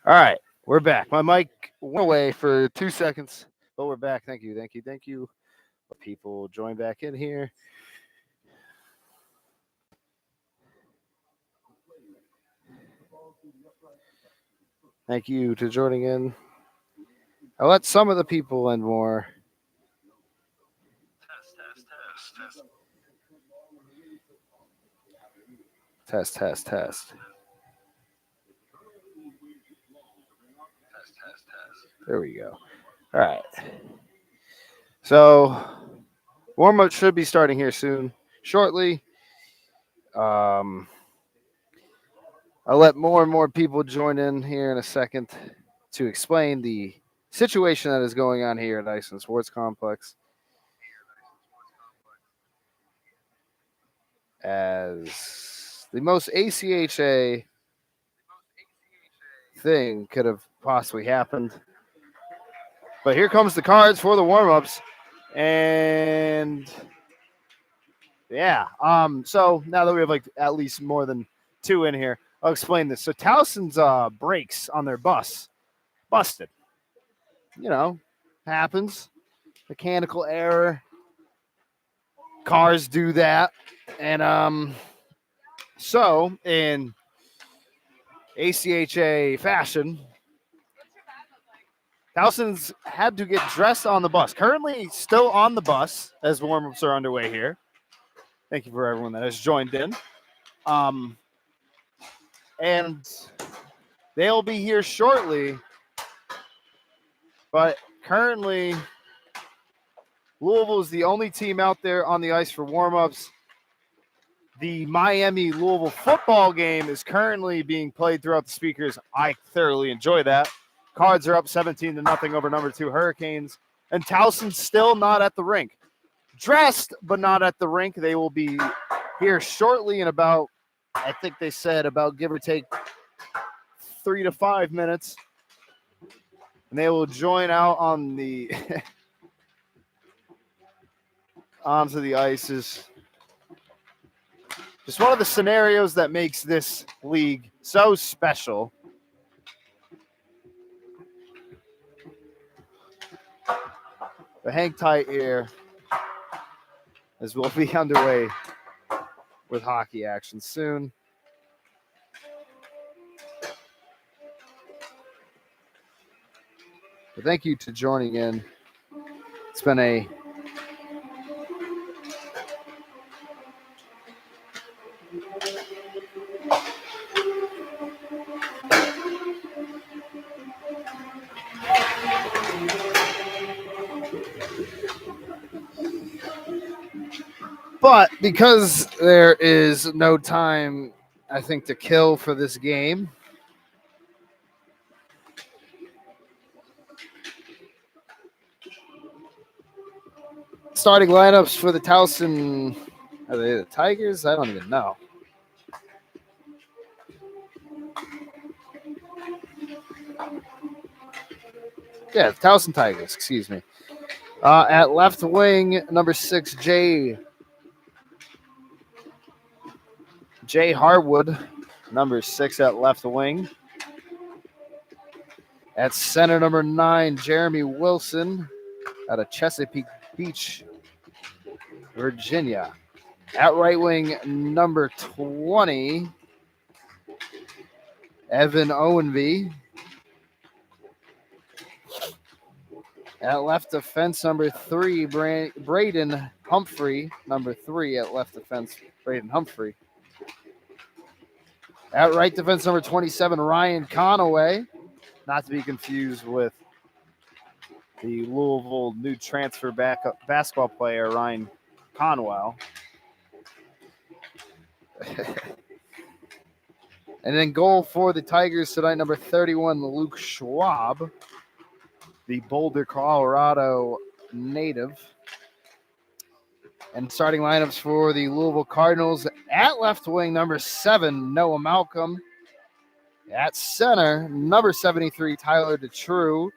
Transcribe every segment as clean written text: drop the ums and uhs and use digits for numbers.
All right, we're back. My mic went away for 2 seconds, but we're back. Thank you, thank you, thank you. People join back in here. Thank you to joining in. I'll let some of the people in more. Test, test, test. There we go. All right. So, warm up should be starting here soon, shortly. I'll let more and more people join in here in a second to explain the situation that is going on here at Iceland Sports Complex. As the most ACHA thing could have possibly happened. But here comes the cards for the warm-ups. And yeah, so now that we have like at least more than two in here, I'll explain this. So Towson's brakes on their bus busted. You know, happens. Mechanical error. Cars do that. And so in ACHA fashion, Towson's had to get dressed on the bus. Currently still on the bus as warm-ups are underway here. Thank you for everyone that has joined in. And they'll be here shortly. But currently, Louisville is the only team out there on the ice for warm-ups. The Miami-Louisville football game is currently being played throughout the speakers. I thoroughly enjoy that. Cards are up 17-0 over number 2 Hurricanes. And Towson's still not at the rink. Dressed, but not at the rink. They will be here shortly in about, I think they said, about give or take 3 to 5 minutes. And they will join out on the onto the ices. Just one of the scenarios that makes this league so special. But hang tight here as we'll be underway with hockey action soon. But thank you to joining in. It's been a But because there is no time, I think, to kill for this game, starting lineups for the Towson, are they the Tigers? I don't even know. Yeah, the Towson Tigers, excuse me. At left wing, number 6, Jay Harwood, number 6 at left wing. At center, number 9, Jeremy Wilson out of Chesapeake Beach, Virginia. At right wing, number 20, Evan Owenby. At left defense, number 3, Braden Humphrey. Number 3 at left defense, Braden Humphrey. At right defense, number 27, Ryan Conaway. Not to be confused with the Louisville new transfer basketball player, Ryan Conwell. And then goal for the Tigers tonight, number 31, Luke Schwab, the Boulder, Colorado native. And starting lineups for the Louisville Cardinals, at left wing, number 7, Noah Malcolm. At center, number 73, Tyler DeTrue.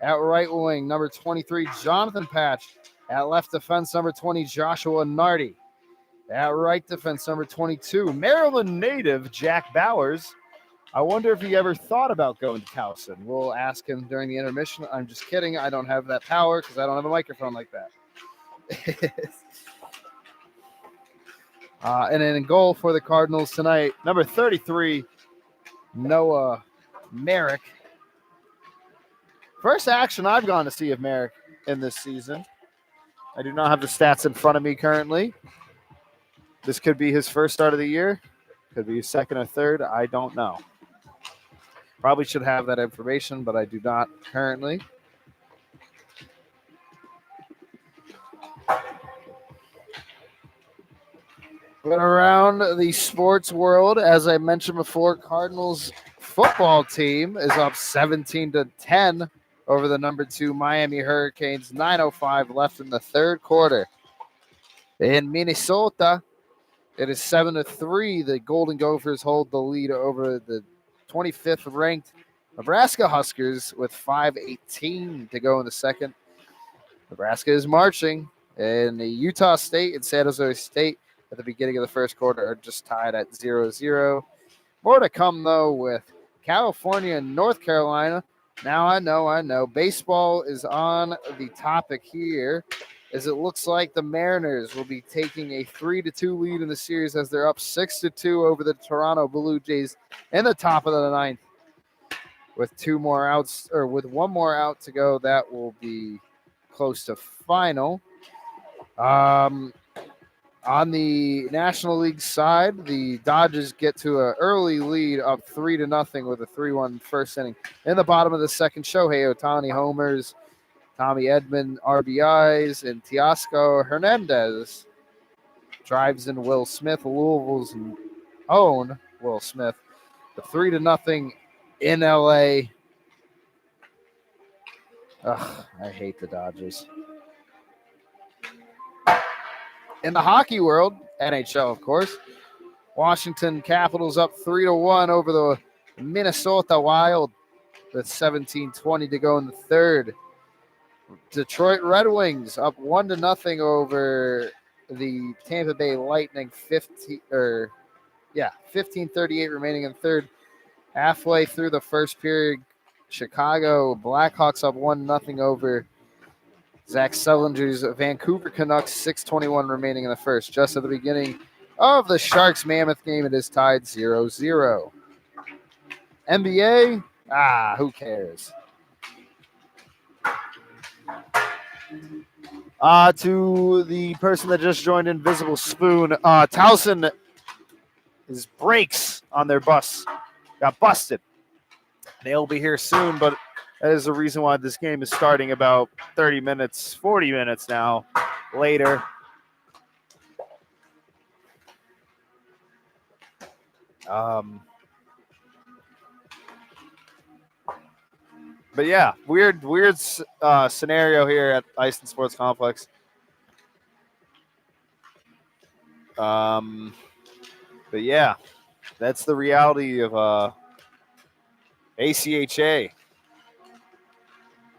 At right wing, number 23, Jonathan Patch. At left defense, number 20, Joshua Nardi. At right defense, number 22, Maryland native Jack Bowers. I wonder if he ever thought about going to Towson. We'll ask him during the intermission. I'm just kidding. I don't have that power because I don't have a microphone like that. And then in goal for the Cardinals tonight, number 33, Noah Merrick. First action I've gone to see of Merrick in this season. I do not have the stats in front of me currently. This could be his first start of the year. Could be his second or third. I don't know. Probably should have that information, but I do not currently. But around the sports world, as I mentioned before, Cardinals football team is up 17-10 over the number 2 Miami Hurricanes. 9:05 left in the third quarter. In Minnesota, it is 7-3. The Golden Gophers hold the lead over the 25th ranked Nebraska Huskers with 5:18 to go in the second. Nebraska is marching, and the Utah State and San Jose State at the beginning of the first quarter are just tied at 0-0. More to come, though, with California and North Carolina. Now I know. Baseball is on the topic here, as it looks like the Mariners will be taking a 3-2 lead in the series as they're up 6-2 over the Toronto Blue Jays in the top of the ninth. With one more out to go, that will be close to final. On the National League side, the Dodgers get to an early lead up 3-0 with a 3-1 first inning. In the bottom of the second, Shohei Ohtani homers, Tommy Edman RBIs, and Teoscar Hernandez drives in Will Smith, Louisville's own Will Smith. The 3-0 in LA. Ugh, I hate the Dodgers. In the hockey world, NHL, of course, Washington Capitals up 3-1 over the Minnesota Wild with 17:20 to go in the third. Detroit Red Wings up 1-0 over the Tampa Bay Lightning. 15:38 remaining in the third. Halfway through the first period, Chicago Blackhawks up 1-0 over Zach Sullinger's Vancouver Canucks. 6:21 remaining in the first. Just at the beginning of the Sharks Mammoth game, it is tied 0-0. NBA, who cares? To the person that just joined Invisible Spoon, Towson, his brakes on their bus got busted. They'll be here soon, but that is the reason why this game is starting about 40 minutes now later. But yeah, weird scenario here at Iceland Sports Complex. But yeah, that's the reality of ACHA.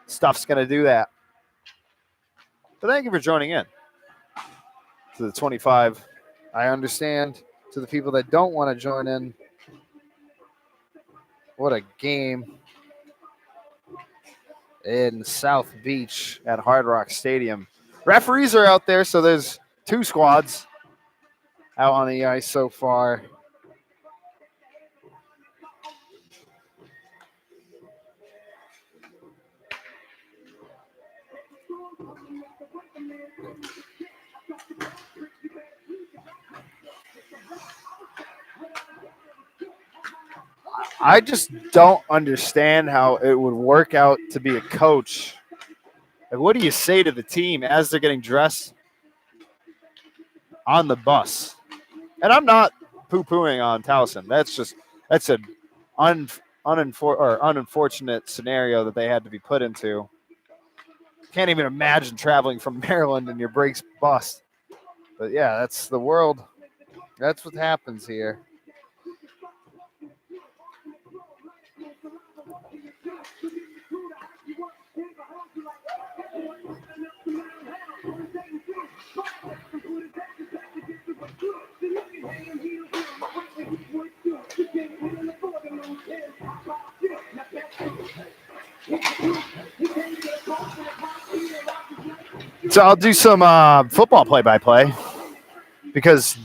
Stuff's going to do that. But thank you for joining in to the 25. I understand to the people that don't want to join in. What a game in South Beach at Hard Rock Stadium. Referees are out there, so there's 2 squads out on the ice so far. I just don't understand how it would work out to be a coach. Like, what do you say to the team as they're getting dressed on the bus? And I'm not poo-pooing on Towson. That's an unfortunate scenario that they had to be put into. Can't even imagine traveling from Maryland and your brakes bust. But yeah, that's the world. That's what happens here. So I'll do some football play-by-play because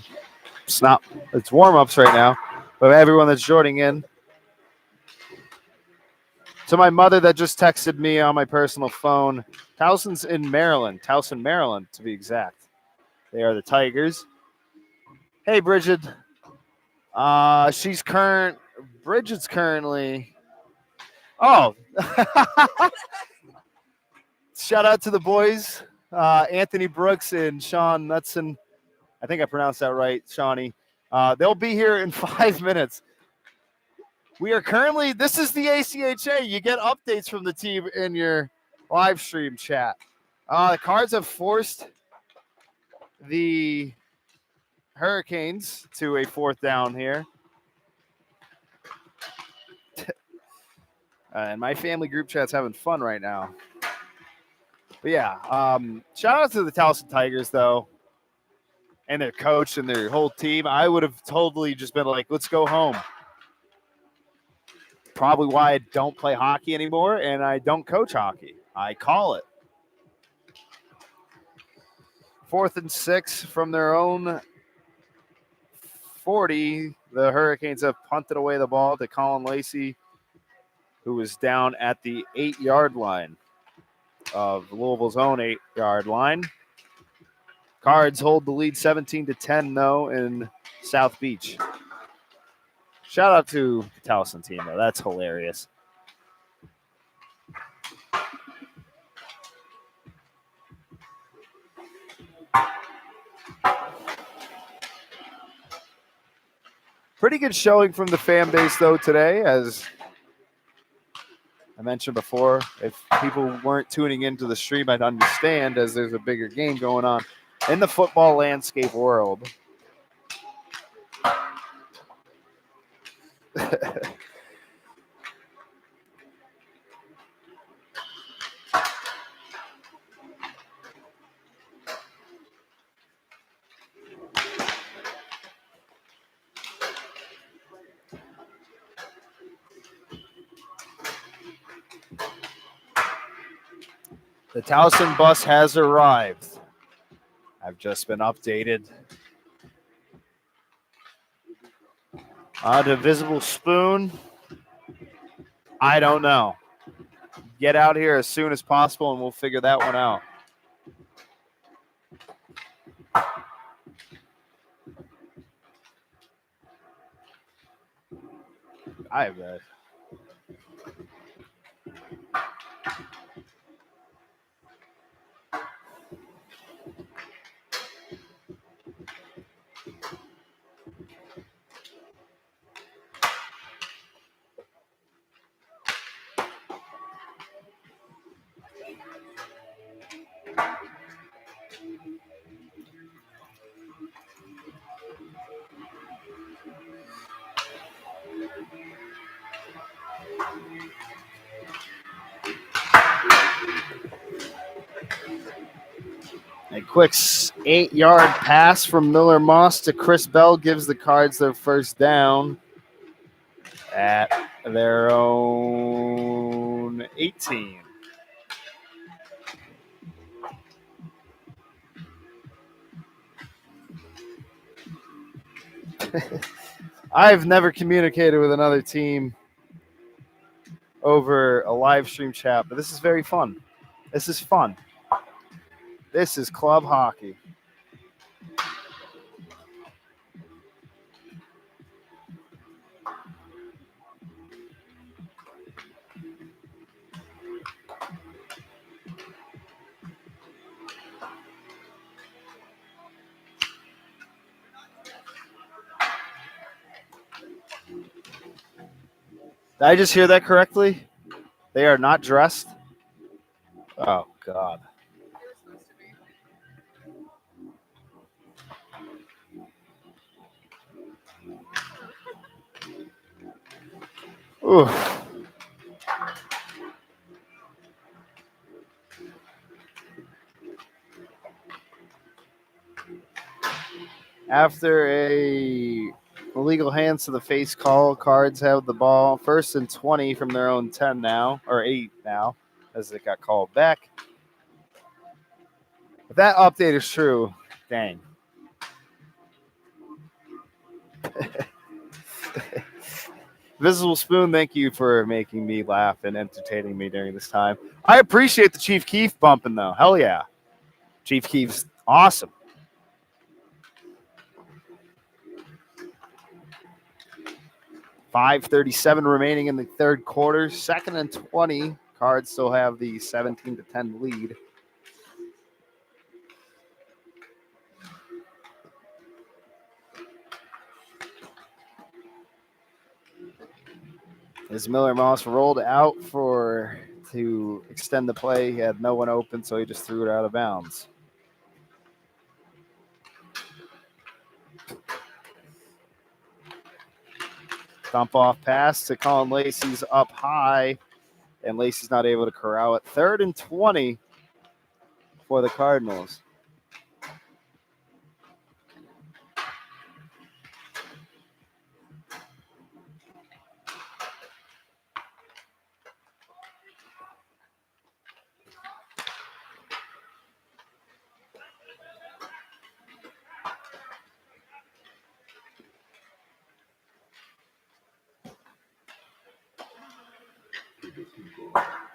it's warm-ups right now. But everyone that's joining in. So my mother that just texted me on my personal phone, Towson's in Maryland, Towson, Maryland, to be exact. They are the Tigers. Hey, Bridget. Bridget's currently. Oh. Shout out to the boys, Anthony Brooks and Sean Knutson. I think I pronounced that right, Shawnee. They'll be here in 5 minutes. We are currently, this is the ACHA. You get updates from the team in your live stream chat. The Cards have forced the Hurricanes to a 4th down here. And my family group chat's having fun right now. But yeah, shout out to the Towson Tigers, though, and their coach and their whole team. I would have totally just been like, let's go home. Probably why I don't play hockey anymore and I don't coach hockey. I call it. 4th and 6 from their own 40. The Hurricanes have punted away the ball to Colin Lacey, who was down at the 8-yard line of Louisville's own 8-yard line. Cards hold the lead 17-10, though, in South Beach. Shout out to the Towson team, though. That's hilarious. Pretty good showing from the fan base, though, today. As I mentioned before, if people weren't tuning into the stream, I'd understand, as there's a bigger game going on in the football landscape world. The Towson bus has arrived. I've just been updated. The visible spoon. I don't know. Get out here as soon as possible and we'll figure that one out. I bet. A quick 8-yard pass from Miller Moss to Chris Bell gives the Cards their first down at their own 18. I've never communicated with another team over a live stream chat, but this is very fun. This is fun. This is club hockey. Did I just hear that correctly? They are not dressed? Oh, God. Ooh. After a illegal hands to the face call. Cards have the ball. 1st and 20 from their own 10 now, or 8 now, as it got called back. If that update is true, dang. Visible Spoon, thank you for making me laugh and entertaining me during this time. I appreciate the Chief Keef bumping, though. Hell yeah. Chief Keef's awesome. .537 remaining in the third quarter. 2nd and 20. Cards still have the 17-10 lead. As Miller Moss rolled out to extend the play, he had no one open, so he just threw it out of bounds. Dump off pass to Colin Lacey's up high, and Lacey's not able to corral it. 3rd and 20 for the Cardinals.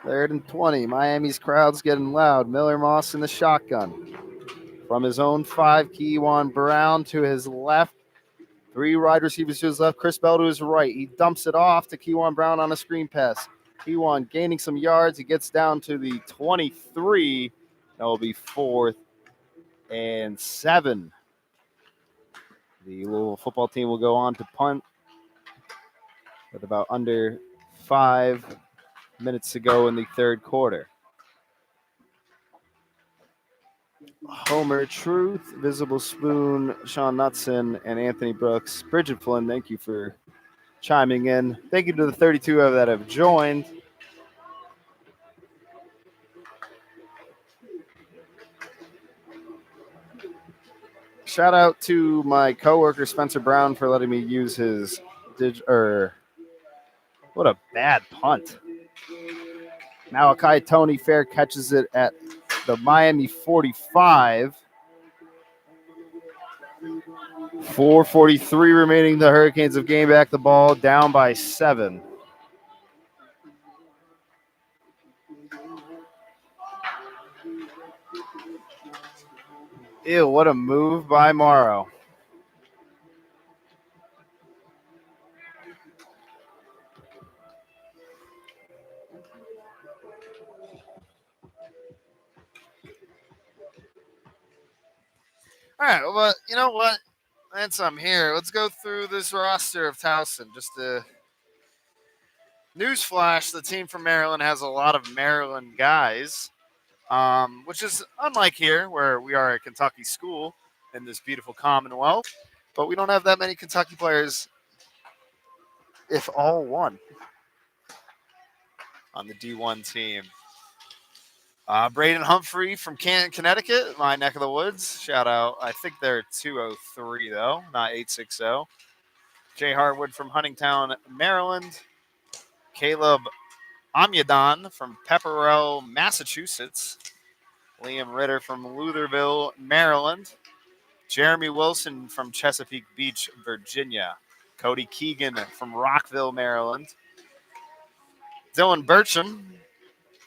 Third and 20. Miami's crowd's getting loud. Miller Moss in the shotgun. From his own 5, Keywan Brown to his left. 3 wide receivers to his left. Chris Bell to his right. He dumps it off to Keywan Brown on a screen pass. Keywan gaining some yards. He gets down to the 23. That will be 4th and 7. The Louisville football team will go on to punt with about under 5 minutes to go in the third quarter. Homer Truth, Visible Spoon, Sean Knutson, and Anthony Brooks. Bridget Flynn, thank you for chiming in. Thank you to the 32 that have joined. Shout out to my coworker Spencer Brown for letting me use his what a bad punt. Malachi Tony Fair catches it at the Miami 45. 4:43 remaining. The Hurricanes have gained back the ball, down by 7. Ew, what a move by Morrow. All right, well, you know what? Since I'm here, let's go through this roster of Towson. Just a newsflash, the team from Maryland has a lot of Maryland guys, which is unlike here where we are a Kentucky school in this beautiful Commonwealth. But we don't have that many Kentucky players, if all one, on the D1 team. Braden Humphrey from Canton, Connecticut, my neck of the woods. Shout out. I think they're 203, though, not 860. Jay Harwood from Huntingtown, Maryland. Caleb Amyadon from Pepperell, Massachusetts. Liam Ritter from Louisville, Maryland. Jeremy Wilson from Chesapeake Beach, Virginia. Cody Keegan from Rockville, Maryland. Dylan Burcham,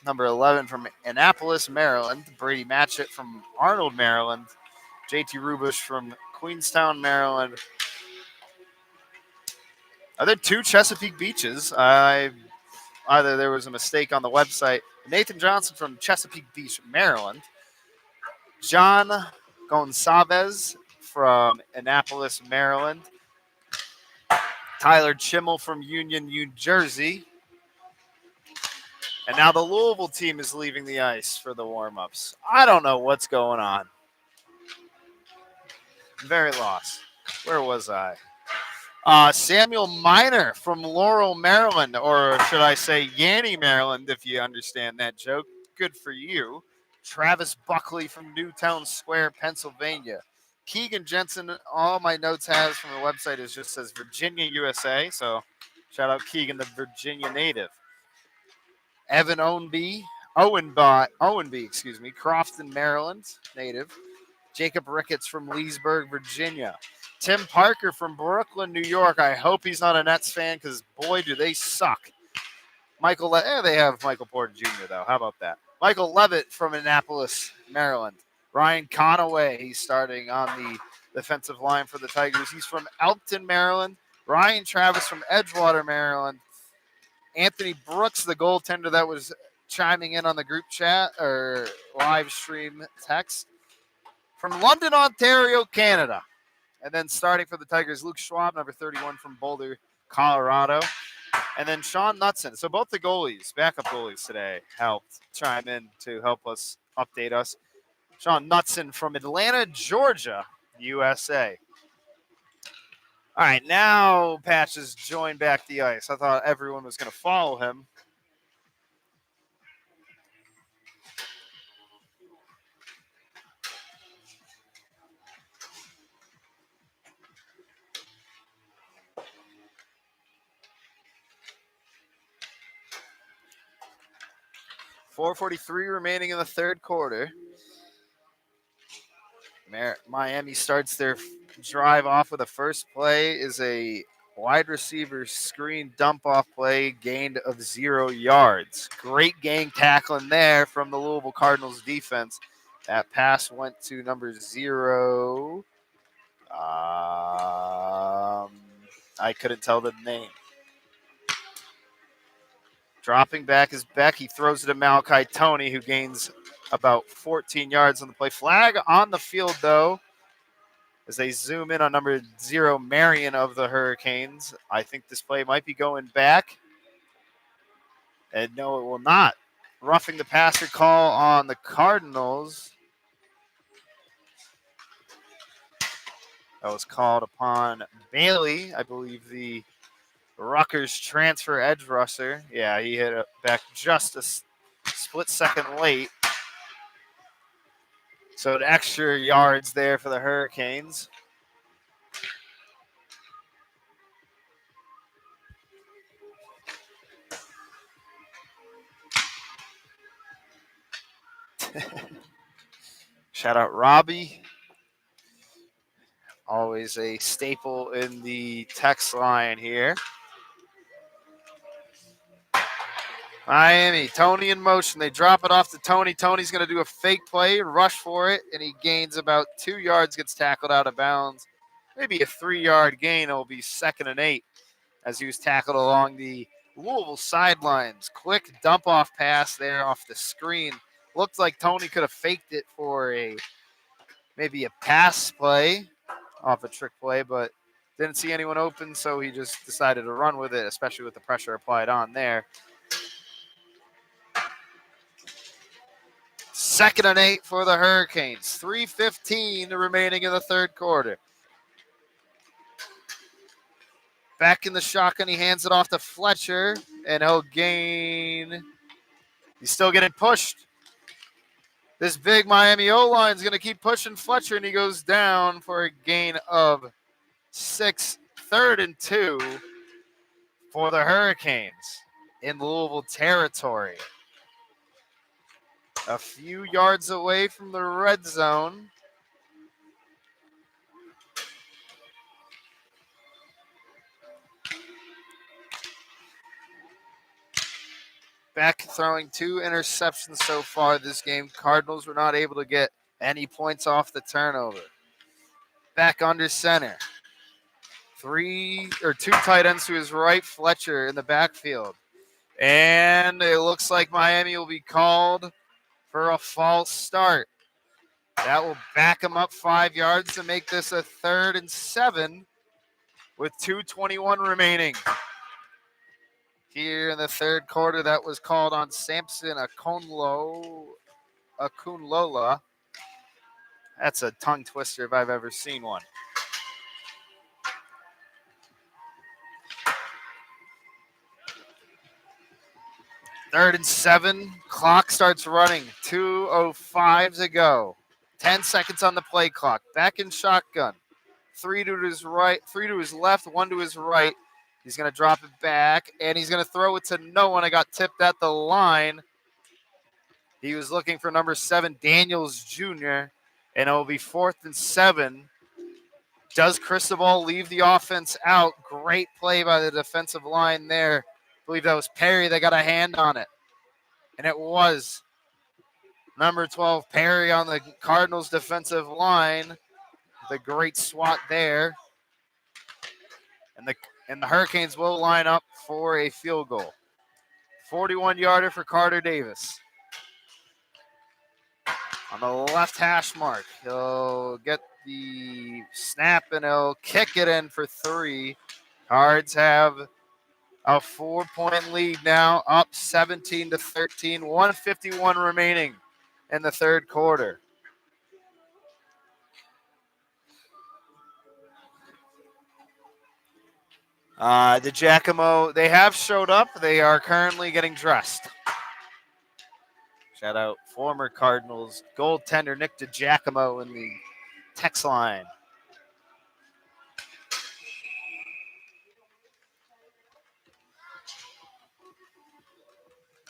number 11 from Annapolis, Maryland. Brady Matchett from Arnold, Maryland. JT Rubush from Queenstown, Maryland. Are there 2 Chesapeake Beaches? Either there was a mistake on the website. Nathan Johnson from Chesapeake Beach, Maryland. John Gonsalves from Annapolis, Maryland. Tyler Chimmel from Union, New Jersey. And now the Louisville team is leaving the ice for the warm-ups. I don't know what's going on. I'm very lost. Where was I? Samuel Miner from Laurel, Maryland, or should I say Yanny, Maryland, if you understand that joke. Good for you. Travis Buckley from Newtown Square, Pennsylvania. Keegan Jensen, all my notes has from the website is just says Virginia, USA. So shout out Keegan, the Virginia native. Evan Owenby, Crofton, Maryland native. Jacob Ricketts from Leesburg, Virginia. Tim Parker from Brooklyn, New York. I hope he's not a Nets fan because, boy, do they suck. They have Michael Porter Jr., though. How about that? Michael Levitt from Annapolis, Maryland. Ryan Conaway, he's starting on the defensive line for the Tigers. He's from Elkton, Maryland. Ryan Travis from Edgewater, Maryland. Anthony Brooks, the goaltender that was chiming in on the group chat or live stream text, from London, Ontario, Canada. And then starting for the Tigers, Luke Schwab, number 31 from Boulder, Colorado. And then Sean Knutson. So both the goalies, backup goalies today, helped chime in to help us update us. Sean Knutson from Atlanta, Georgia, USA. All right, now Patch has joined back the ice. I thought everyone was going to follow him. .443 remaining in the third quarter. Miami starts their drive off with a first play is a wide receiver screen dump off play gained of 0 yards. Great gang tackling there from the Louisville Cardinals defense. That pass went to number 0. I couldn't tell the name. Dropping back is Beck. He throws it to Malachi Toney, who gains about 14 yards on the play. Flag on the field, though, as they zoom in on number 0, Marion of the Hurricanes. I think this play might be going back. And no, it will not. Roughing the passer call on the Cardinals. That was called upon Bailey, I believe the Rutgers transfer edge rusher. Yeah, he hit it back just a split second late. So an extra yards there for the Hurricanes. Shout out Robbie. Always a staple in the text line here. Miami, Toney in motion. They drop it off to Toney. Toney's going to do a fake play, rush for it, and he gains about 2 yards, gets tackled out of bounds. Maybe a 3-yard gain. It'll be 2nd and 8 as he was tackled along the Louisville sidelines. Quick dump-off pass there off the screen. Looked like Toney could have faked it for maybe a pass play off a trick play, but didn't see anyone open, so he just decided to run with it, especially with the pressure applied on there. 2nd and 8 for the Hurricanes. 3:15 remaining in the third quarter. Back in the shotgun, he hands it off to Fletcher, and he'll gain. He's still getting pushed. This big Miami O-line is going to keep pushing Fletcher, and he goes down for a gain of 6. 3rd and 2 for the Hurricanes in Louisville territory. A few yards away from the red zone. Beck throwing 2 interceptions so far this game. Cardinals were not able to get any points off the turnover. Beck under center. 2 tight ends to his right, Fletcher in the backfield. And it looks like Miami will be called for a false start. That will back him up 5 yards to make this a 3rd and 7 with 2:21 remaining. Here in the third quarter, that was called on Samson Akunlola. That's a tongue twister if I've ever seen one. Third and 7. Clock starts running. 2:05 to go. 10 seconds on the play clock. Back in shotgun. 3 to his right, 3 to his left, 1 to his right. He's going to drop it back, and he's going to throw it to no one. I got tipped at the line. He was looking for number 7, Daniels Jr., and it will be 4th and 7. Does Cristobal leave the offense out? Great play by the defensive line there. I believe that was Perry that got a hand on it. And it was number 12, Perry on the Cardinals defensive line. The great swat there. And the Hurricanes will line up for a field goal. 41-yarder for Carter Davis. On the left hash mark, he'll get the snap and he'll kick it in for 3. Cards have a 4-point lead now, up 17-13. 1:51 remaining in the third quarter. The Giacomo, they have showed up. They are currently getting dressed. Shout out former Cardinals goaltender Nick DiGiacomo in the text line.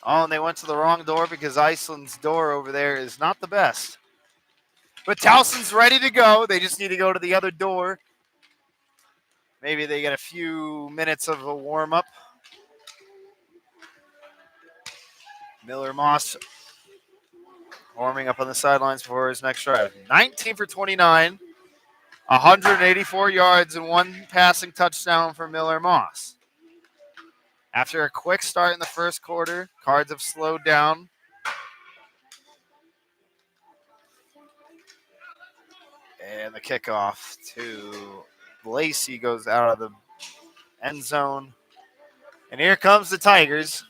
Oh, and they went to the wrong door because Iceland's door over there is not the best. But Towson's ready to go. They just need to go to the other door. Maybe they get a few minutes of a warm-up. Miller Moss warming up on the sidelines for his next drive. 19 for 29, 184 yards, and 1 passing touchdown for Miller Moss. After a quick start in the first quarter, Cards have slowed down. And the kickoff to Lacey goes out of the end zone. And here comes the Tigers.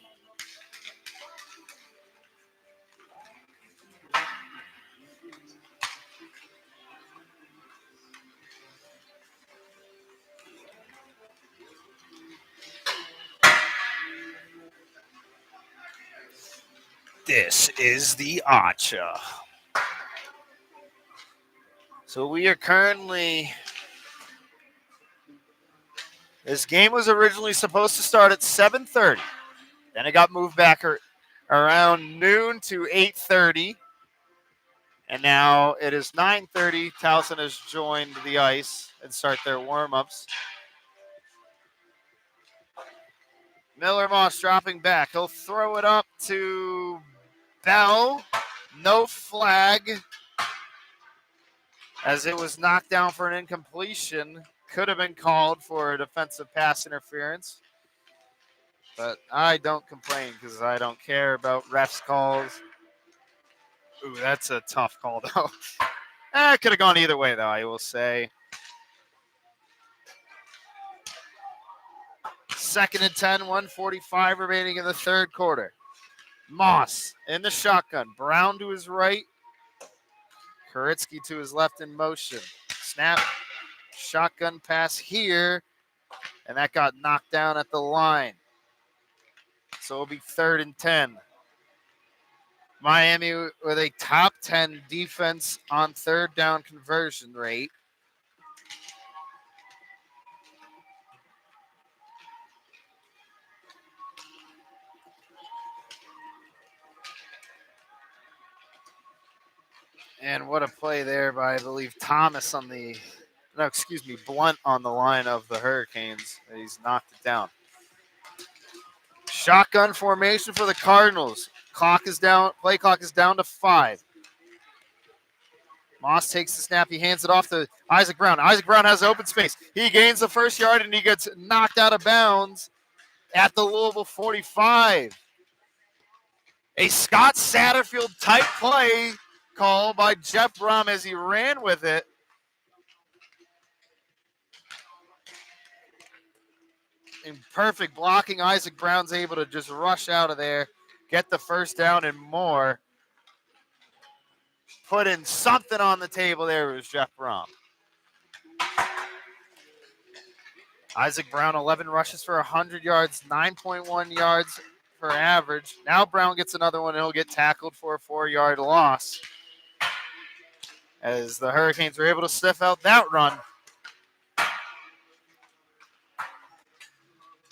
This is the Archer. So we are currently, this game was originally supposed to start at 7:30. Then it got moved back around noon to 8:30. And now it is 9:30. Towson has joined the ice and start their warm-ups. Miller Moss dropping back. He'll throw it up to Bell. No flag, as it was knocked down for an incompletion. Could have been called for a defensive pass interference. But I don't complain because I don't care about refs' calls. Ooh, that's a tough call, though. It could have gone either way, though, I will say. 2nd and 10, 1:45 remaining in the third quarter. Moss in the shotgun. Brown to his right. Koritsky to his left in motion. Snap. Shotgun pass here. And that got knocked down at the line. So it'll be 3rd and 10. Miami with a top 10 defense on third down conversion rate. And what a play there by, I believe, Thomas on the, no, excuse me, Blunt on the line of the Hurricanes. He's knocked it down. Shotgun formation for the Cardinals. Clock is down. Play clock is down to 5. Moss takes the snap. He hands it off to Isaac Brown. Isaac Brown has open space. He gains the first yard, and he gets knocked out of bounds at the Louisville 45. A Scott Satterfield type play call by Jeff Brom as he ran with it. In perfect blocking, Isaac Brown's able to just rush out of there, get the first down and more. Put in something on the table there was Jeff Brom. Isaac Brown, 11 rushes for 100 yards, 9.1 yards per average. Now Brown gets another one, and he'll get tackled for a 4-yard loss. as the Hurricanes were able to sniff out that run.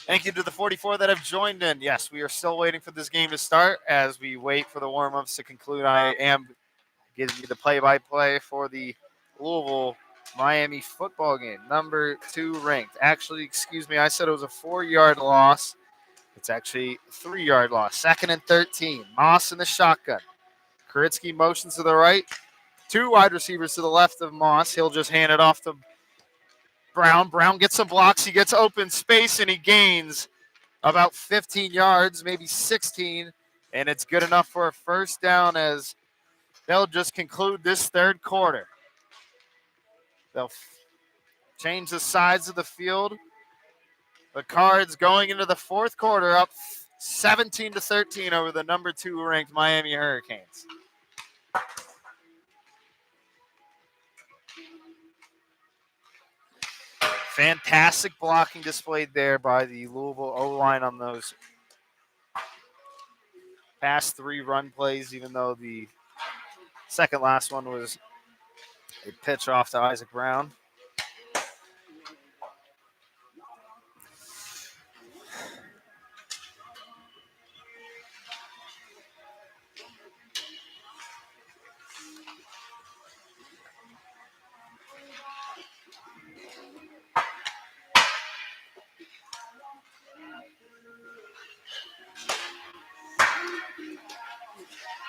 Thank you to the 44 that have joined in. Yes, we are still waiting for this game to start as we wait for the warm-ups to conclude. I am giving you the play-by-play for the Louisville-Miami football game. Number 2 ranked. Actually, excuse me, I said it was a 4-yard loss. It's actually a 3-yard loss. 2nd and 13. Moss in the shotgun. Koritsky motions to the right. 2 wide receivers to the left of Moss. He'll just hand it off to Brown. Brown gets some blocks. He gets open space, and he gains about 15 yards, maybe 16, and it's good enough for a first down as they'll just conclude this third quarter. They'll change the sides of the field. The Cards going into the fourth quarter up 17-13 over the number 2 ranked Miami Hurricanes. Fantastic blocking displayed there by the Louisville O-line on those past 3 run plays, even though the second last one was a pitch off to Isaac Brown.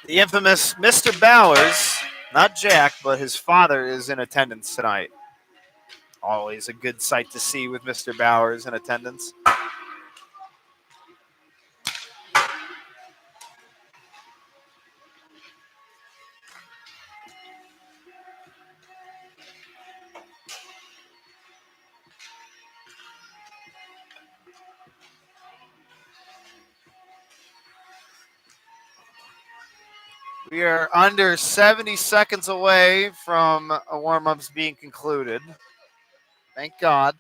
The infamous Mr. Bowers, not Jack, but his father is in attendance tonight. Always a good sight to see with Mr. Bowers in attendance. We are under 70 seconds away from warm-ups being concluded. Thank God.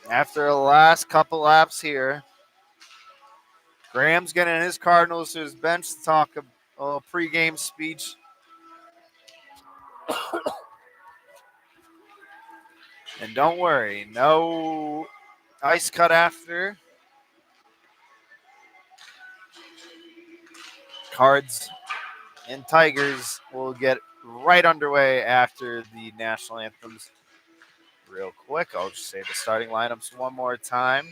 After the last couple laps here, Graham's getting his Cardinals to his bench to talk a little pregame speech. And don't worry, no ice cut after. Cards and Tigers will get right underway after the national anthems. Real quick, I'll just say the starting lineups one more time.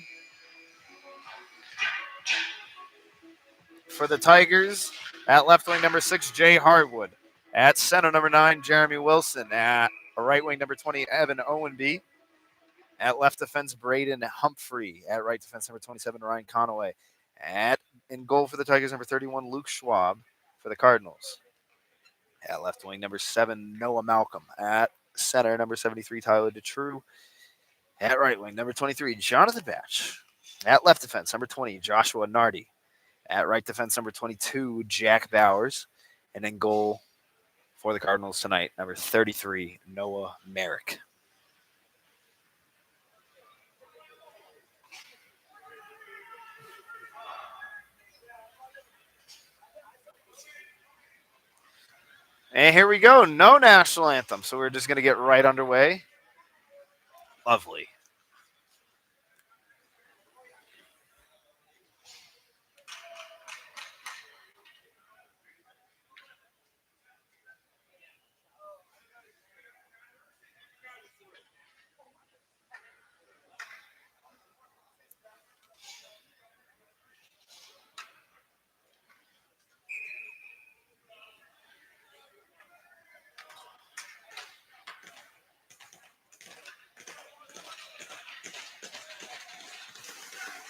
For the Tigers, at left wing number 6, Jay Hartwood. At center number 9, Jeremy Wilson. At right wing number 20, Evan Owenby. At left defense, Braden Humphrey. At right defense, number 27, Ryan Conaway. In goal for the Tigers, number 31, Luke Schwab for the Cardinals. At left wing, number 7, Noah Malcolm. At center, number 73, Tyler DeTrue. At right wing, number 23, Jonathan Batch. At left defense, number 20, Joshua Nardi. At right defense, number 22, Jack Bowers. And in goal for the Cardinals tonight, number 33, Noah Merrick. And here we go. No national anthem. So we're just going to get right underway. Lovely.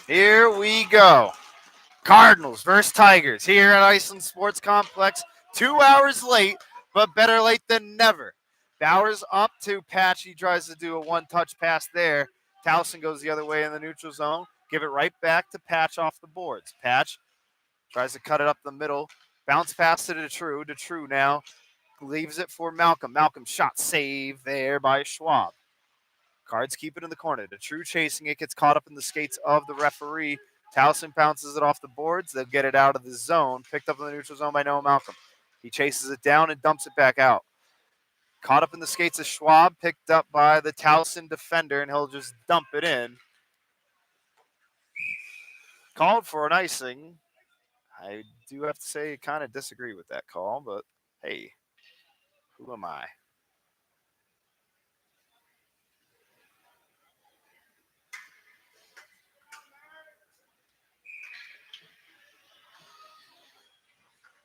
Here we go. Cardinals versus Tigers here at Iceland Sports Complex. 2 hours late. but better late than never. Bowers up to Patch. He tries to do a one-touch pass there. Towson goes the other way in the neutral zone. Give it right back to Patch off the boards. Patch tries to cut it up the middle. Bounce pass to DeTrue. DeTrue now leaves it for Malcolm. Malcolm shot save there by Schwab. Cards keep it in the corner. DeTrue chasing it, gets caught up in the skates of the referee. Towson bounces it off the boards. They'll get it out of the zone. Picked up in the neutral zone by Noah Malcolm. He chases it down and dumps it back out. Caught up in the skates of Schwab, picked up by the Towson defender, and he'll just dump it in. Called for an icing. I do have to say, kind of disagree with that call, but hey, who am I?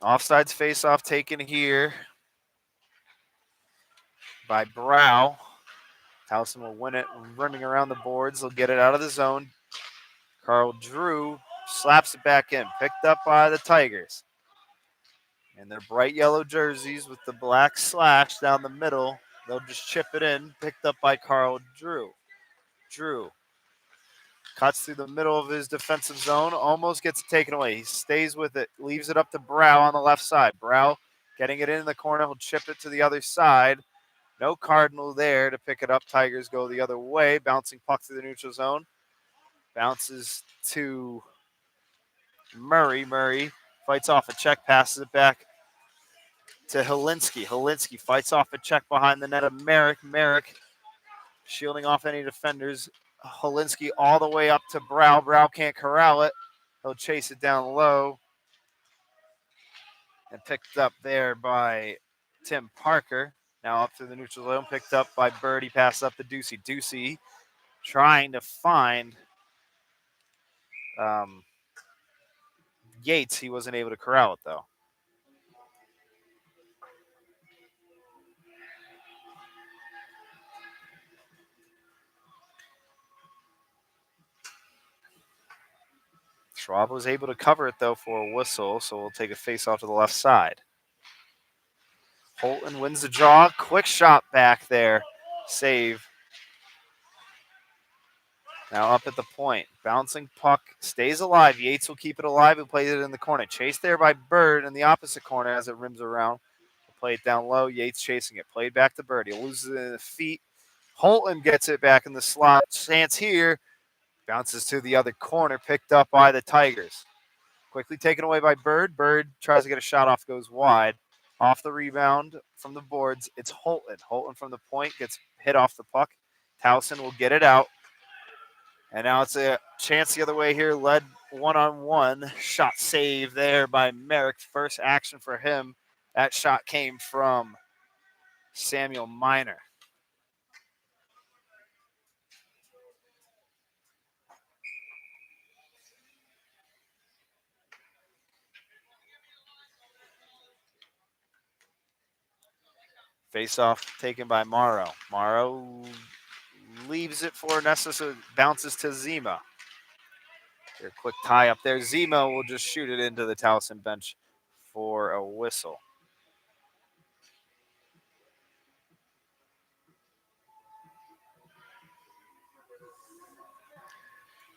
Offsides face-off taken here by Brow. Towson will win it, rimming around the boards. They'll get it out of the zone. Carl Drew slaps it back in, picked up by the Tigers. In their bright yellow jerseys with the black slash down the middle, they'll just chip it in, picked up by Carl Drew. Drew cuts through the middle of his defensive zone, almost gets it taken away. He stays with it, leaves it up to Brow on the left side. Brow getting it in the corner, he'll chip it to the other side. No Cardinal there to pick it up. Tigers go the other way, bouncing puck through the neutral zone. Bounces to Murray. Murray fights off a check, passes it back to Helinski. Helinski fights off a check behind the net of Merrick. Merrick shielding off any defenders. Helinski all the way up to Brow. Brow can't corral it. He'll chase it down low. And picked up there by Tim Parker. Now up through the neutral zone, picked up by Bird. He passes up to Ducey. Ducey trying to find Yates. He wasn't able to corral it, though. Schwab was able to cover it, though, for a whistle, so we'll take a face-off to the left side. Holton wins the draw. Quick shot back there. Save. Now up at the point. Bouncing puck. Stays alive. Yates will keep it alive. He'll play it in the corner. Chased there by Bird in the opposite corner as it rims around. He'll play it down low. Yates chasing it. Played back to Bird. He loses it in the feet. Holton gets it back in the slot. Chance here. Bounces to the other corner. Picked up by the Tigers. Quickly taken away by Bird. Bird tries to get a shot off. Goes wide. Off the rebound from the boards, it's Holton. Holton from the point gets hit off the puck. Towson will get it out. And now it's a chance the other way here. Led one-on-one. Shot save there by Merrick. First action for him. That shot came from Samuel Miner. Face-off taken by Morrow. Morrow leaves it for Nessa, so it bounces to Zima. Here, quick tie up there. Zima will just shoot it into the Towson bench for a whistle.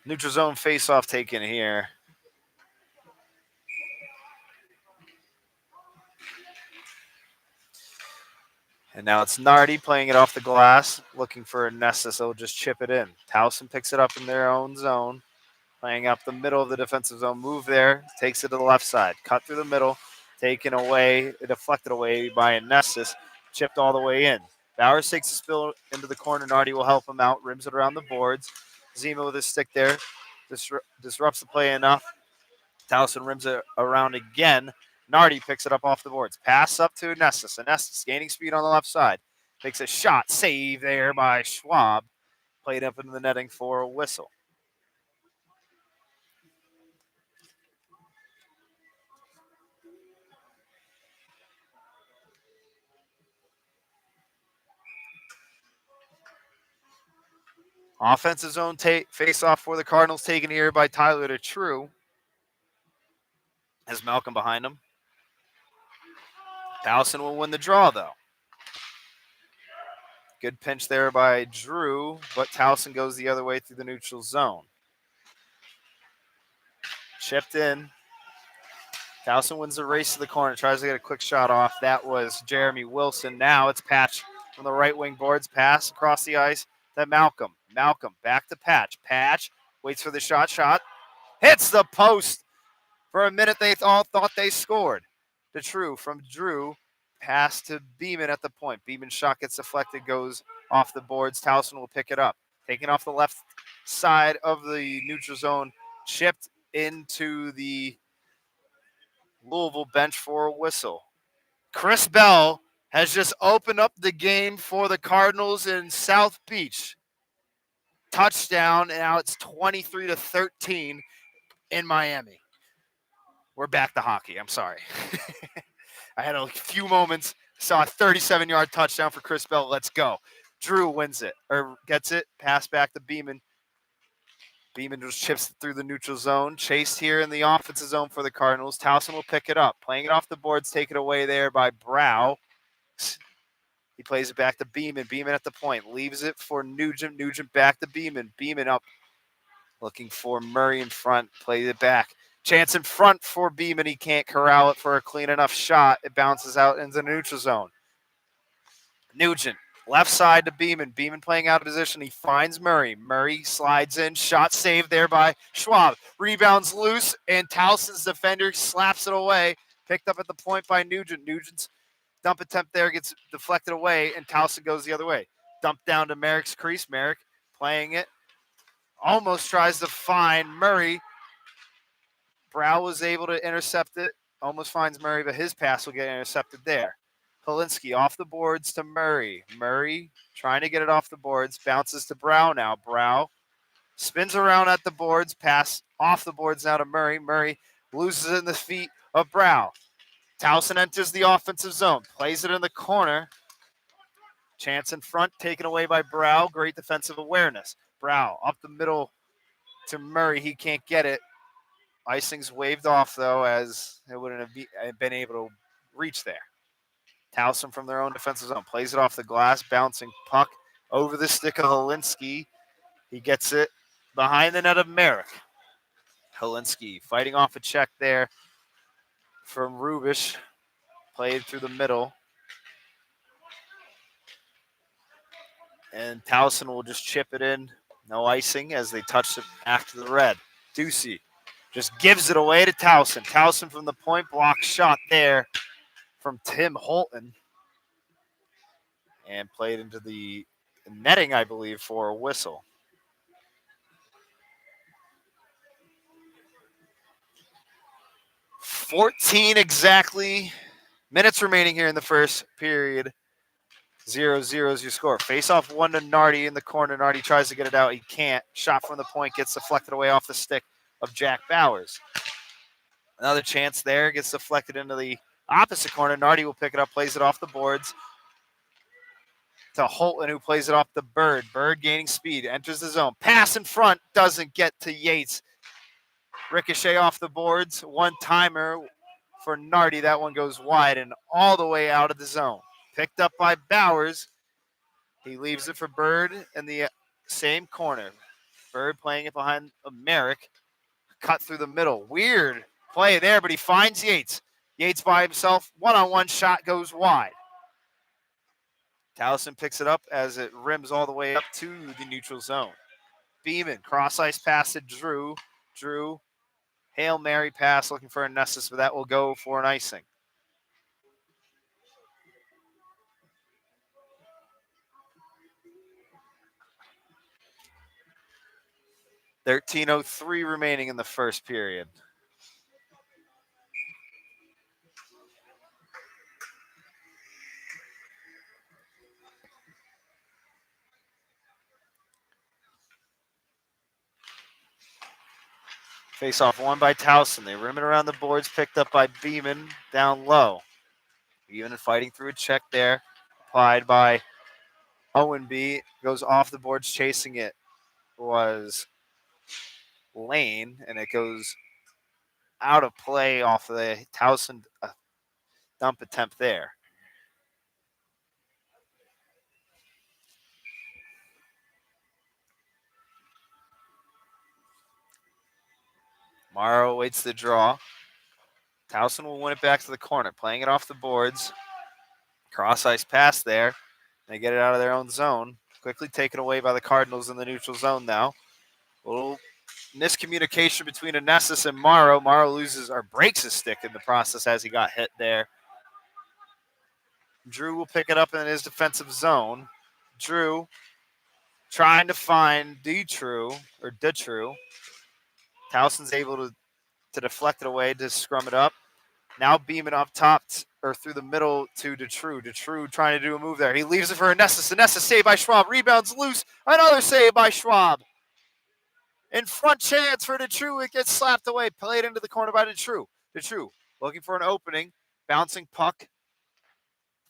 Neutral zone face-off taken here. And now it's Nardi playing it off the glass, looking for a Nessa, so he'll just chip it in. Towson picks it up in their own zone, playing up the middle of the defensive zone. Move there, takes it to the left side. Cut through the middle, taken away, deflected away by Nessus, chipped all the way in. Bowers takes a spill into the corner. Nardi will help him out, rims it around the boards. Zima with his stick there, disrupts the play enough. Towson rims it around again. Nardi picks it up off the boards. Pass up to Nessus. Nessus gaining speed on the left side. Makes a shot. Save there by Schwab. Played up into the netting for a whistle. Offensive zone face-off for the Cardinals taken here by Tyler DeTrue. Has Malcolm behind him. Towson will win the draw, though. Good pinch there by Drew, but Towson goes the other way through the neutral zone. Chipped in. Towson wins the race to the corner, tries to get a quick shot off. That was Jeremy Wilson. Now it's Patch from the right wing boards. Pass across the ice to Malcolm. Malcolm back to Patch. Patch waits for the shot. Hits the post. For a minute, they all thought they scored. To Drew from Drew. Pass to Beeman at the point. Beeman's shot gets deflected, goes off the boards. Towson will pick it up. Taking off the left side of the neutral zone. Chipped into the Louisville bench for a whistle. Chris Bell has just opened up the game for the Cardinals in South Beach. Touchdown, and now it's 23-13 in Miami. We're back to hockey. I'm sorry. I had a few moments, saw a 37-yard touchdown for Chris Bell. Let's go. Drew wins it, or gets it, pass back to Beeman. Beeman just chips it through the neutral zone. Chased here in the offensive zone for the Cardinals. Towson will pick it up. Playing it off the boards, taken away there by Brow. He plays it back to Beeman. Beeman at the point. Leaves it for Nugent. Nugent back to Beeman. Beeman up. Looking for Murray in front. Plays it back. Chance in front for Beeman. He can't corral it for a clean enough shot. It bounces out into the neutral zone. Nugent. Left side to Beeman. Beeman playing out of position. He finds Murray. Murray slides in. Shot saved there by Schwab. Rebounds loose, and Towson's defender slaps it away. Picked up at the point by Nugent. Nugent's dump attempt there gets deflected away, and Towson goes the other way. Dump down to Merrick's crease. Merrick playing it. Almost tries to find Murray. Brow was able to intercept it. Almost finds Murray, but his pass will get intercepted there. Polinsky off the boards to Murray. Murray trying to get it off the boards. Bounces to Brow now. Brow spins around at the boards. Pass off the boards now to Murray. Murray loses it in the feet of Brow. Towson enters the offensive zone. Plays it in the corner. Chance in front. Taken away by Brow. Great defensive awareness. Brow up the middle to Murray. He can't get it. Icing's waved off, though, as it wouldn't have been able to reach there. Towson from their own defensive zone. Plays it off the glass. Bouncing puck over the stick of Holinsky. He gets it behind the net of Merrick. Holinsky fighting off a check there from Rubish. Played through the middle. And Towson will just chip it in. No icing as they touch it after the red. Ducey just gives it away to Towson. Towson from the point, block shot there from Tim Holton. And played into the netting, I believe, for a whistle. $14 exactly minutes remaining here in the first period. 0-0 is your score. Face off one to Nardi in the corner. Nardi tries to get it out. He can't. Shot from the point gets deflected away off the stick of Jack Bowers. Another chance there. Gets deflected into the opposite corner. Nardi will pick it up, plays it off the boards to Holton, who plays it off the Bird. Bird gaining speed, enters the zone. Pass in front, doesn't get to Yates. Ricochet off the boards. One-timer for Nardi. That one goes wide and all the way out of the zone. Picked up by Bowers. He leaves it for Bird in the same corner. Bird playing it behind Merrick. Cut through the middle. Weird play there, but he finds Yates. Yates by himself. One-on-one shot goes wide. Towson picks it up as it rims all the way up to the neutral zone. Beeman, cross-ice pass to Drew. Drew, Hail Mary pass looking for a Nessus, but that will go for an icing. $13:03 remaining in the first period. Face off one by Towson. They rim it around the boards, picked up by Beeman down low. Beeman fighting through a check there. Applied by Owenby. Goes off the boards, chasing it was Lane, and it goes out of play off of the Towson dump attempt there. Morrow waits the draw. Towson will win it back to the corner, playing it off the boards. Cross ice pass there. They get it out of their own zone. Quickly taken away by the Cardinals in the neutral zone now. A little miscommunication between Anessis and Morrow. Morrow loses or breaks his stick in the process as he got hit there. Drew will pick it up in his defensive zone. Drew trying to find Detru. Towson's able to deflect it away to scrum it up. Now beaming up top or through the middle to Detru. Detru trying to do a move there. He leaves it for Anessis. Anessis saved by Schwab. Rebounds loose. Another save by Schwab. In front chance for Detru. It gets slapped away. Played into the corner by Detru. Detru looking for an opening. Bouncing puck.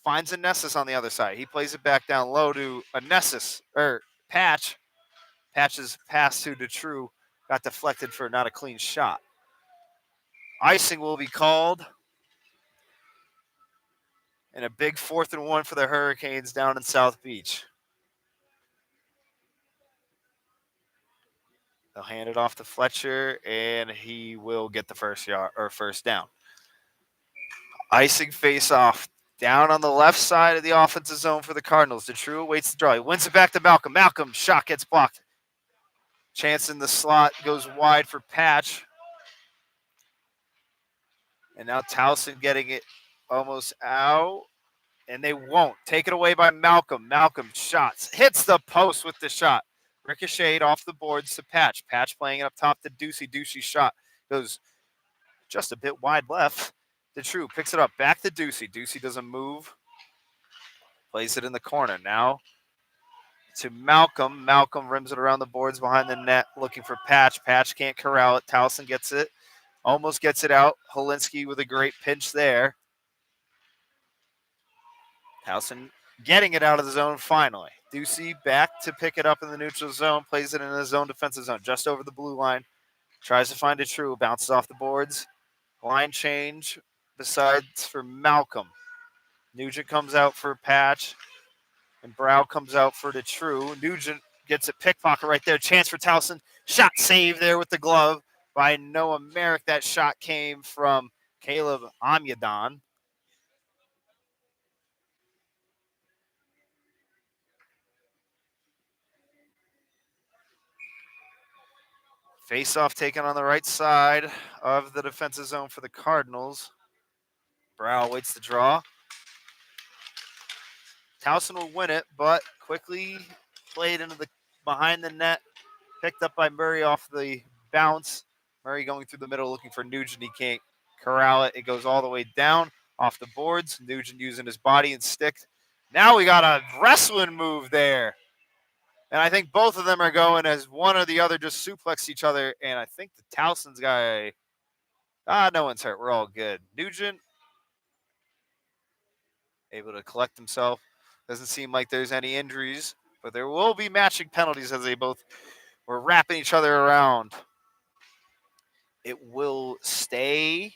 Finds Anessis on the other side. He plays it back down low to Anessis. Patch. Patch's pass to Detru got deflected for not a clean shot. Icing will be called. And a big 4th and 1 for the Hurricanes down in South Beach. They'll hand it off to Fletcher, and he will get the first down. Icing face-off down on the left side of the offensive zone for the Cardinals. Detru waits the draw. He wins it back to Malcolm. Malcolm, shot gets blocked. Chance in the slot goes wide for Patch. And now Towson getting it almost out. And they won't. Take it away by Malcolm. Malcolm shots. Hits the post with the shot. Ricocheted off the boards to Patch. Patch playing it up top to Ducey. Ducey's shot goes just a bit wide left. Detru picks it up. Back to Ducey. Ducey doesn't move. Plays it in the corner. Now to Malcolm. Malcolm rims it around the boards behind the net looking for Patch. Patch can't corral it. Towson gets it. Almost gets it out. Holinsky with a great pinch there. Towson getting it out of the zone finally. Ducey back to pick it up in the neutral zone. Plays it in his own defensive zone just over the blue line. Tries to find Detru. Bounces off the boards. Line change besides for Malcolm. Nugent comes out for Patch. And Brow comes out for Detru. Nugent gets a pickpocket right there. Chance for Towson. Shot saved there with the glove by Noah Merrick. That shot came from Caleb Amyadon. Face-off taken on the right side of the defensive zone for the Cardinals. Brow waits the draw. Towson will win it, but quickly played into the behind the net. Picked up by Murray off the bounce. Murray going through the middle looking for Nugent. He can't corral it. It goes all the way down off the boards. Nugent using his body and stick. Now we got a wrestling move there. And I think both of them are going as one or the other just suplex each other. And I think the Towson's guy, no one's hurt. We're all good. Nugent able to collect himself. Doesn't seem like there's any injuries, but there will be matching penalties as they both were wrapping each other around. It will stay.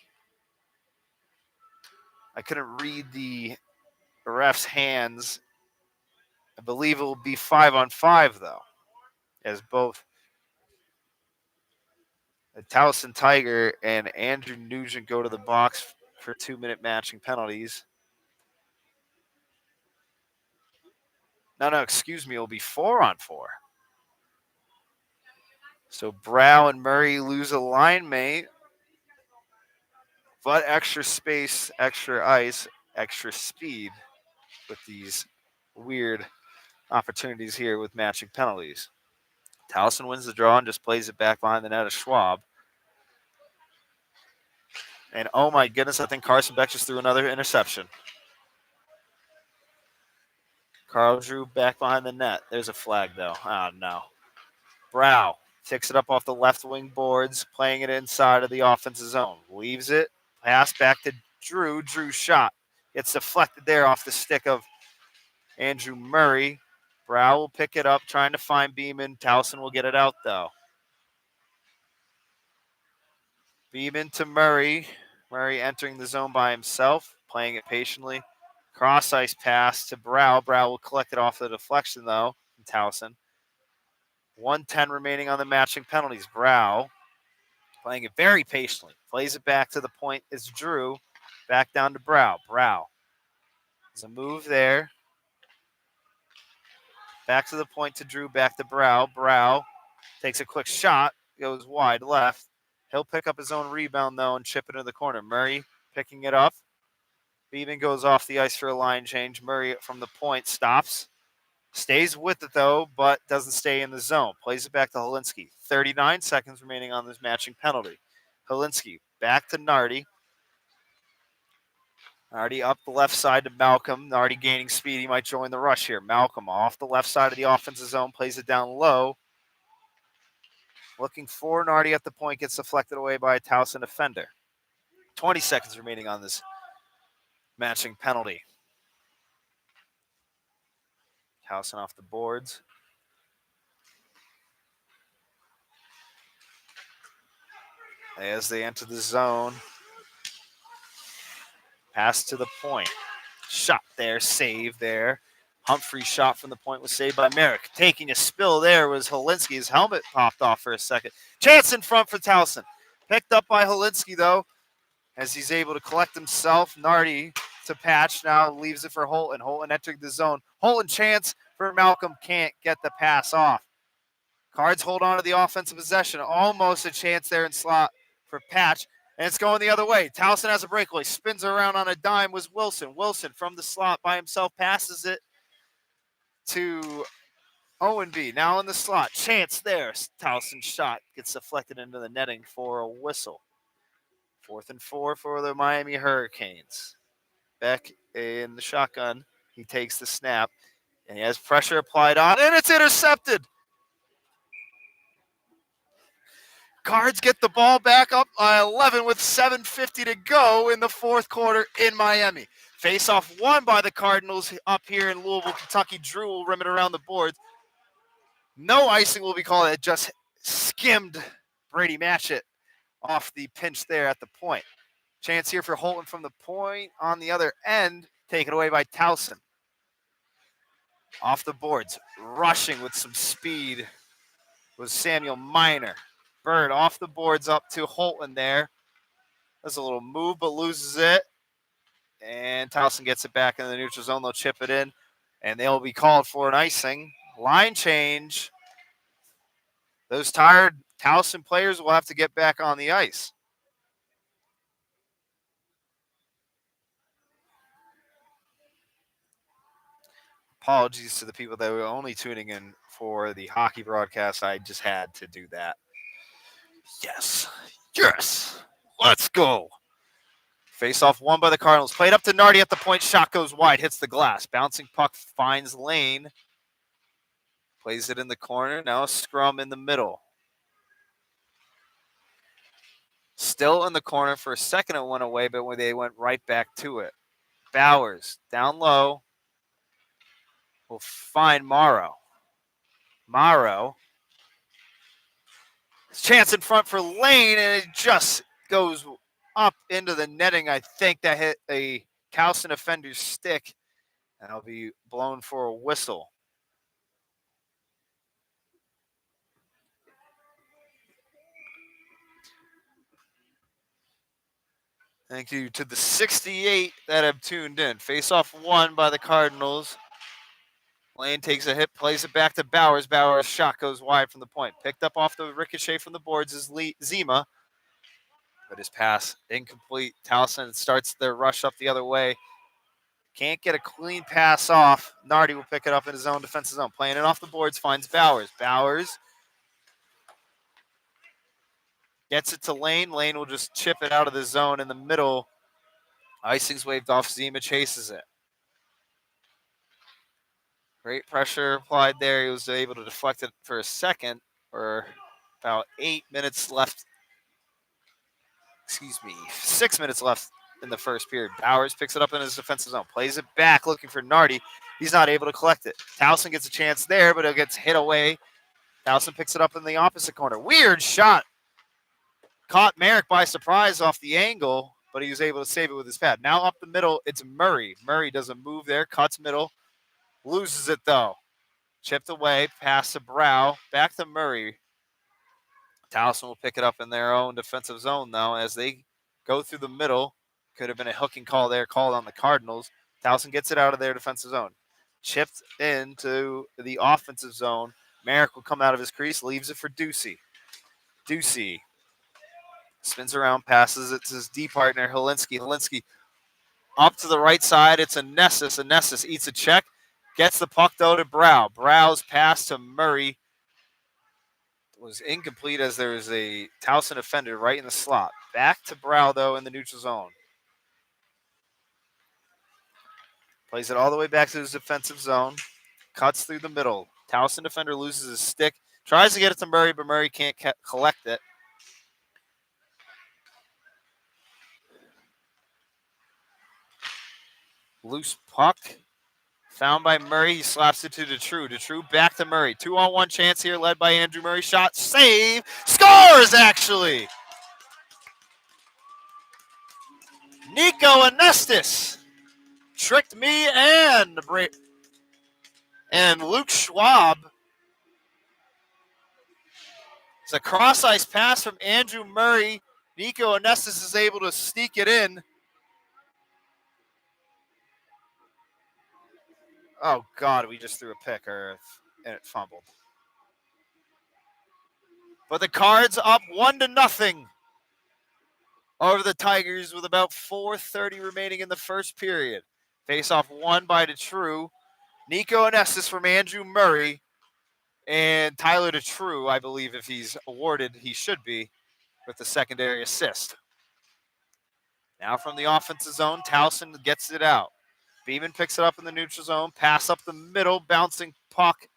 I couldn't read the ref's hands. I believe it will be 5-on-5, though, as both the Towson Tiger and Andrew Nugent go to the box for 2-minute matching penalties. No, excuse me. It'll be 4-on-4. So Brow and Murray lose a line mate, but extra space, extra ice, extra speed with these weird opportunities here with matching penalties. Towson wins the draw and just plays it back behind the net of Schwab. And oh my goodness, I think Carson Beck just threw another interception. Carl Drew back behind the net. There's a flag, though. Oh, no. Brow takes it up off the left wing boards, playing it inside of the offensive zone. Leaves it. Pass back to Drew. Drew's shot gets deflected there off the stick of Andrew Murray. Brow will pick it up, trying to find Beeman. Towson will get it out, though. Beeman to Murray. Murray entering the zone by himself. playing it patiently. Cross ice pass to Brow. Brow will collect it off the deflection, though, from Towson. 1:10 remaining on the matching penalties. Brow playing it very patiently. Plays it back to the point. It's Drew. Back down to Brow. Brow. There's a move there. Back to the point to Drew. Back to Brow. Brow takes a quick shot. Goes wide left. He'll pick up his own rebound, though, and chip it into the corner. Murray picking it up. Beeman goes off the ice for a line change. Murray from the point stops. Stays with it, though, but doesn't stay in the zone. Plays it back to Helinski. 39 seconds remaining on this matching penalty. Helinski back to Nardi. Nardi up the left side to Malcolm. Nardi gaining speed. He might join the rush here. Malcolm off the left side of the offensive zone. Plays it down low. Looking for Nardi at the point. Gets deflected away by a Towson defender. 20 seconds remaining on this matching penalty. Towson off the boards. As they enter the zone. Pass to the point. Shot there, save there. Humphrey's shot from the point was saved by Merrick. Taking a spill there was Helinski. His helmet popped off for a second. Chance in front for Towson. Picked up by Helinski, though, as he's able to collect himself. Nardi to Patch now leaves it for Holton. Holton entering the zone. Holton chance for Malcolm. Can't get the pass off. Cards hold on to the offensive possession. Almost a chance there in slot for Patch. And it's going the other way. Towson has a breakaway. Spins around on a dime was Wilson. Wilson from the slot by himself passes it to Owenby. Now in the slot. Chance there. Towson's shot gets deflected into the netting for a whistle. 4th and 4 for the Miami Hurricanes. Beck in the shotgun. He takes the snap. And he has pressure applied on. And it's intercepted. Cards get the ball back up 11 with 7:50 to go in the fourth quarter in Miami. Face-off won by the Cardinals up here in Louisville, Kentucky. Drew will rim it around the boards. No icing will be called. It just skimmed Brady Matchett off the pinch there at the point. Chance here for Holton from the point on the other end. Taken away by Towson. Off the boards. Rushing with some speed was Samuel Miner. Bird off the boards up to Holton there. Does a little move but loses it. And Towson gets it back in the neutral zone. They'll chip it in. And they'll be called for an icing. Line change. Those tired Towson players will have to get back on the ice. Apologies to the people that were only tuning in for the hockey broadcast. I just had to do that. Yes. Yes. Let's go. Face-off won by the Cardinals. Played up to Nardi at the point. Shot goes wide. Hits the glass. Bouncing puck finds lane. Plays it in the corner. Now a scrum in the middle. Still in the corner for a second. It went away, but when they went right back to it. Bowers down low. Will find Morrow. Morrow. Chance in front for Lane, and it just goes up into the netting. I think that hit a Towson defender's stick, and it'll be blown for a whistle. Thank you to the 68 that have tuned in. Face-off won by the Cardinals. Lane takes a hit, plays it back to Bowers. Bowers' shot goes wide from the point. Picked up off the ricochet from the boards is Zima. But his pass incomplete. Towson starts their rush up the other way. Can't get a clean pass off. Nardi will pick it up in his own defensive zone. Playing it off the boards, finds Bowers. Bowers gets it to Lane. Lane will just chip it out of the zone in the middle. Icing's waved off. Zima chases it. Great pressure applied there. He was able to deflect it for a second, or about 8 minutes left. 6 minutes left in the first period. Bowers picks it up in his defensive zone, plays it back, looking for Nardi. He's not able to collect it. Towson gets a chance there, but it gets hit away. Towson picks it up in the opposite corner. Weird shot. Caught Merrick by surprise off the angle, but he was able to save it with his pad. Now up the middle, it's Murray. Murray does a move there, cuts middle, loses it though. Chipped away, pass to Brow, back to Murray. Towson will pick it up in their own defensive zone though as they go through the middle. Could have been a hooking call there called on the Cardinals. Towson gets it out of their defensive zone. Chipped into the offensive zone. Merrick will come out of his crease, leaves it for Ducey. Ducey spins around, passes it to his D partner, Helinski. Helinski up to the right side. It's Anessis. Anessis eats a check, gets the puck though to Brow. Brow's pass to Murray was incomplete as there was a Towson defender right in the slot. Back to Brow though in the neutral zone. Plays it all the way back to his defensive zone. Cuts through the middle. Towson defender loses his stick. Tries to get it to Murray, but Murray can't collect it. Loose puck. Found by Murray. He slaps it to Detrue. Detrue back to Murray. 2-on-1 chance here led by Andrew Murray. Shot. Save. Scores, actually. Nico Anestis tricked me and Luke Schwab. It's a cross-ice pass from Andrew Murray. Nico Anestis is able to sneak it in. Oh, God, we just threw a pick and it fumbled. But the Cards up 1-0 over the Tigers with about 4:30 remaining in the first period. Face-off won by Detrue. Nico Anestis from Andrew Murray. And Tyler Detrue, I believe if he's awarded, he should be, with the secondary assist. Now from the offensive zone, Towson gets it out. Beeman picks it up in the neutral zone. Pass up the middle, bouncing puck.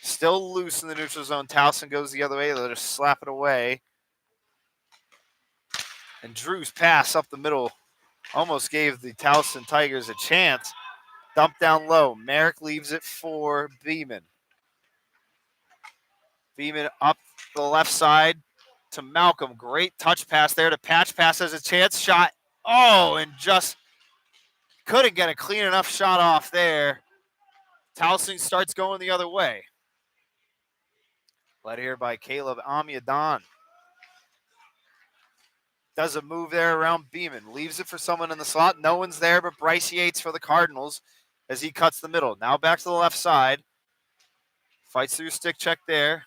Still loose in the neutral zone. Towson goes the other way. They'll just slap it away. And Drew's pass up the middle almost gave the Towson Tigers a chance. Dump down low. Merrick leaves it for Beeman. Beeman up the left side to Malcolm. Great touch pass there to Patch. Pass has a chance. Shot. Oh, and just couldn't get a clean enough shot off there. Towson starts going the other way. Led here by Caleb Amiadon. Does a move there around Beeman. Leaves it for someone in the slot. No one's there but Bryce Yates for the Cardinals as he cuts the middle. Now back to the left side. Fights through stick check there.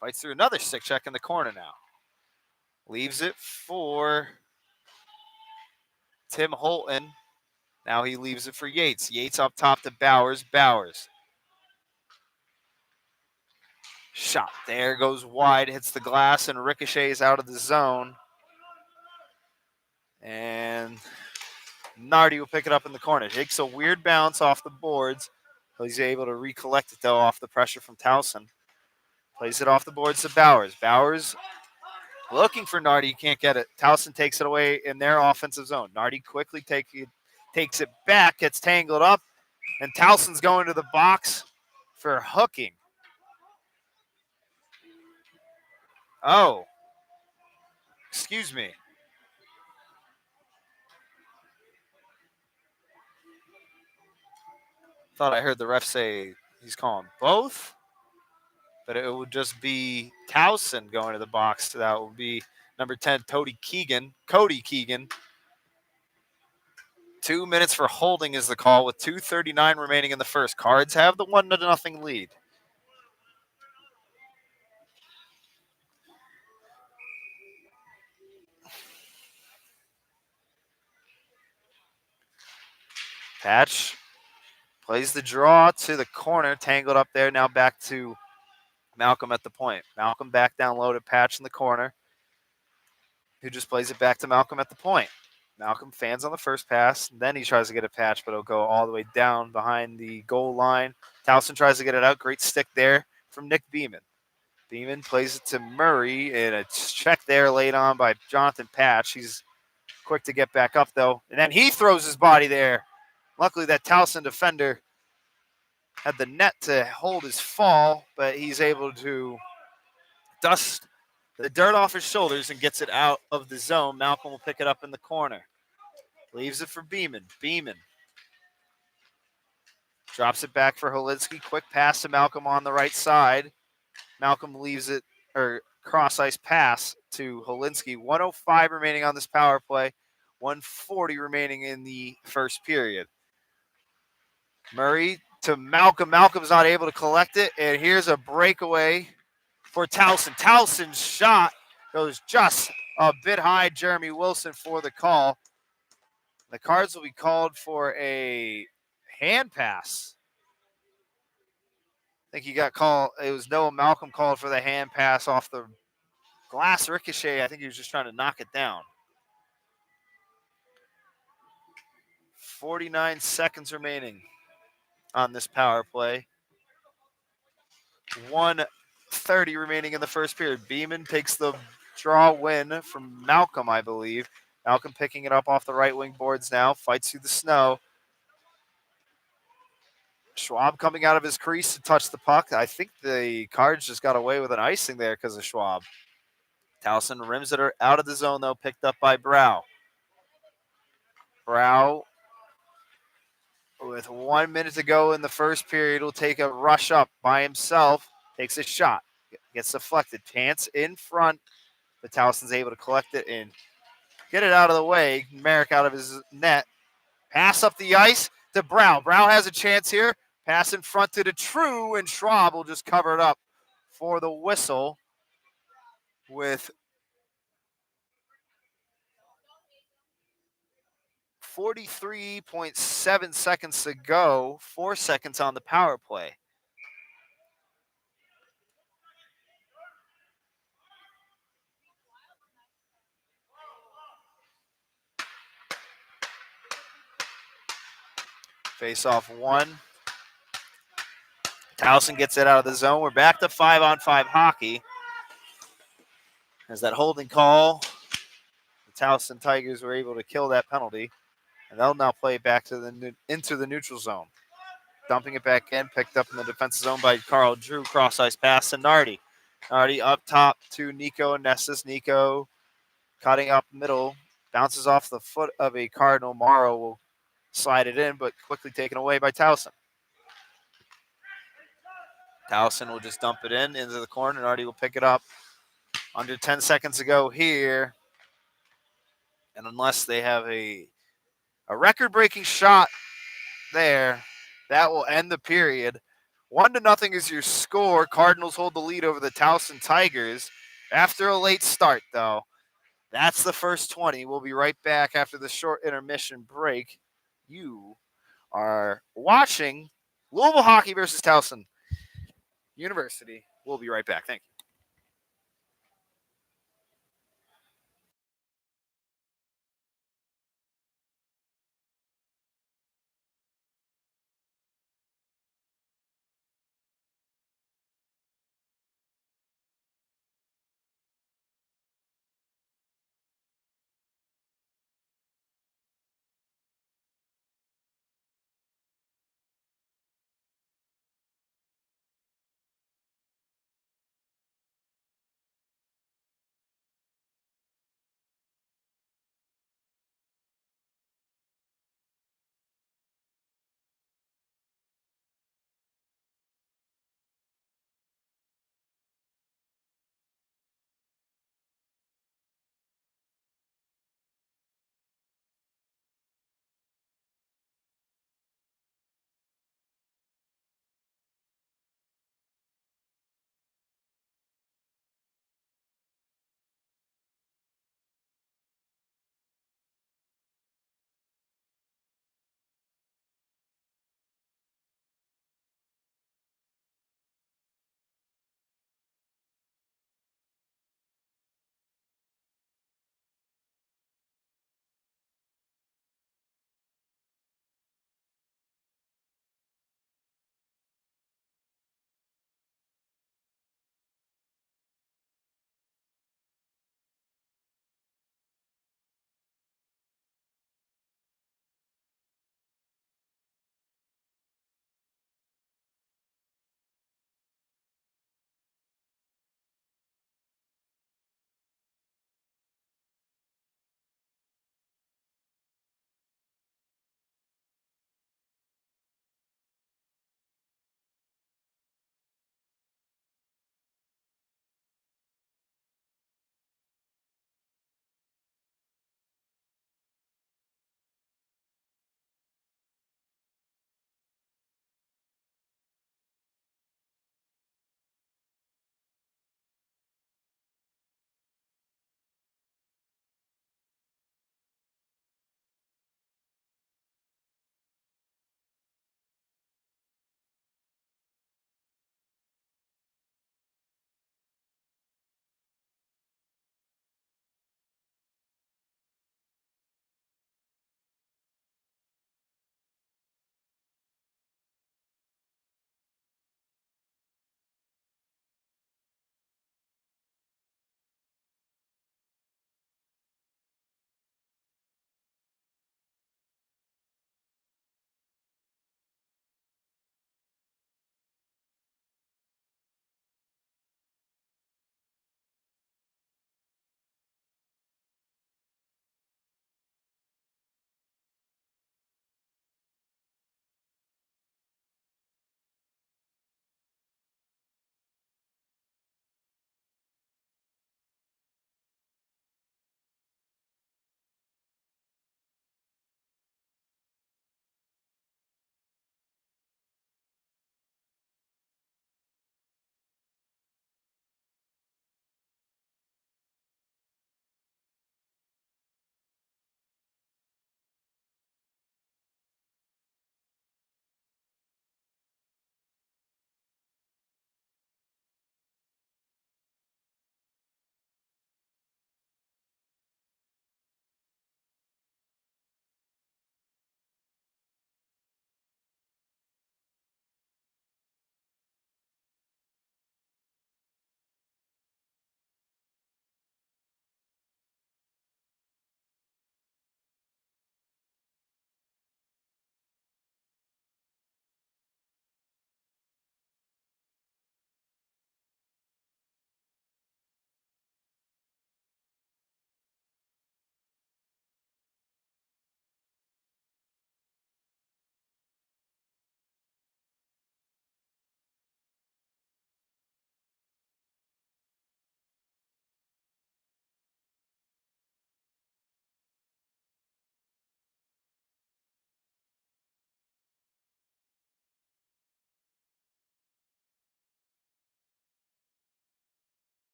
Fights through another stick check in the corner now. Leaves it for Tim Holton. Now he leaves it for Yates. Yates up top to Bowers. Bowers. Shot there, goes wide, hits the glass, and ricochets out of the zone. And Nardi will pick it up in the corner. Takes a weird bounce off the boards. He's able to recollect it, though, off the pressure from Towson. Plays it off the boards to Bowers. Bowers looking for Nardi. He can't get it. Towson takes it away in their offensive zone. Nardi quickly takes it back, gets tangled up, and Towson's going to the box for hooking. Oh, excuse me. Thought I heard the ref say he's calling both, but it would just be Towson going to the box. So that would be number 10, Cody Keegan. 2 minutes for holding is the call with 2:39 remaining in the first. Cards have the 1-0 lead. Patch plays the draw to the corner, tangled up there. Now back to Malcolm at the point. Malcolm back down low to Patch in the corner, who just plays it back to Malcolm at the point. Malcolm fans on the first pass. Then he tries to get a Patch, but it'll go all the way down behind the goal line. Towson tries to get it out. Great stick there from Nick Beeman. Beeman plays it to Murray, and a check there laid on by Jonathan Patch. He's quick to get back up, though. And then he throws his body there. Luckily, that Towson defender had the net to hold his fall, but he's able to dust the dirt off his shoulders and gets it out of the zone. Malcolm will pick it up in the corner. Leaves it for Beeman. Beeman drops it back for Holinsky. Quick pass to Malcolm on the right side. Malcolm leaves it, or cross ice pass to Holinsky. 1:05 remaining on this power play. 1:40 remaining in the first period. Murray to Malcolm. Malcolm's not able to collect it, and here's a breakaway for Towson. Towson's shot goes just a bit high. Jeremy Wilson for the call. The Cards will be called for a hand pass. I think he got called. It was Noah Malcolm called for the hand pass off the glass ricochet. I think he was just trying to knock it down. 49 seconds remaining on this power play. 1:30 remaining in the first period. Beeman takes the draw win from Malcolm, I believe. Malcolm picking it up off the right wing boards now. Fights through the snow. Schwab coming out of his crease to touch the puck. I think the Cards just got away with an icing there because of Schwab. Towson rims it out of the zone, though, picked up by Brow. Brow, with 1 minute to go in the first period, will take a rush up by himself. Takes a shot. Gets deflected. Pants in front. But Towson's able to collect it and get it out of the way. Merrick out of his net. Pass up the ice to Brow. Brow has a chance here. Pass in front to True, and Schwab will just cover it up for the whistle with 43.7 seconds to go. 4 seconds on the power play. Face off one. Towson gets it out of the zone. We're back to 5-on-5 hockey. As that holding call, the Towson Tigers were able to kill that penalty. And they'll now play it back to into the neutral zone. Dumping it back in, picked up in the defensive zone by Carl Drew. Cross ice pass to Nardi. Nardi up top to Nico and Nessus. Nico cutting up middle. Bounces off the foot of a Cardinal. Morrow will slide it in, but quickly taken away by Towson. Towson will just dump it in into the corner. Nardi will pick it up. Under 10 seconds to go here. And unless they have a record-breaking shot there, that will end the period. 1-0 is your score. Cardinals hold the lead over the Towson Tigers after a late start, though. That's the first 20. We'll be right back after the short intermission break. You are watching Louisville Hockey versus Towson University. We'll be right back. Thank you.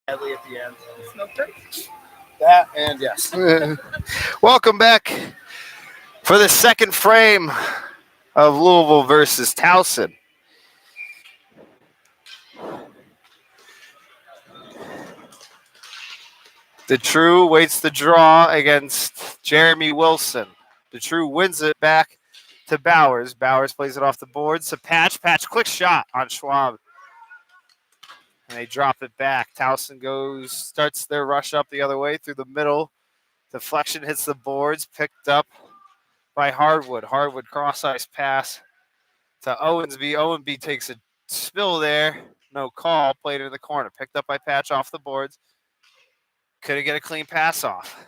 Sadly at the end. That and yes. Welcome back for the second frame of Louisville versus Towson. The True waits the draw against Jeremy Wilson. The True wins it back to Bowers. Bowers plays it off the boards to Patch. Patch, quick shot on Schwab. And they drop it back. Towson starts their rush up the other way through the middle. Deflection hits the boards, picked up by Hardwood. Hardwood cross-ice pass to Owensby. Owensby takes a spill there. No call. Played in the corner. Picked up by Patch off the boards. Couldn't get a clean pass off.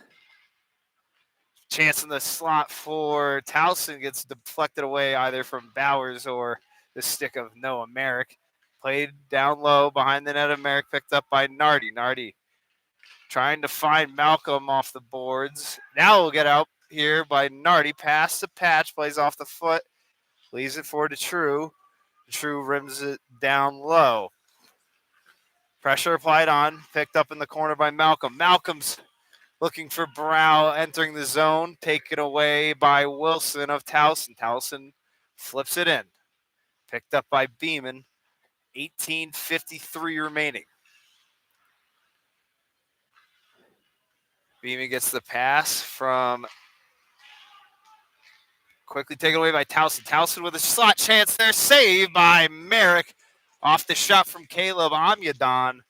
Chance in the slot for Towson gets deflected away either from Bowers or the stick of Noah Merrick. Played down low behind the net of Merrick, picked up by Nardi. Nardi trying to find Malcolm off the boards. Now we'll get out here by Nardi. Pass to Patch, plays off the foot, leaves it for DeTrue. DeTrue rims it down low. Pressure applied on, picked up in the corner by Malcolm. Malcolm's looking for Brow entering the zone, taken away by Wilson of Towson. Towson flips it in. Picked up by Beeman. 18:53 remaining. Beeman gets the pass from quickly taken away by Towson. Towson with a slot chance there. Saved by Merrick off the shot from Caleb Amyadon.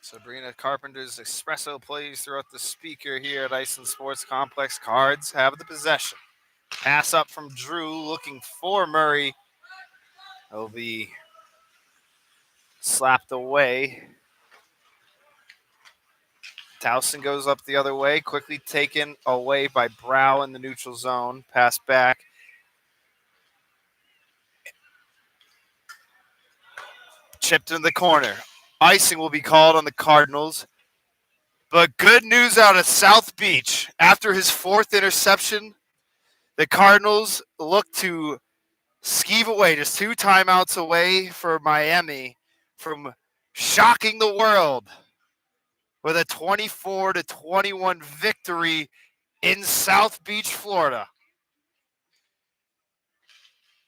Sabrina Carpenter's espresso plays throughout the speaker here at Iceland Sports Complex. Cards have the possession. Pass up from Drew looking for Murray. It'll be slapped away. Towson goes up the other way, quickly taken away by Brow in the neutral zone. Pass back. Chipped in the corner. Icing will be called on the Cardinals. But good news out of South Beach. After his fourth interception, the Cardinals look to skeeve away, just 2 timeouts away for Miami from shocking the world with a 24-21 victory in South Beach, Florida.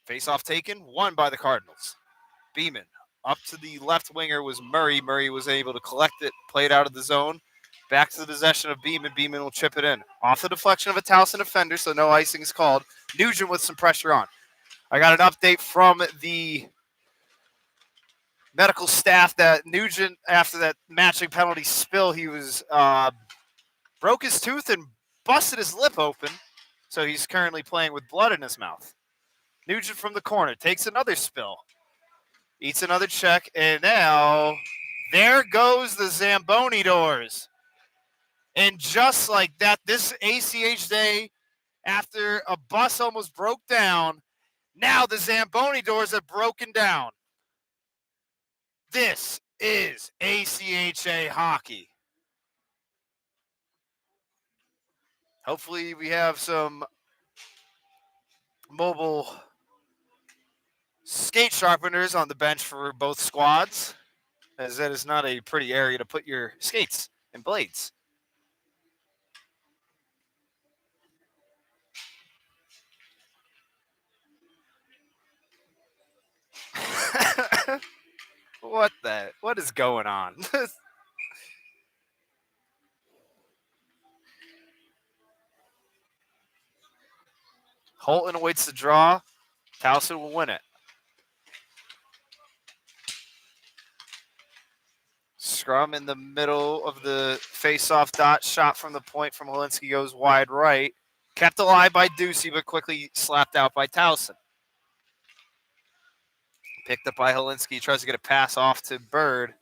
Face-off taken, won by the Cardinals. Beeman up to the left winger was Murray. Murray was able to collect it, play it out of the zone. Back to the possession of Beeman. Beeman will chip it in. Off the deflection of a Towson defender, so no icing is called. Nugent with some pressure on. I got an update from the medical staff that Nugent, after that matching penalty spill, he was broke his tooth and busted his lip open. So he's currently playing with blood in his mouth. Nugent from the corner takes another spill. Eats another check, and now there goes the Zamboni doors. And just like that, this ACH day, after a bus almost broke down, now the Zamboni doors have broken down. This is ACHA hockey. Hopefully we have some mobile skate sharpeners on the bench for both squads, as that is not a pretty area to put your skates and blades. What is going on? Holton awaits the draw. Towson will win it. Scrum in the middle of the face-off dot. Shot from the point from Helinski goes wide right. Kept alive by Ducey, but quickly slapped out by Towson. Picked up by Helinski. Tries to get a pass off to Bird.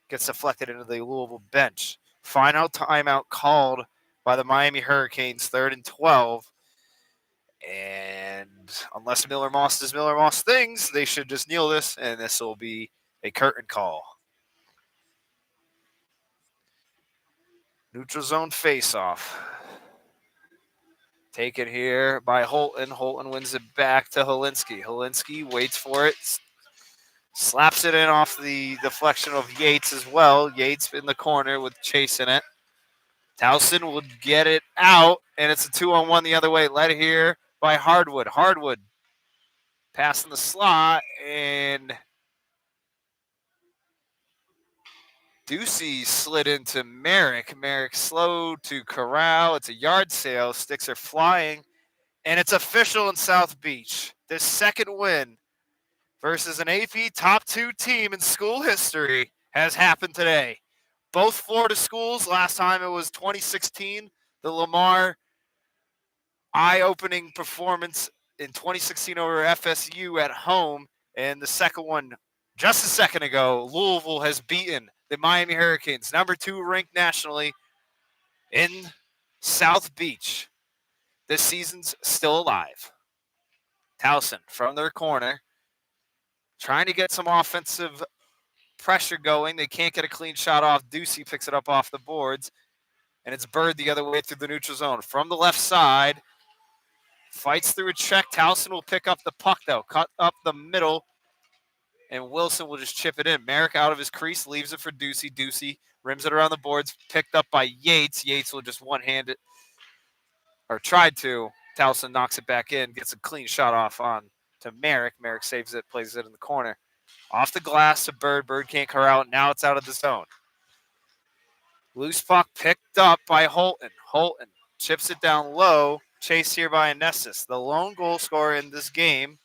Gets deflected into the Louisville bench. Final timeout called by the Miami Hurricanes, 3rd and 12. And unless Miller Moss does Miller Moss things, they should just kneel this, and this will be a curtain call. Neutral zone face-off. Taken here by Holton. Holton wins it back to Helinski. Helinski waits for it. Slaps it in off the deflection of Yates as well. Yates in the corner with Chase in it. Towson would get it out, and it's a 2-on-1 the other way. Led here by Hardwood. Hardwood passing the slot, and Ducey slid into Merrick. Merrick slow to corral. It's a yard sale. Sticks are flying, and it's official in South Beach. This second win versus an AP top 2 team in school history has happened today. Both Florida schools, last time it was 2016, the Lamar eye-opening performance in 2016 over FSU at home, and the second one just a second ago, Louisville has beaten the Miami Hurricanes, number 2 ranked nationally in South Beach. This season's still alive. Towson from their corner, trying to get some offensive pressure going. They can't get a clean shot off. Ducey picks it up off the boards, and it's Bird the other way through the neutral zone. From the left side, fights through a check. Towson will pick up the puck, though. Cut up the middle, and Wilson will just chip it in. Merrick out of his crease, leaves it for Ducey. Ducey rims it around the boards, picked up by Yates. Yates will just one-hand it, or tried to. Towson knocks it back in, gets a clean shot off on to Merrick. Merrick saves it, plays it in the corner. Off the glass to Bird. Bird can't corral it. Now it's out of the zone. Loose puck picked up by Holton. Holton chips it down low. Chased here by Anestis, the lone goal scorer in this game.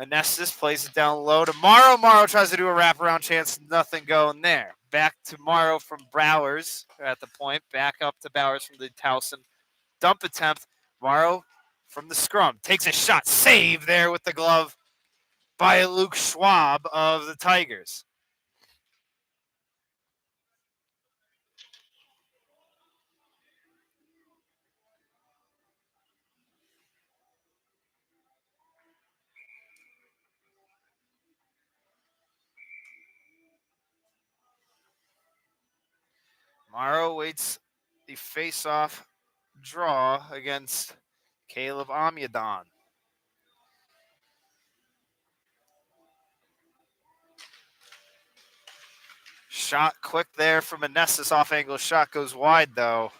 Anestis plays it down low to Morrow. Morrow tries to do a wraparound chance. Nothing going there. Back to Morrow from Bowers at the point. Back up to Bowers from the Towson dump attempt. Morrow from the scrum. Takes a shot. Save there with the glove by Luke Schwab of the Tigers. Morrow waits the face-off draw against Caleb Amyadon. Shot quick there from Anestis. Off-angle shot goes wide, though.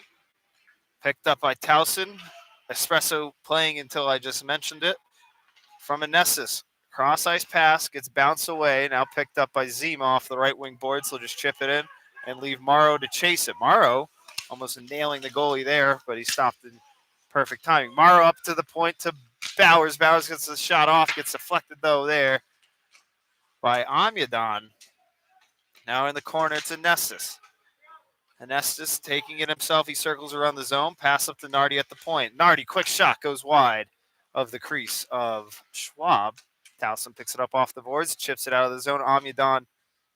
Picked up by Towson. Espresso playing until I just mentioned it. From Anestis. Cross-ice pass, gets bounced away. Now picked up by Zima off the right wing board, so just chip it in and leave Morrow to chase it. Morrow almost nailing the goalie there, but he stopped in perfect timing. Morrow up to the point to Bowers. Bowers gets the shot off, gets deflected, though, there by Amyadon. Now in the corner, it's Anestis. Anestis taking it himself. He circles around the zone. Pass up to Nardi at the point. Nardi, quick shot, goes wide of the crease of Schwab. Towson picks it up off the boards, chips it out of the zone. Amyadon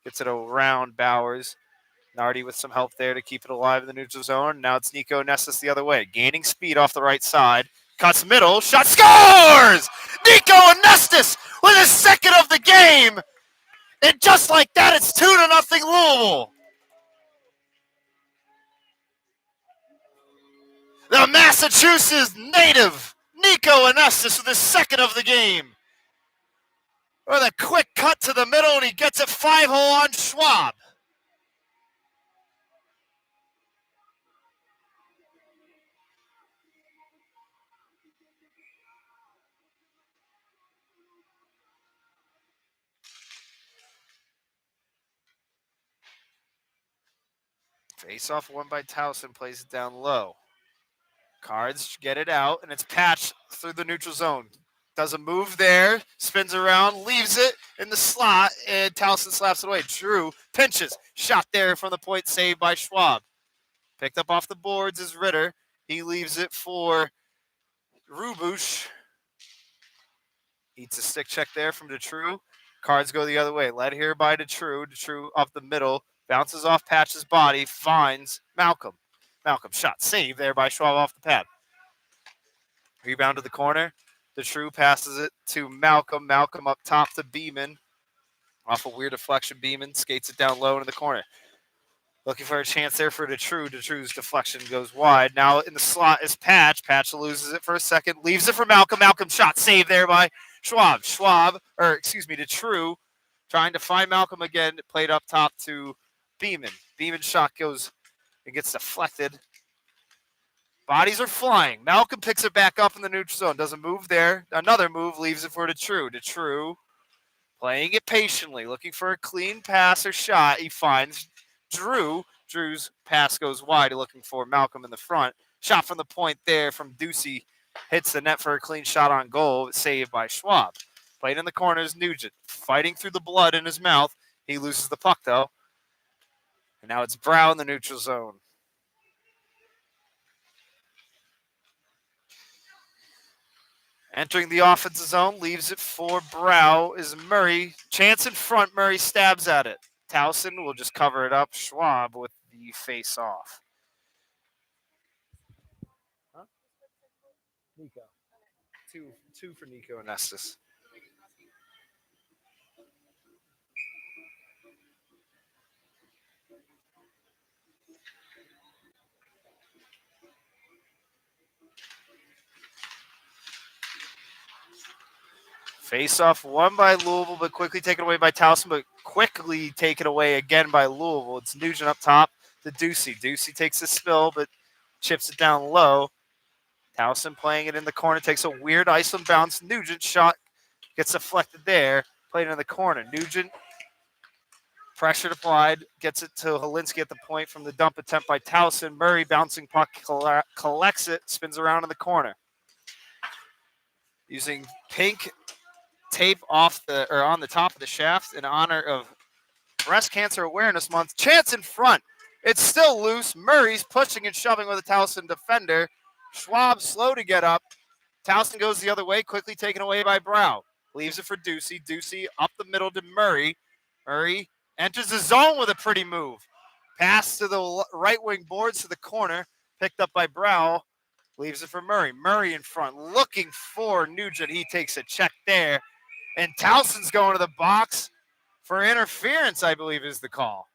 gets it around Bowers. Nardi with some help there to keep it alive in the neutral zone. Now it's Nico Anestis the other way. Gaining speed off the right side. Cuts middle. Shot scores! Nico Anestis with his second of the game! And just like that, it's 2-0 Louisville. The Massachusetts native, Nico Anestis, with his second of the game. With a quick cut to the middle, and he gets it 5-hole on Schwab. Face-off won by Towson, plays it down low. Cards get it out, and it's patched through the neutral zone. Does a move there, spins around, leaves it in the slot, and Towson slaps it away. Drew pinches, shot there from the point, saved by Schwab. Picked up off the boards is Ritter. He leaves it for Rubush. Eats a stick check there from Detru. Cards go the other way. Led here by Detru. Detru up the middle. Bounces off Patch's body. Finds Malcolm. Malcolm shot. Save there by Schwab off the pad. Rebound to the corner. Detru passes it to Malcolm. Malcolm up top to Beeman. Off a weird deflection. Beeman skates it down low into the corner. Looking for a chance there for Detru. Detru's deflection goes wide. Now in the slot is Patch. Patch loses it for a second. Leaves it for Malcolm. Malcolm shot saved there by Schwab. Detru trying to find Malcolm again. Played up top to Beeman. Beeman's shot goes and gets deflected. Bodies are flying. Malcolm picks it back up in the neutral zone. Doesn't move there. Another move leaves it for Detru. Detru playing it patiently, looking for a clean pass or shot. He finds Drew. Drew's pass goes wide, looking for Malcolm in the front. Shot from the point there from Ducey. Hits the net for a clean shot on goal, saved by Schwab. Played in the corner is Nugent, fighting through the blood in his mouth. He loses the puck, though. And now it's Brow in the neutral zone. Entering the offensive zone, leaves it for Brow is Murray. Chance in front, Murray stabs at it. Towson will just cover it up. Schwab with the face-off. Huh? Nico. Two for Nico and Estes. Face-off won by Louisville, but quickly taken away by Towson, but quickly taken away again by Louisville. It's Nugent up top to Ducey. Ducey takes a spill, but chips it down low. Towson playing it in the corner, takes a weird Iceland bounce. Nugent shot gets deflected there, played in the corner. Nugent, pressure applied, gets it to Helinski at the point from the dump attempt by Towson. Murray bouncing puck, collects it, spins around in the corner. Using pink tape on the top of the shaft in honor of Breast Cancer Awareness Month. Chance in front. It's still loose. Murray's pushing and shoving with a Towson defender. Schwab slow to get up. Towson goes the other way, quickly taken away by Brow. Leaves it for Ducey. Ducey up the middle to Murray. Murray enters the zone with a pretty move. Pass to the right wing boards to the corner. Picked up by Brow. Leaves it for Murray. Murray in front, looking for Nugent. He takes a check there. And Towson's going to the box for interference, I believe is the call.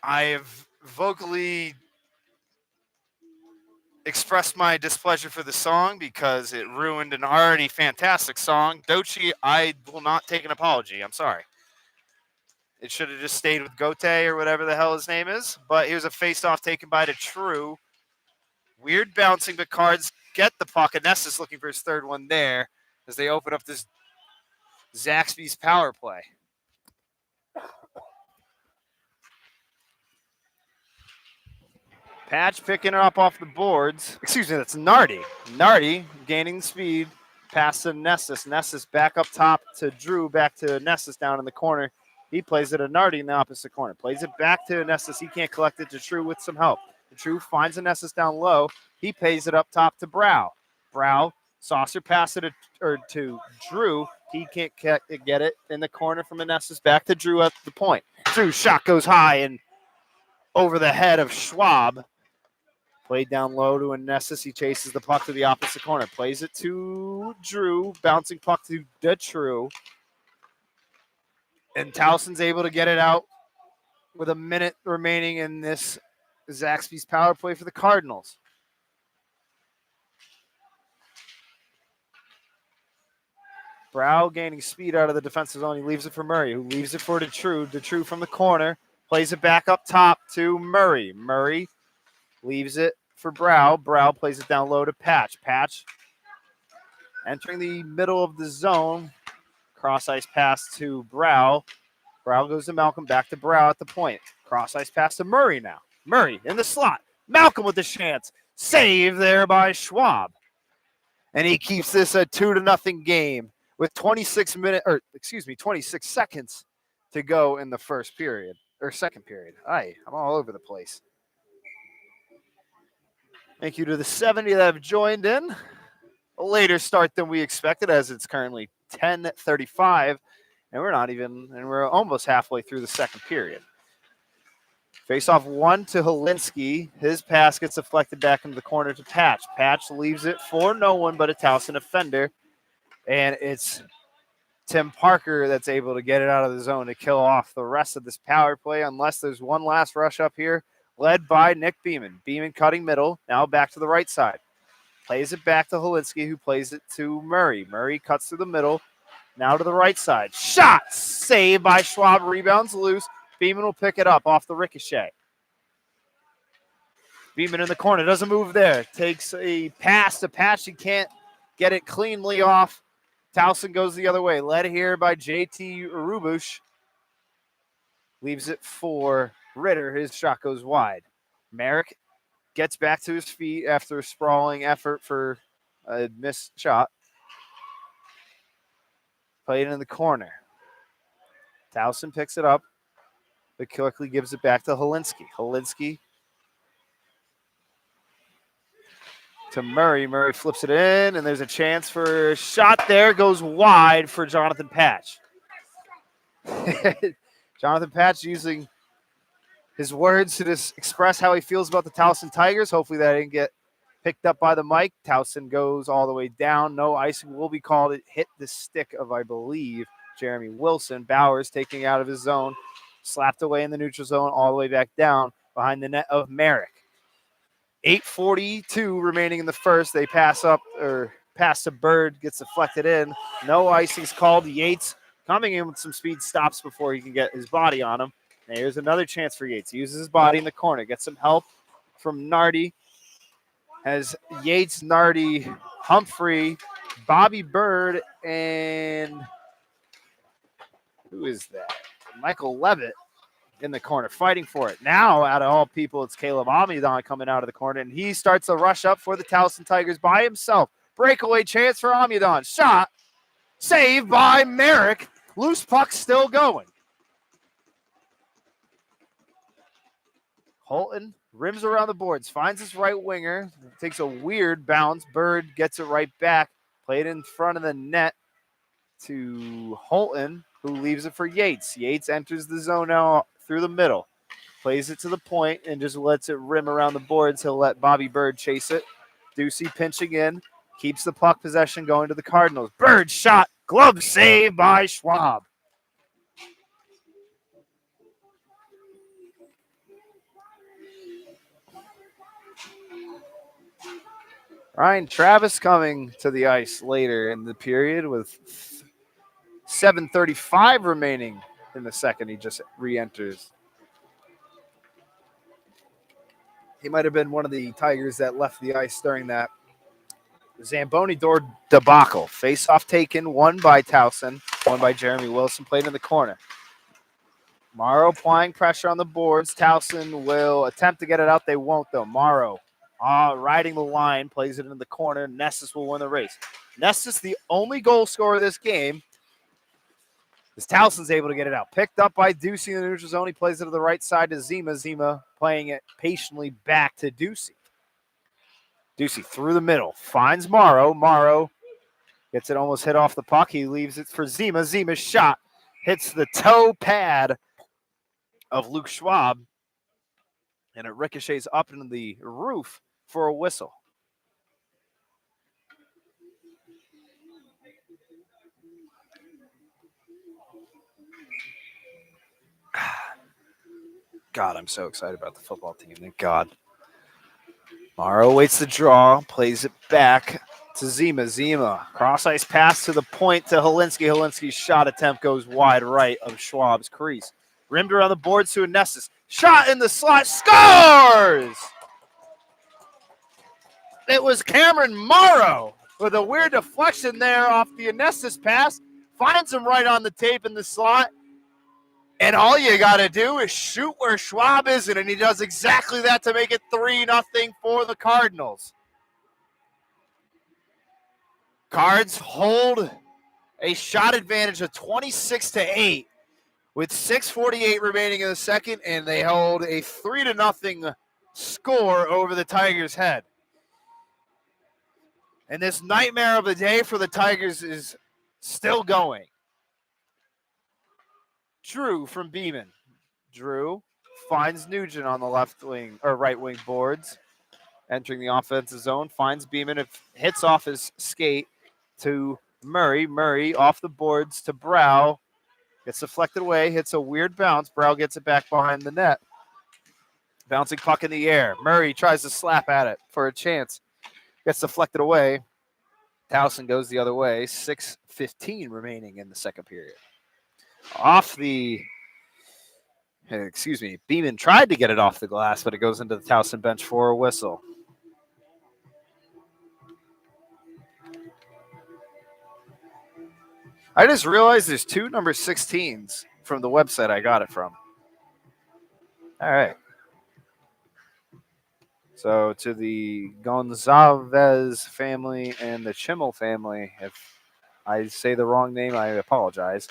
I have vocally expressed my displeasure for the song because it ruined an already fantastic song. Dochi, I will not take an apology. I'm sorry. It should have just stayed with Gote or whatever the hell his name is. But here's a face-off taken by Detru. Weird bouncing, but Cards get the puck. And Nessus looking for his third one there as they open up this Zaxby's power play. Patch picking it up off the boards. Excuse me, that's Nardi. Nardi gaining speed. Pass to Nessus. Nessus back up top to Drew. Back to Nessus down in the corner. He plays it to Nardi in the opposite corner. Plays it back to Nessus. He can't collect it to Drew with some help. Drew finds a Nessus down low. He pays it up top to Brow. Brow, saucer pass it to Drew. He can't get it in the corner from Nessus. Back to Drew at the point. Drew's shot goes high and over the head of Schwab. Played down low to Nessus. He chases the puck to the opposite corner. Plays it to Drew. Bouncing puck to Detru. And Towson's able to get it out with a minute remaining in this Zaxby's power play for the Cardinals. Brow gaining speed out of the defensive zone. He leaves it for Murray, who leaves it for Detru. Detru from the corner. Plays it back up top to Murray. Murray leaves it for Brow. Brow plays it down low to Patch. Patch entering the middle of the zone. Cross ice pass to Brow. Brow goes to Malcolm. Back to Brow at the point. Cross ice pass to Murray now. Murray in the slot. Malcolm with the chance. Save there by Schwab. And he keeps this a 2-0 game with 26 seconds to go in the first period or second period. I'm all over the place. Thank you to the 70 that have joined in. a later start than we expected, as it's currently 10:35, and we're almost halfway through the second period. Face off one to Helinski. His pass gets deflected back into the corner to Patch. Patch leaves it for no one but a Towson defender, and it's Tim Parker that's able to get it out of the zone to kill off the rest of this power play, unless there's one last rush up here, led by Nick Beeman. Beeman cutting middle, now back to the right side. Plays it back to Helinski, who plays it to Murray. Murray cuts through the middle, now to the right side. Shot! Saved by Schwab, rebounds loose. Beeman will pick it up off the ricochet. Beeman in the corner, doesn't move there. Takes a pass to Patch, he can't get it cleanly off. Towson goes the other way, led here by JT Rubush. Leaves it for Ritter. His shot goes wide. Merrick gets back to his feet after a sprawling effort for a missed shot. Played in the corner. Towson picks it up, but quickly gives it back to Helinski. Helinski to Murray. Murray flips it in, and there's a chance for a shot there. Goes wide for Jonathan Patch. Jonathan Patch using his words to just express how he feels about the Towson Tigers. Hopefully that didn't get picked up by the mic. Towson goes all the way down. No icing will be called. It hit the stick of, I believe, Jeremy Wilson. Bowers taking out of his zone. Slapped away in the neutral zone all the way back down behind the net of Merrick. 8:42 remaining in the first. They pass to Bird, gets deflected in. No icing's called. Yates coming in with some speed, stops before he can get his body on him. And here's another chance for Yates. He uses his body in the corner, gets some help from Nardi. Has Yates, Nardi, Humphrey, Bobby Bird, and who is that? Michael Levitt in the corner, fighting for it. Now, out of all people, it's Caleb Amidon coming out of the corner, and he starts a rush up for the Towson Tigers by himself. Breakaway chance for Amidon. Shot. Saved by Merrick. Loose puck still going. Holton rims around the boards, finds his right winger, takes a weird bounce. Bird gets it right back. Played in front of the net to Holton, who leaves it for Yates. Yates enters the zone now through the middle. Plays it to the point and just lets it rim around the boards. He'll let Bobby Bird chase it. Ducey pinching in. Keeps the puck possession going to the Cardinals. Bird shot. Glove save by Schwab. Ryan Travis coming to the ice later in the period with 7:35 remaining in the second. He just re-enters. He might have been one of the Tigers that left the ice during that Zamboni door debacle. Face-off taken, one by Towson, one by Jeremy Wilson, played in the corner. Morrow applying pressure on the boards. Towson will attempt to get it out. They won't, though. Morrow riding the line, plays it in the corner. Nessus will win the race. Nessus, the only goal scorer this game, as Towson's able to get it out. Picked up by Ducey in the neutral zone. He plays it to the right side to Zima. Zima playing it patiently back to Ducey. Ducey through the middle. Finds Morrow. Morrow gets it almost hit off the puck. He leaves it for Zima. Zima's shot hits the toe pad of Luke Schwab, and it ricochets up into the roof for a whistle. God, I'm so excited about the football team. Thank God. Morrow waits the draw, plays it back to Zima. Zima, cross-ice pass to the point to Helinski. Helinski's shot attempt goes wide right of Schwab's crease. Rimmed around the boards to Nessus. Shot in the slot, scores! It was Cameron Morrow with a weird deflection there off the Anestis pass. Finds him right on the tape in the slot. And all you got to do is shoot where Schwab isn't, and he does exactly that to make it 3-0 for the Cardinals. Cards hold a shot advantage of 26-8 with 6:48 remaining in the second, and they hold a 3-0 score over the Tigers' head. And this nightmare of a day for the Tigers is still going. Drew from Beeman. Drew finds Nugent on the left wing or right wing boards, entering the offensive zone. Finds Beeman. It hits off his skate to Murray. Murray off the boards to Brow. Gets deflected away. Hits a weird bounce. Brow gets it back behind the net. Bouncing puck in the air. Murray tries to slap at it for a chance. Gets deflected away. Towson goes the other way. 6:15 remaining in the second period. Beeman tried to get it off the glass, but it goes into the Towson bench for a whistle. I just realized there's two number 16s from the website I got it from. All right. So to the Gonzalez family and the Chimmel family, if I say the wrong name, I apologize.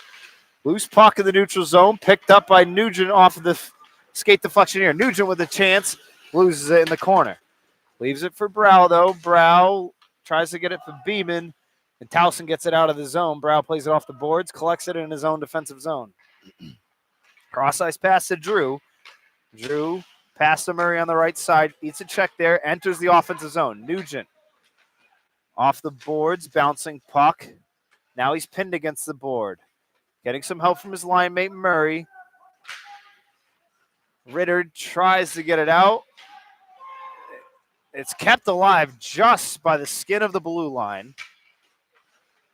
Loose puck in the neutral zone, picked up by Nugent off of the skate deflection here. Nugent with a chance, loses it in the corner. Leaves it for Brow, though. Brow tries to get it for Beeman, and Towson gets it out of the zone. Brow plays it off the boards, collects it in his own defensive zone. Cross-ice pass to Drew. Drew pass to Murray on the right side, eats a check there, enters the offensive zone. Nugent off the boards, bouncing puck. Now he's pinned against the board. Getting some help from his line mate, Murray. Ritter tries to get it out. It's kept alive just by the skin of the blue line.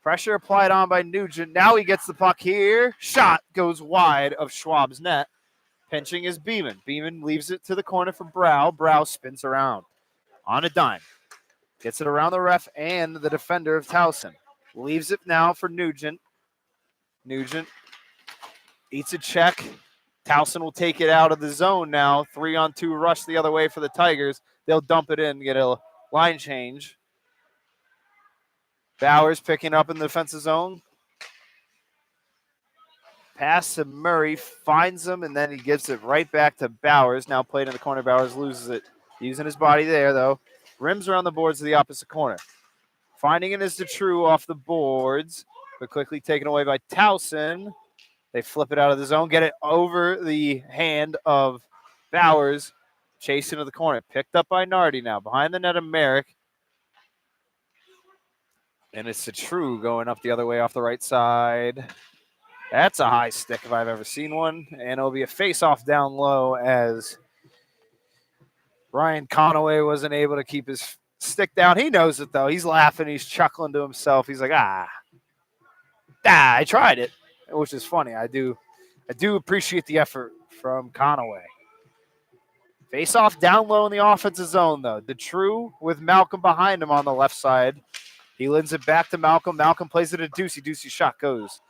Pressure applied on by Nugent. Now he gets the puck here. Shot goes wide of Schwab's net. Pinching is Beeman. Beeman leaves it to the corner for Brow. Brow spins around on a dime. Gets it around the ref and the defender of Towson. Leaves it now for Nugent. Nugent eats a check. Towson will take it out of the zone now. 3-on-2 rush the other way for the Tigers. They'll dump it in, get a line change. Bowers picking up in the defensive zone. Pass to Murray, finds him, and then he gives it right back to Bowers. Now played in the corner. Bowers loses it. Using his body there, though. Rims around the boards to the opposite corner. Finding it is the True off the boards, but quickly taken away by Towson. They flip it out of the zone, get it over the hand of Bowers. Chase into the corner. Picked up by Nardi now. Behind the net of Merrick. And it's the True going up the other way off the right side. That's a high stick if I've ever seen one. And it'll be a face-off down low as Ryan Conaway wasn't able to keep his stick down. He knows it, though. He's laughing. He's chuckling to himself. He's like, I tried it, which is funny. I do appreciate the effort from Conaway. Face-off down low in the offensive zone, though. The True with Malcolm behind him on the left side. He lends it back to Malcolm. Malcolm plays it to Ducey. Ducey's shot goes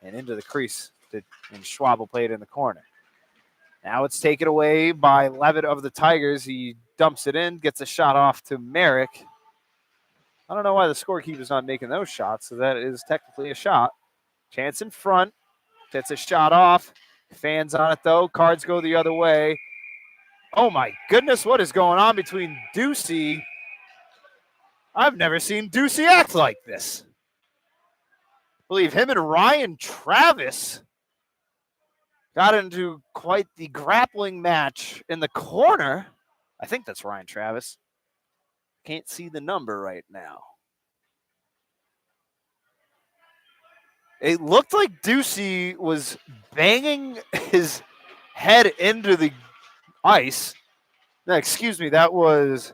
and into the crease, and Schwab will play it in the corner. Now it's taken away by Levitt of the Tigers. He dumps it in, gets a shot off to Merrick. I don't know why the scorekeeper's not making those shots, so that is technically a shot. Chance in front. Gets a shot off. Fans on it, though. Cards go the other way. Oh, my goodness, what is going on between Ducey? I've never seen Ducey act like this. I believe him and Ryan Travis got into quite the grappling match in the corner. I think that's Ryan Travis. Can't see the number right now. It looked like Ducey was banging his head into the ice. No, excuse me, that was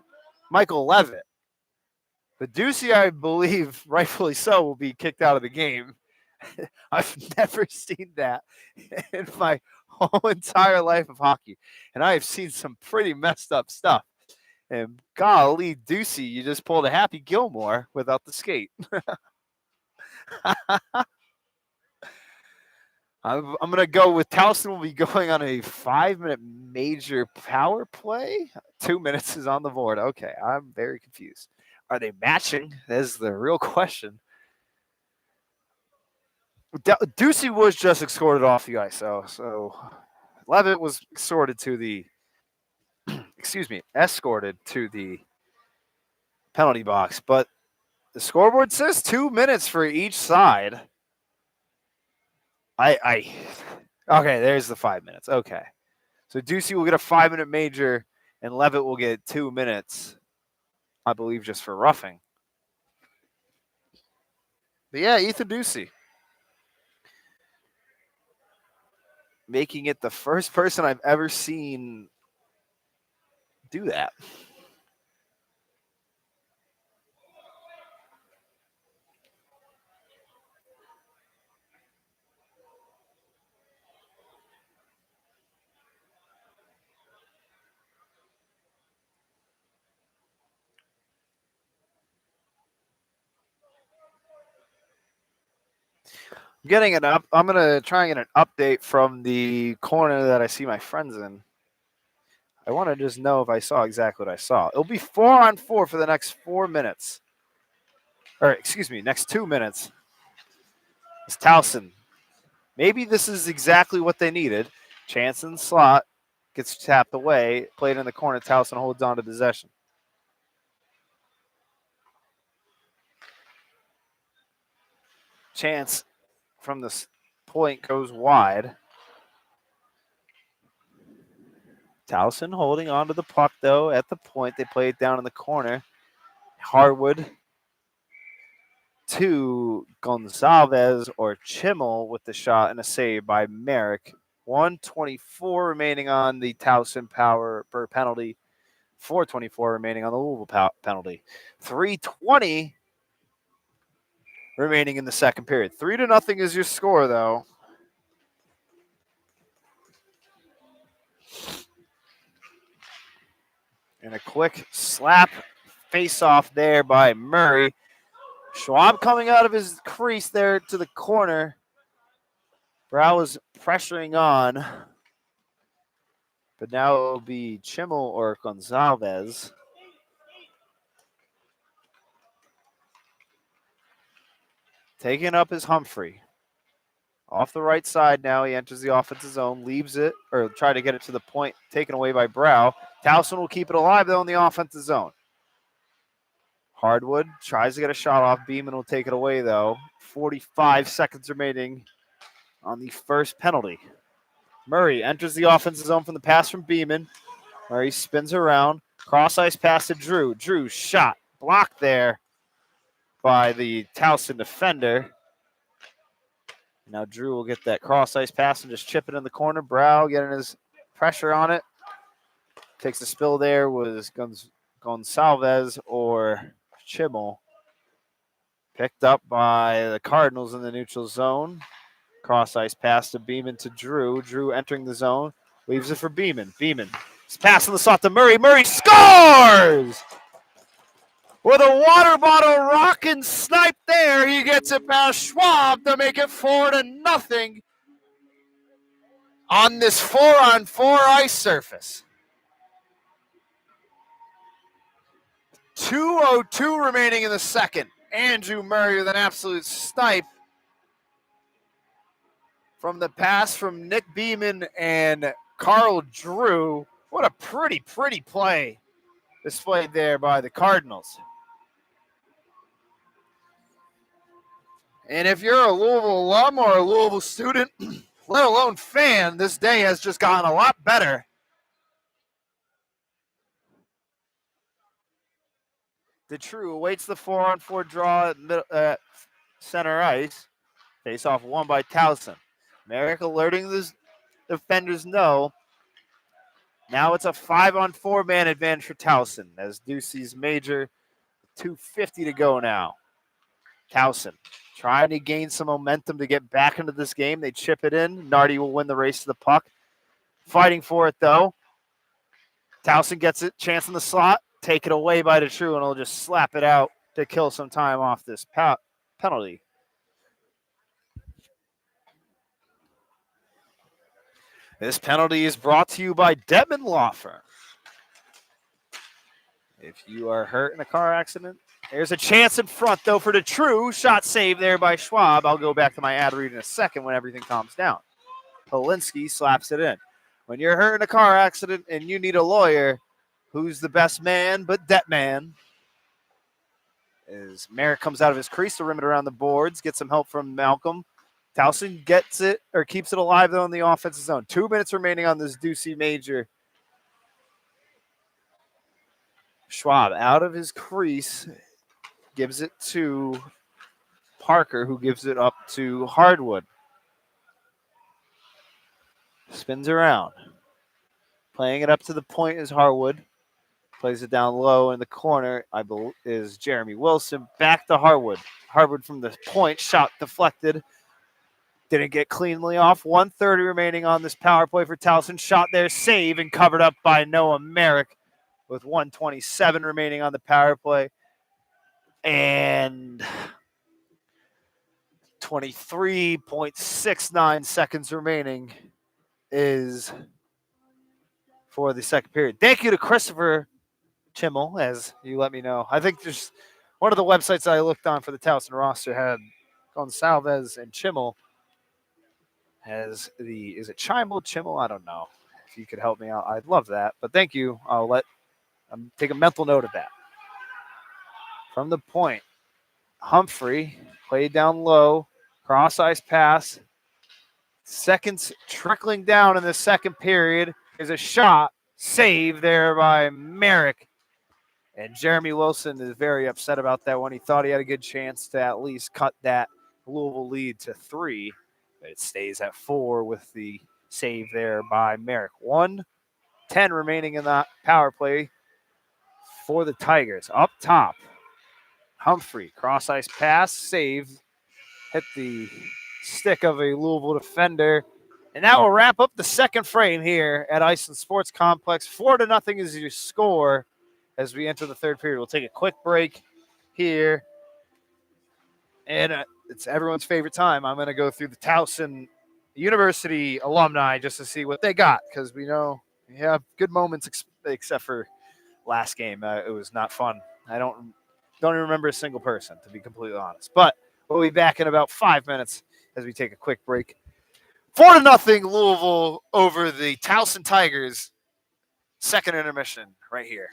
Michael Levitt. But Ducey, I believe, rightfully so, will be kicked out of the game. I've never seen that in my whole entire life of hockey. And I have seen some pretty messed up stuff. And golly, Ducey, you just pulled a Happy Gilmore without the skate. I'm going to go with Towson will be going on a 5-minute major power play. 2 minutes is on the board. Okay, I'm very confused. Are they matching? That's the real question. Ducey was just escorted off the ice, so Levitt was escorted to the escorted to the penalty box. But The scoreboard says 2 minutes for each side. Okay, there's the 5 minutes. Okay. So Ducey will get a 5-minute major, and Levitt will get 2 minutes, I believe, just for roughing. But yeah, Ethan Ducey. Making it the first person I've ever seen do that. I'm gonna try and get an update from the corner that I see my friends in. I want to just know if I saw exactly what I saw. It'll be 4-on-4 for the next 4 minutes. Or excuse me, next 2 minutes. It's Towson. Maybe this is exactly what they needed. Chance in the slot, gets tapped away, played in the corner. Towson holds on to possession. Chance from this point goes wide. Towson holding on to the puck, though, at the point. They play it down in the corner. Harwood to Gonzalez or Chimmel with the shot and a save by Merrick. 1:24 remaining on the Towson power per penalty. 4:24 remaining on the Louisville penalty. 3:20 remaining in the second period. 3-0 is your score, though. And a quick slap face-off there by Murray. Schwab coming out of his crease there to the corner. Brow is pressuring on. But now it will be Chimmel or Gonzalez. Taking up is Humphrey. Off the right side now, he enters the offensive zone, leaves it, or try to get it to the point, taken away by Brow. Towson will keep it alive, though, in the offensive zone. Hardwood tries to get a shot off. Beeman will take it away, though. 45 seconds remaining on the first penalty. Murray enters the offensive zone from the pass from Beeman. Murray spins around. Cross-ice pass to Drew. Drew's shot blocked there by the Towson defender. Now Drew will get that cross-ice pass and just chip it in the corner. Brow getting his pressure on it. Takes the spill there was Gonsalves or Chimmel. Picked up by the Cardinals in the neutral zone. Cross-ice pass to Beeman to Drew. Drew entering the zone. Leaves it for Beeman. Beeman is passing the slot to Murray. Murray scores! With a water bottle rock and snipe there, he gets it past Schwab to make it 4-0 on this 4-on-4 ice surface. 2:02 remaining in the second. Andrew Murray with an absolute snipe from the pass from Nick Beeman and Carl Drew. What a pretty play displayed there by the Cardinals. And if you're a Louisville alum or a Louisville student, let alone fan, this day has just gotten a lot better. DeTrue awaits the 4-on-4 draw at center ice. Face off won by Towson. Merrick alerting the defenders no. Now it's a 5-on-4 man advantage for Towson as Ducey's major. 2:50 to go now. Towson trying to gain some momentum to get back into this game. They chip it in. Nardi will win the race to the puck. Fighting for it, though. Towson gets it. Chance in the slot. Taken away by DeTrue, and he'll just slap it out to kill some time off this penalty. This penalty is brought to you by Detman Law Firm. If you are hurt in a car accident, there's a chance in front, though, for DeTrue. Shot saved there by Schwab. I'll go back to my ad read in a second when everything calms down. Polinsky slaps it in. When you're hurt in a car accident and you need a lawyer, who's the best man but Detman? As Merrick comes out of his crease to rim it around the boards, gets some help from Malcolm. Towson gets it or keeps it alive though in the offensive zone. 2 minutes remaining on this Ducey Major. Schwab out of his crease, gives it to Parker, who gives it up to Hardwood. Spins around. Playing it up to the point is Harwood. Plays it down low in the corner, I believe, is Jeremy Wilson. Back to Harwood. Harwood from the point, shot deflected. Didn't get cleanly off. 1:30 remaining on this power play for Towson. Shot there, save, and covered up by Noah Merrick with 1:27 remaining on the power play. And 23.69 seconds remaining is for the second period. Thank you to Christopher Chimmel, as you let me know. I think there's one of the websites that I looked on for the Towson roster had Gonsalves and Chimmel as the, is it Chimmel, Chimmel? I don't know. If you could help me out, I'd love that. But thank you. I'll take a mental note of that. From the point, Humphrey played down low, cross ice pass. Seconds trickling down in the second period. There's a shot, save there by Merrick. And Jeremy Wilson is very upset about that one. He thought he had a good chance to at least cut that Louisville lead to 3. But it stays at 4 with the save there by Merrick. 1:10 remaining in that power play for the Tigers. Up top, Humphrey, cross ice pass, save, hit the stick of a Louisville defender. And that will wrap up the second frame here at Iceland Sports Complex. 4-0 is your score as we enter the third period. We'll take a quick break here. And it's everyone's favorite time. I'm going to go through the Towson University alumni just to see what they got, because we know we have good moments except for last game. It was not fun. I don't even remember a single person, to be completely honest. But we'll be back in about 5 minutes as we take a quick break. 4-0 Louisville over the Towson Tigers. Second intermission right here.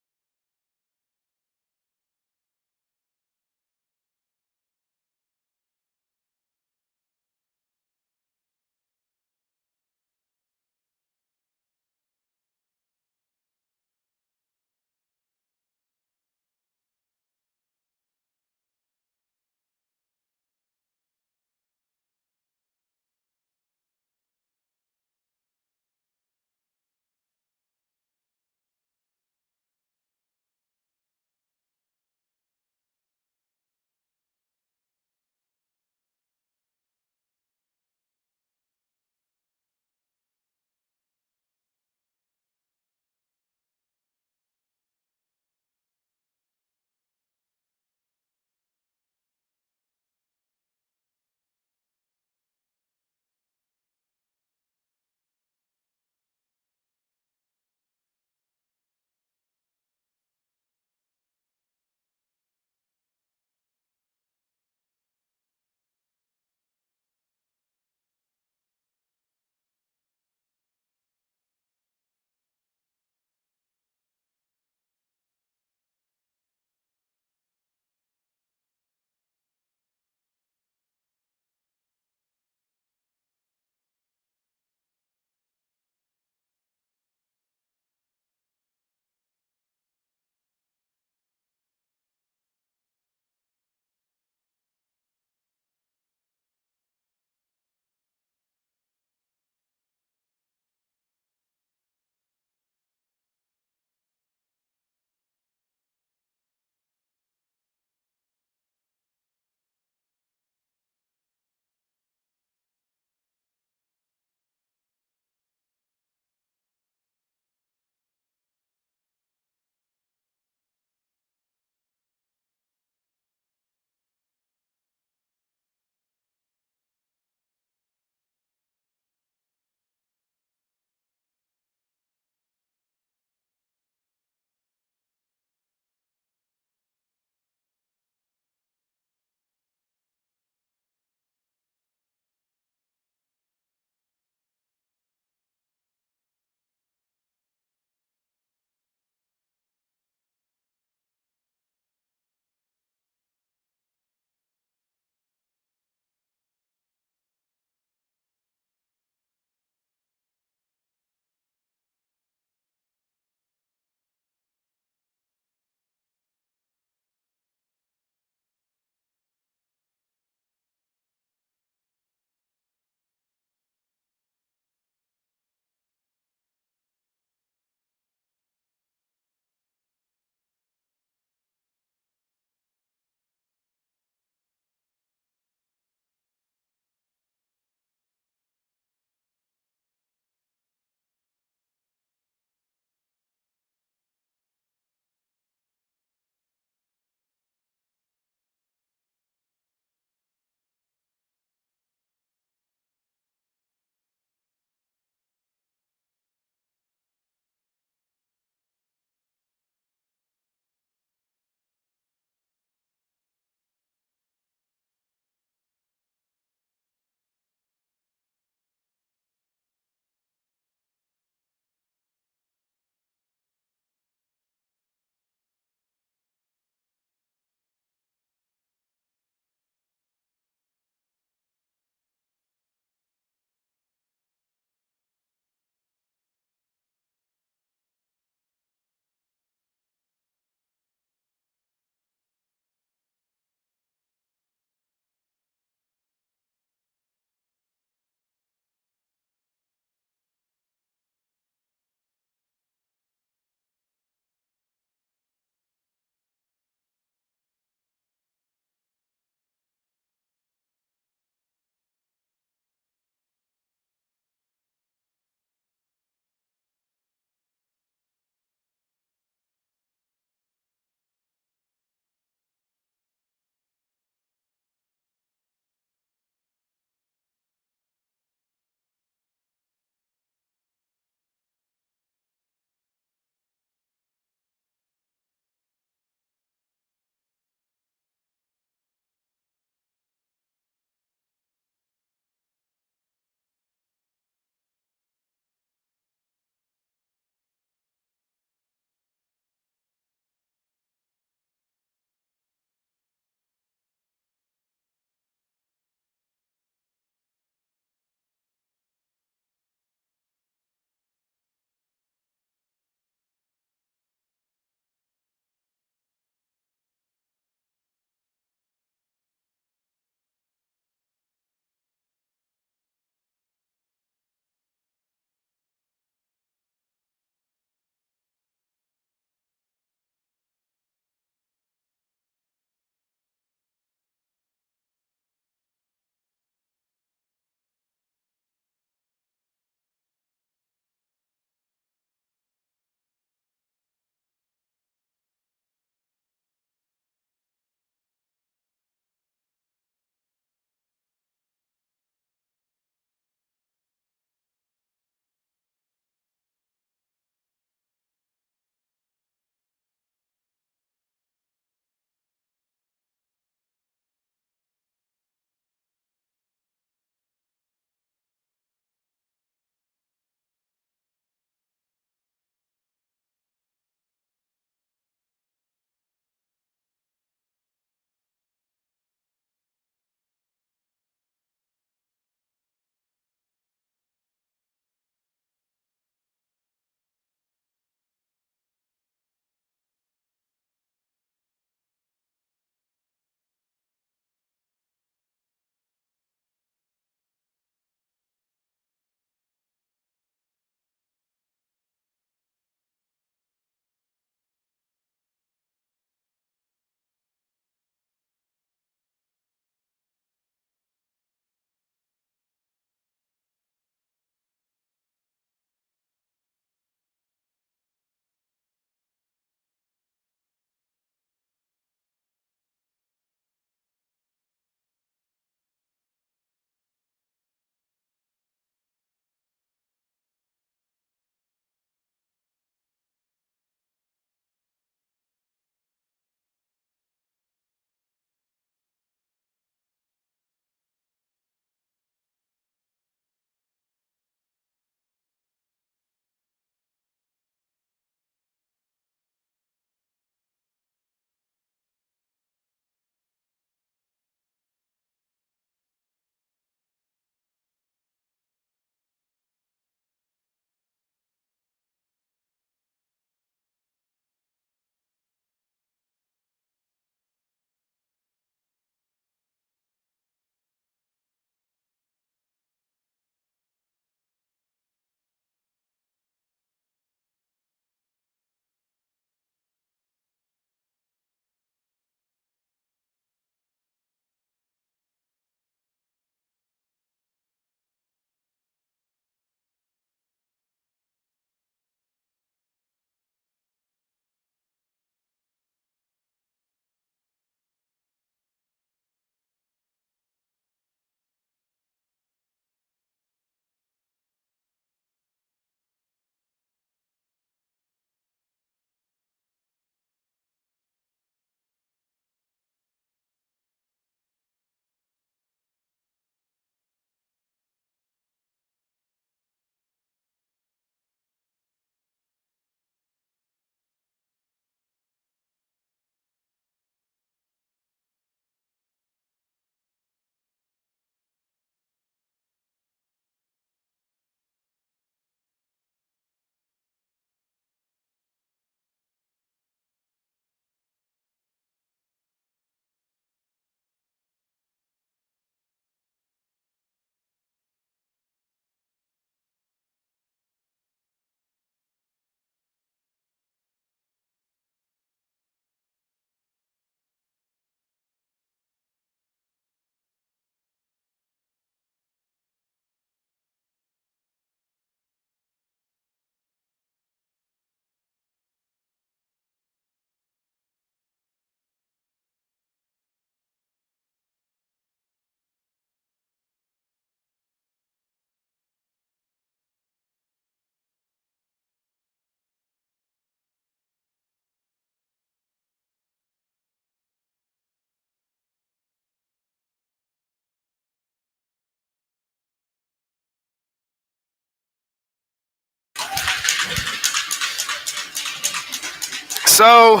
So,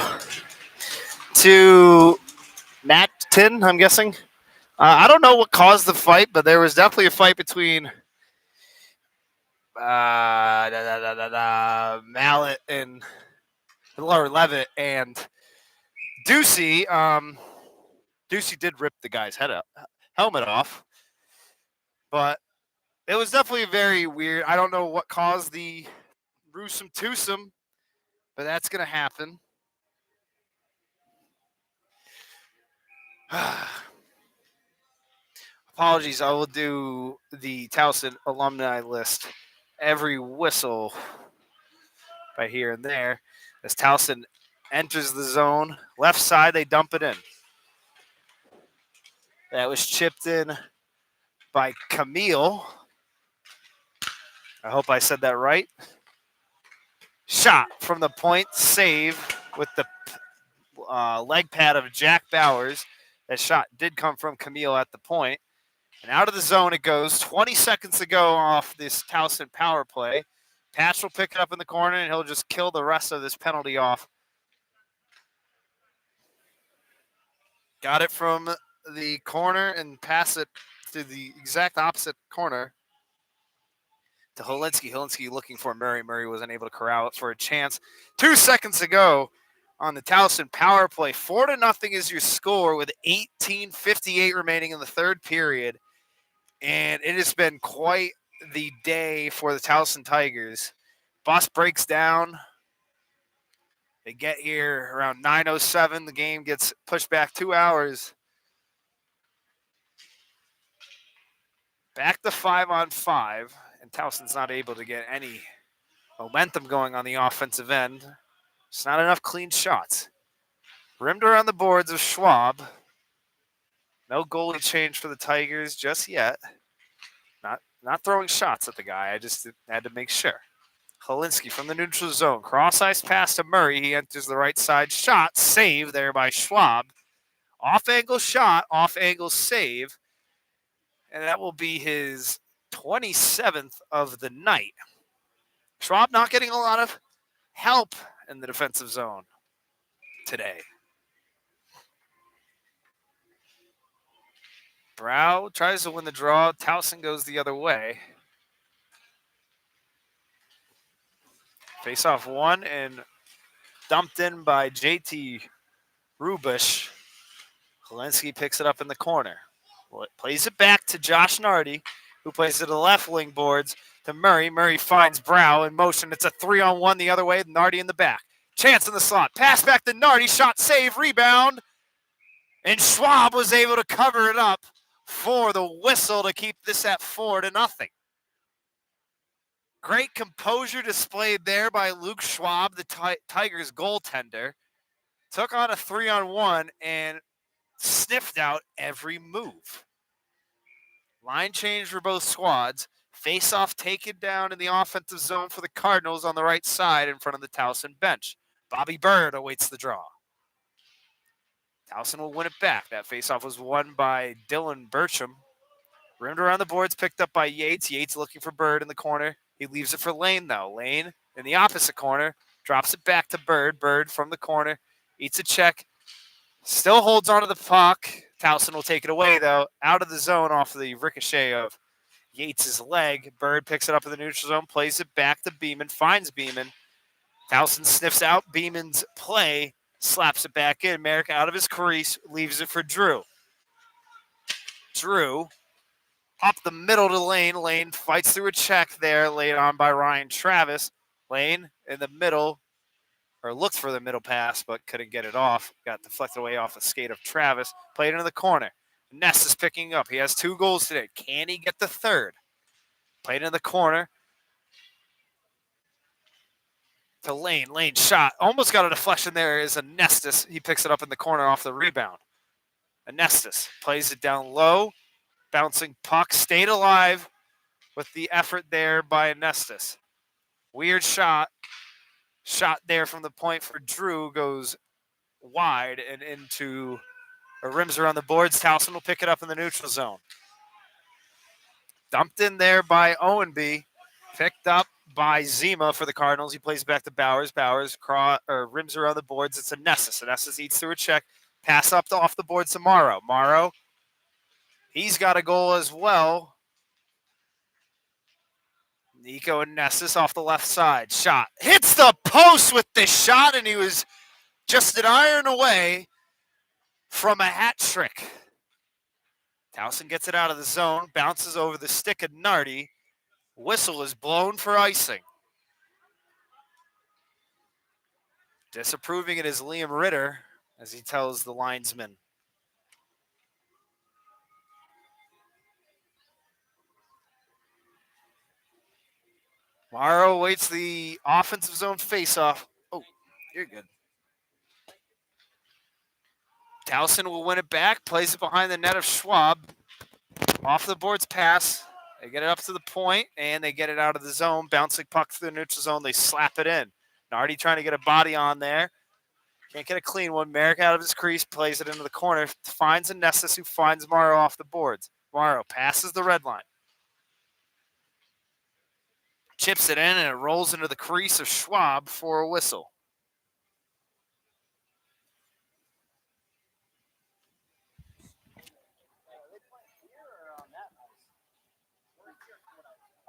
to Matt Tin, I'm guessing. I don't know what caused the fight, but there was definitely a fight between Mallet and or Levitt and Ducey. Ducey did rip the guy's helmet off, but it was definitely very weird. I don't know what caused the gruesome twosome, but that's gonna happen. Apologies, I will do the Towson alumni list every whistle by here and there. As Towson enters the zone, left side, they dump it in. That was chipped in by Camille. I hope I said that right. Shot from the point, save with the leg pad of Jack Bowers. That shot did come from Camille at the point. And out of the zone it goes. 20 seconds to go off this Towson power play. Patch will pick it up in the corner, and he'll just kill the rest of this penalty off. Got it from the corner and pass it to the exact opposite corner to Holinsky. Holinsky looking for Murray. Murray was unable to corral it for a chance. 2 seconds to go on the Towson power play. 4-0 is your score with 18:58 remaining in the third period. And it has been quite the day for the Towson Tigers. Bus breaks down. They get here around 9:07. The game gets pushed back 2 hours. Back to 5-on-5. And Towson's not able to get any momentum going on the offensive end. It's not enough clean shots. Rimmed around the boards of Schwab. No goalie change for the Tigers just yet. Not throwing shots at the guy. I just had to make sure. Holinsky from the neutral zone. Cross ice pass to Murray. He enters the right side. Shot. Save there by Schwab. Off angle shot. Off angle save. And that will be his 27th of the night. Schwab not getting a lot of help in the defensive zone today. Brow tries to win the draw. Towson goes the other way. Face off one and dumped in by JT Rubish. Holinsky picks it up in the corner. Plays it back to Josh Nardi, who plays it to the left wing boards to Murray. Murray finds Brow in motion. It's a 3-on-1 the other way. Nardi in the back. Chance in the slot. Pass back to Nardi. Shot, save, rebound. And Schwab was able to cover it up for the whistle to keep this at 4-0. Great composure displayed there by Luke Schwab, the Tigers goaltender. Took on a 3-on-1 and sniffed out every move. Line change for both squads. Face-off taken down in the offensive zone for the Cardinals on the right side in front of the Towson bench. Bobby Bird awaits the draw. Towson will win it back. That face-off was won by Dylan Burcham. Rimmed around the boards, picked up by Yates. Yates looking for Bird in the corner. He leaves it for Lane, though. Lane in the opposite corner. Drops it back to Bird. Bird from the corner. Eats a check. Still holds onto the puck. Towson will take it away, though. Out of the zone off the ricochet of Yates' leg. Bird picks it up in the neutral zone. Plays it back to Beeman. Finds Beeman. Towson sniffs out Beeman's play. Slaps it back in. Merrick out of his crease. Leaves it for Drew. Drew up the middle to Lane. Lane fights through a check there, laid on by Ryan Travis. Lane in the middle, or looked for the middle pass, but couldn't get it off. Got deflected away off the skate of Travis. Played into the corner. Ness is picking up. He has 2 goals today. Can he get the third? Played in the corner to Lane. Lane shot. Almost got a deflection there is Anestis. He picks it up in the corner off the rebound. Anestis plays it down low. Bouncing puck. Stayed alive with the effort there by Anestis. Weird shot. Shot there from the point for Drew. Goes wide and into rims around the boards. Towson will pick it up in the neutral zone. Dumped in there by Owenby. Picked up by Zima for the Cardinals. He plays back to Bowers. Bowers rims around the boards. It's a Nessus. Nessus eats through a check. Pass up off the boards to Morrow. Morrow, he's got a goal as well. Nico and Nessus off the left side. Shot. Hits the post with this shot, and he was just an iron away from a hat trick. Towson gets it out of the zone, bounces over the stick of Nardi. Whistle is blown for icing. Disapproving it is Liam Ritter as he tells the linesman. Morrow awaits the offensive zone faceoff. Oh, you're good. Towson will win it back, plays it behind the net of Schwab. Off the boards pass. They get it up to the point, and they get it out of the zone. Bouncing puck through the neutral zone. They slap it in. Nardi trying to get a body on there. Can't get a clean one. Merrick out of his crease, plays it into the corner. Finds a Nessus, who finds Morrow off the boards. Morrow passes the red line. Chips it in, and it rolls into the crease of Schwab for a whistle.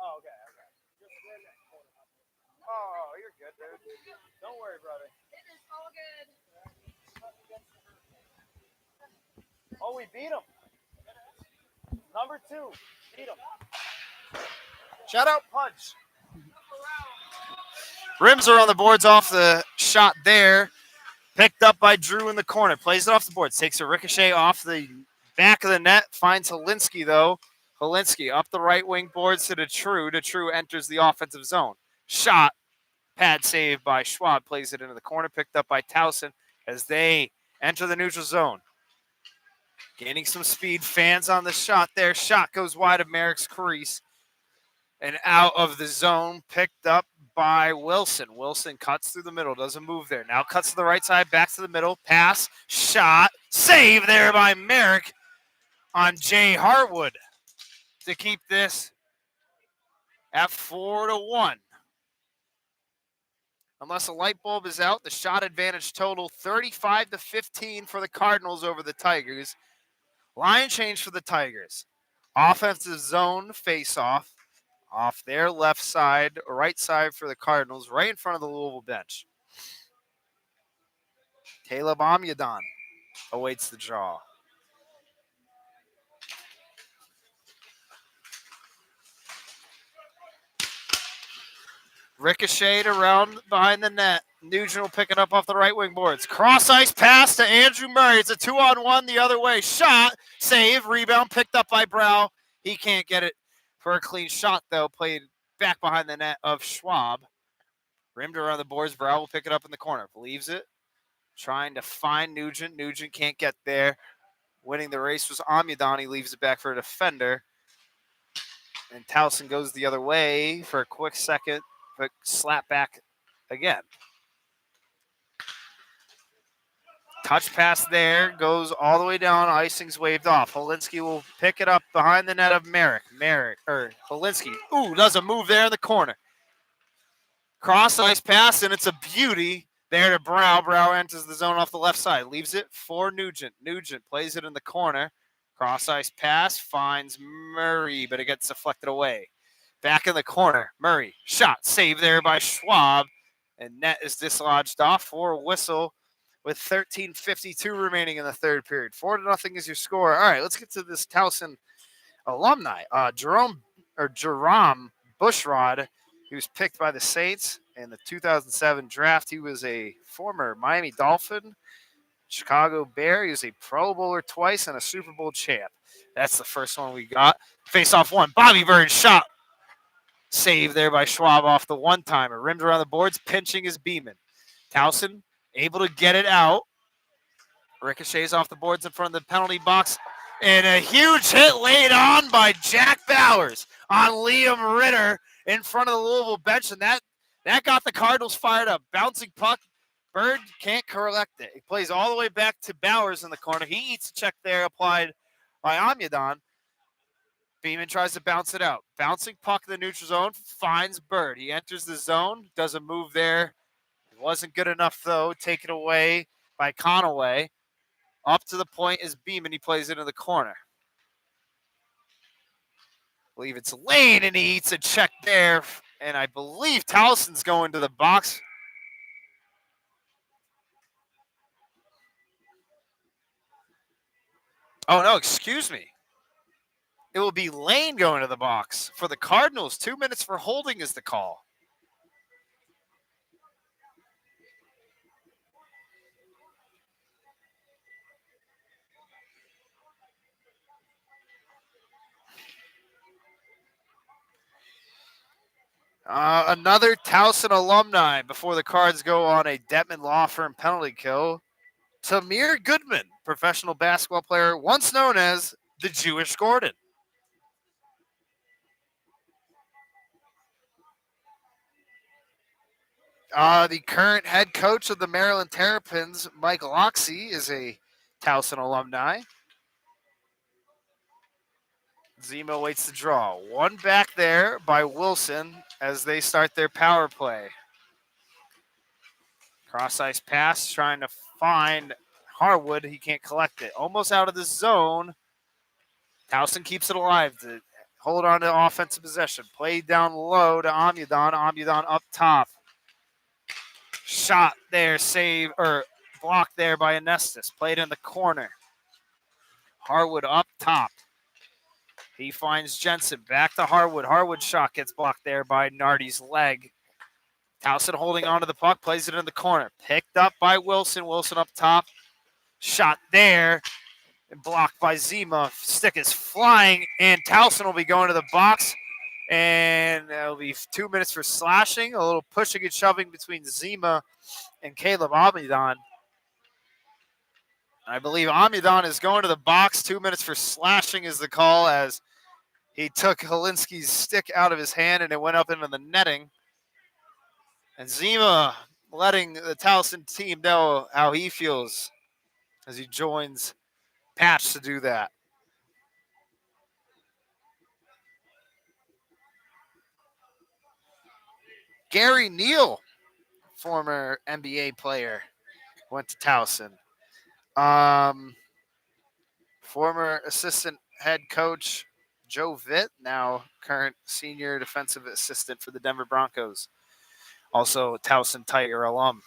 Oh, okay. Oh, you're good, dude. Don't worry, brother. It is all good. Oh, we beat him. Number 2. Beat him. Shout out, Punch. Rims are on the boards off the shot there. Picked up by Drew in the corner. Plays it off the boards. Takes a ricochet off the back of the net. Finds Helinski, though. Helinski up the right wing boards to Detrue. Detrue enters the offensive zone. Shot. Pad save by Schwab. Plays it into the corner. Picked up by Towson as they enter the neutral zone. Gaining some speed. Fans on the shot there. Shot goes wide of Merrick's crease. And out of the zone. Picked up by Wilson. Wilson cuts through the middle. Doesn't move there. Now cuts to the right side. Back to the middle. Pass. Shot. Save there by Merrick on Jay Hartwood to keep this at 4-1. Unless a light bulb is out, the shot advantage total 35-15 for the Cardinals over the Tigers. Line change for the Tigers. Offensive zone face-off off their left side, right side for the Cardinals, right in front of the Louisville bench. Caleb Amyadon awaits the draw. Ricocheted around behind the net. Nugent will pick it up off the right wing boards. Cross ice pass to Andrew Murray. It's a 2-on-1 the other way. Shot, save, rebound, picked up by Brow. He can't get it for a clean shot, though. Played back behind the net of Schwab. Rimmed around the boards. Brow will pick it up in the corner. Leaves it. Trying to find Nugent. Nugent can't get there. Winning the race was Amyadon. He leaves it back for a defender. And Towson goes the other way for a quick second. But slap back again. Touch pass there, goes all the way down. Icing's waved off. Helinski will pick it up behind the net of Merrick. Helinski, does a move there in the corner. Cross ice pass, and it's a beauty there to Brow. Brow enters the zone off the left side. Leaves it for Nugent. Nugent plays it in the corner. Cross ice pass, finds Murray, but it gets deflected away. Back in the corner, Murray, shot, save there by Schwab, and net is dislodged off for a whistle with 13:52 remaining in the third period. 4-0 is your score. All right, let's get to this Towson alumni. Jerome Bushrod, he was picked by the Saints in the 2007 draft. He was a former Miami Dolphin, Chicago Bear. He was a Pro Bowler twice and a Super Bowl champ. That's the first one we got. Face-off one, Bobby Bird shot. Save there by Schwab off the one-timer. Rimmed around the boards, pinching his Beeman. Towson able to get it out. Ricochets off the boards in front of the penalty box. And a huge hit laid on by Jack Bowers on Liam Ritter in front of the Louisville bench. And that got the Cardinals fired up. Bouncing puck. Bird can't collect it. He plays all the way back to Bowers in the corner. He eats a check there applied by Amyadon. Beeman tries to bounce it out. Bouncing puck in the neutral zone, finds Bird. He enters the zone, does a move there. It wasn't good enough, though. Taken away by Conaway. Up to the point is Beeman. He plays it in the corner. I believe it's Lane, and he eats a check there. And I believe Towson's going to the box. Oh, no, excuse me. It will be Lane going to the box for the Cardinals. 2 minutes for holding is the call. Another Towson alumni before the Cards go on a Detman Law Firm penalty kill. Tamir Goodman, professional basketball player, once known as the Jewish Gordon. The current head coach of the Maryland Terrapins, Mike Loxey, is a Towson alumni. Zemo waits to draw. One back there by Wilson as they start their power play. Cross-ice pass, trying to find Harwood. He can't collect it. Almost out of the zone. Towson keeps it alive to hold on to offensive possession. Played down low to Amudon. Amudon up top. Shot there, save, or blocked there by Anestis. Played in the corner. Harwood up top. He finds Jensen. Back to Harwood. Harwood's shot gets blocked there by Nardi's leg. Towson holding onto the puck, plays it in the corner. Picked up by Wilson. Wilson up top. Shot there and blocked by Zima. Stick is flying, and Towson will be going to the box. And it'll be 2 minutes for slashing. A little pushing and shoving between Zima and Caleb Amidon. I believe Amidon is going to the box. 2 minutes for slashing is the call as he took Helinski's stick out of his hand and it went up into the netting. And Zima letting the Towson team know how he feels as he joins Patch to do that. Gary Neal, former NBA player, went to Towson. Former assistant head coach Joe Vitt, now current senior defensive assistant for the Denver Broncos. Also a Towson Tiger alum.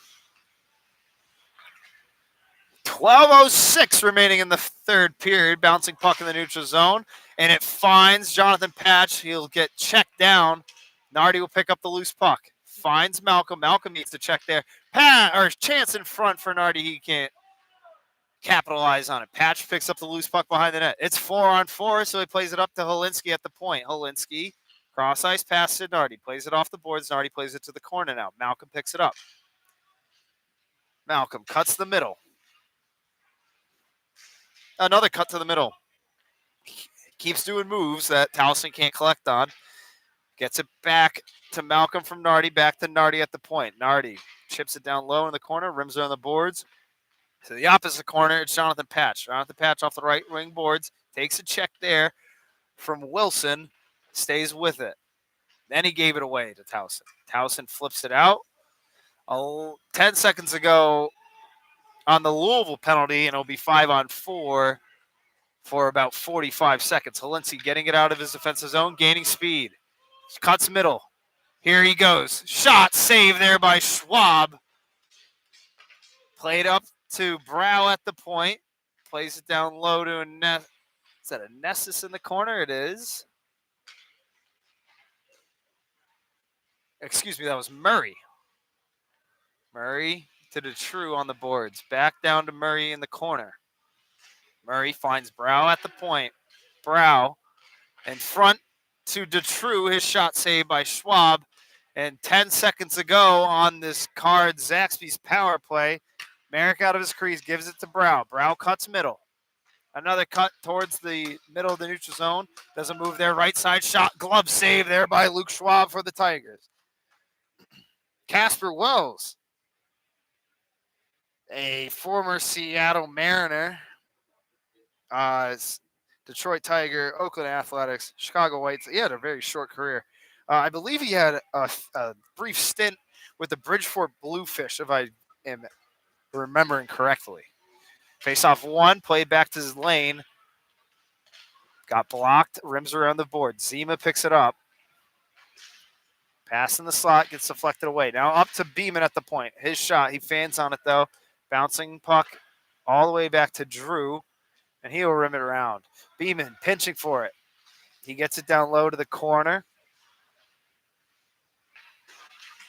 12:06 remaining in the third period. Bouncing puck in the neutral zone. And it finds Jonathan Patch. He'll get checked down. Nardi will pick up the loose puck. Finds Malcolm. Malcolm needs to check there. Chance in front for Nardi. He can't capitalize on it. Patch picks up the loose puck behind the net. It's 4-on-4, so he plays it up to Helinski at the point. Helinski, cross-ice pass to Nardi. Plays it off the boards. Nardi plays it to the corner now. Malcolm picks it up. Malcolm cuts the middle. Another cut to the middle. Keeps doing moves that Towson can't collect on. Gets it back to Malcolm from Nardi. Back to Nardi at the point. Nardi chips it down low in the corner. Rims are on the boards. To the opposite corner, it's Jonathan Patch. Jonathan Patch off the right wing boards. Takes a check there from Wilson. Stays with it. Then he gave it away to Towson. Towson flips it out. 10 seconds ago on the Louisville penalty, and it'll be 5-on-4 for about 45 seconds. Helinski getting it out of his defensive zone, gaining speed. Cuts middle. Here he goes. Shot, save there by Schwab. Played up to Brow at the point. Plays it down low to is that Nessus in the corner? It is. Excuse me, that was Murray. Murray to DeTrue on the boards. Back down to Murray in the corner. Murray finds Brow at the point. Brow in front to DeTrue. His shot saved by Schwab. And 10 seconds ago on this card, Zaxby's power play, Merrick out of his crease gives it to Brow. Brow cuts middle. Another cut towards the middle of the neutral zone. Doesn't move there. Right side shot. Glove save there by Luke Schwab for the Tigers. Casper Wells, a former Seattle Mariner, Detroit Tiger, Oakland Athletics, Chicago Whites. He had a very short career. I believe he had a brief stint with the Bridgeport Bluefish, if I am remembering correctly. Face-off one, played back to his lane. Got blocked, rims around the board. Zima picks it up. Pass in the slot, gets deflected away. Now up to Beeman at the point. His shot, he fans on it though. Bouncing puck all the way back to Drew, and he'll rim it around. Beeman pinching for it. He gets it down low to the corner.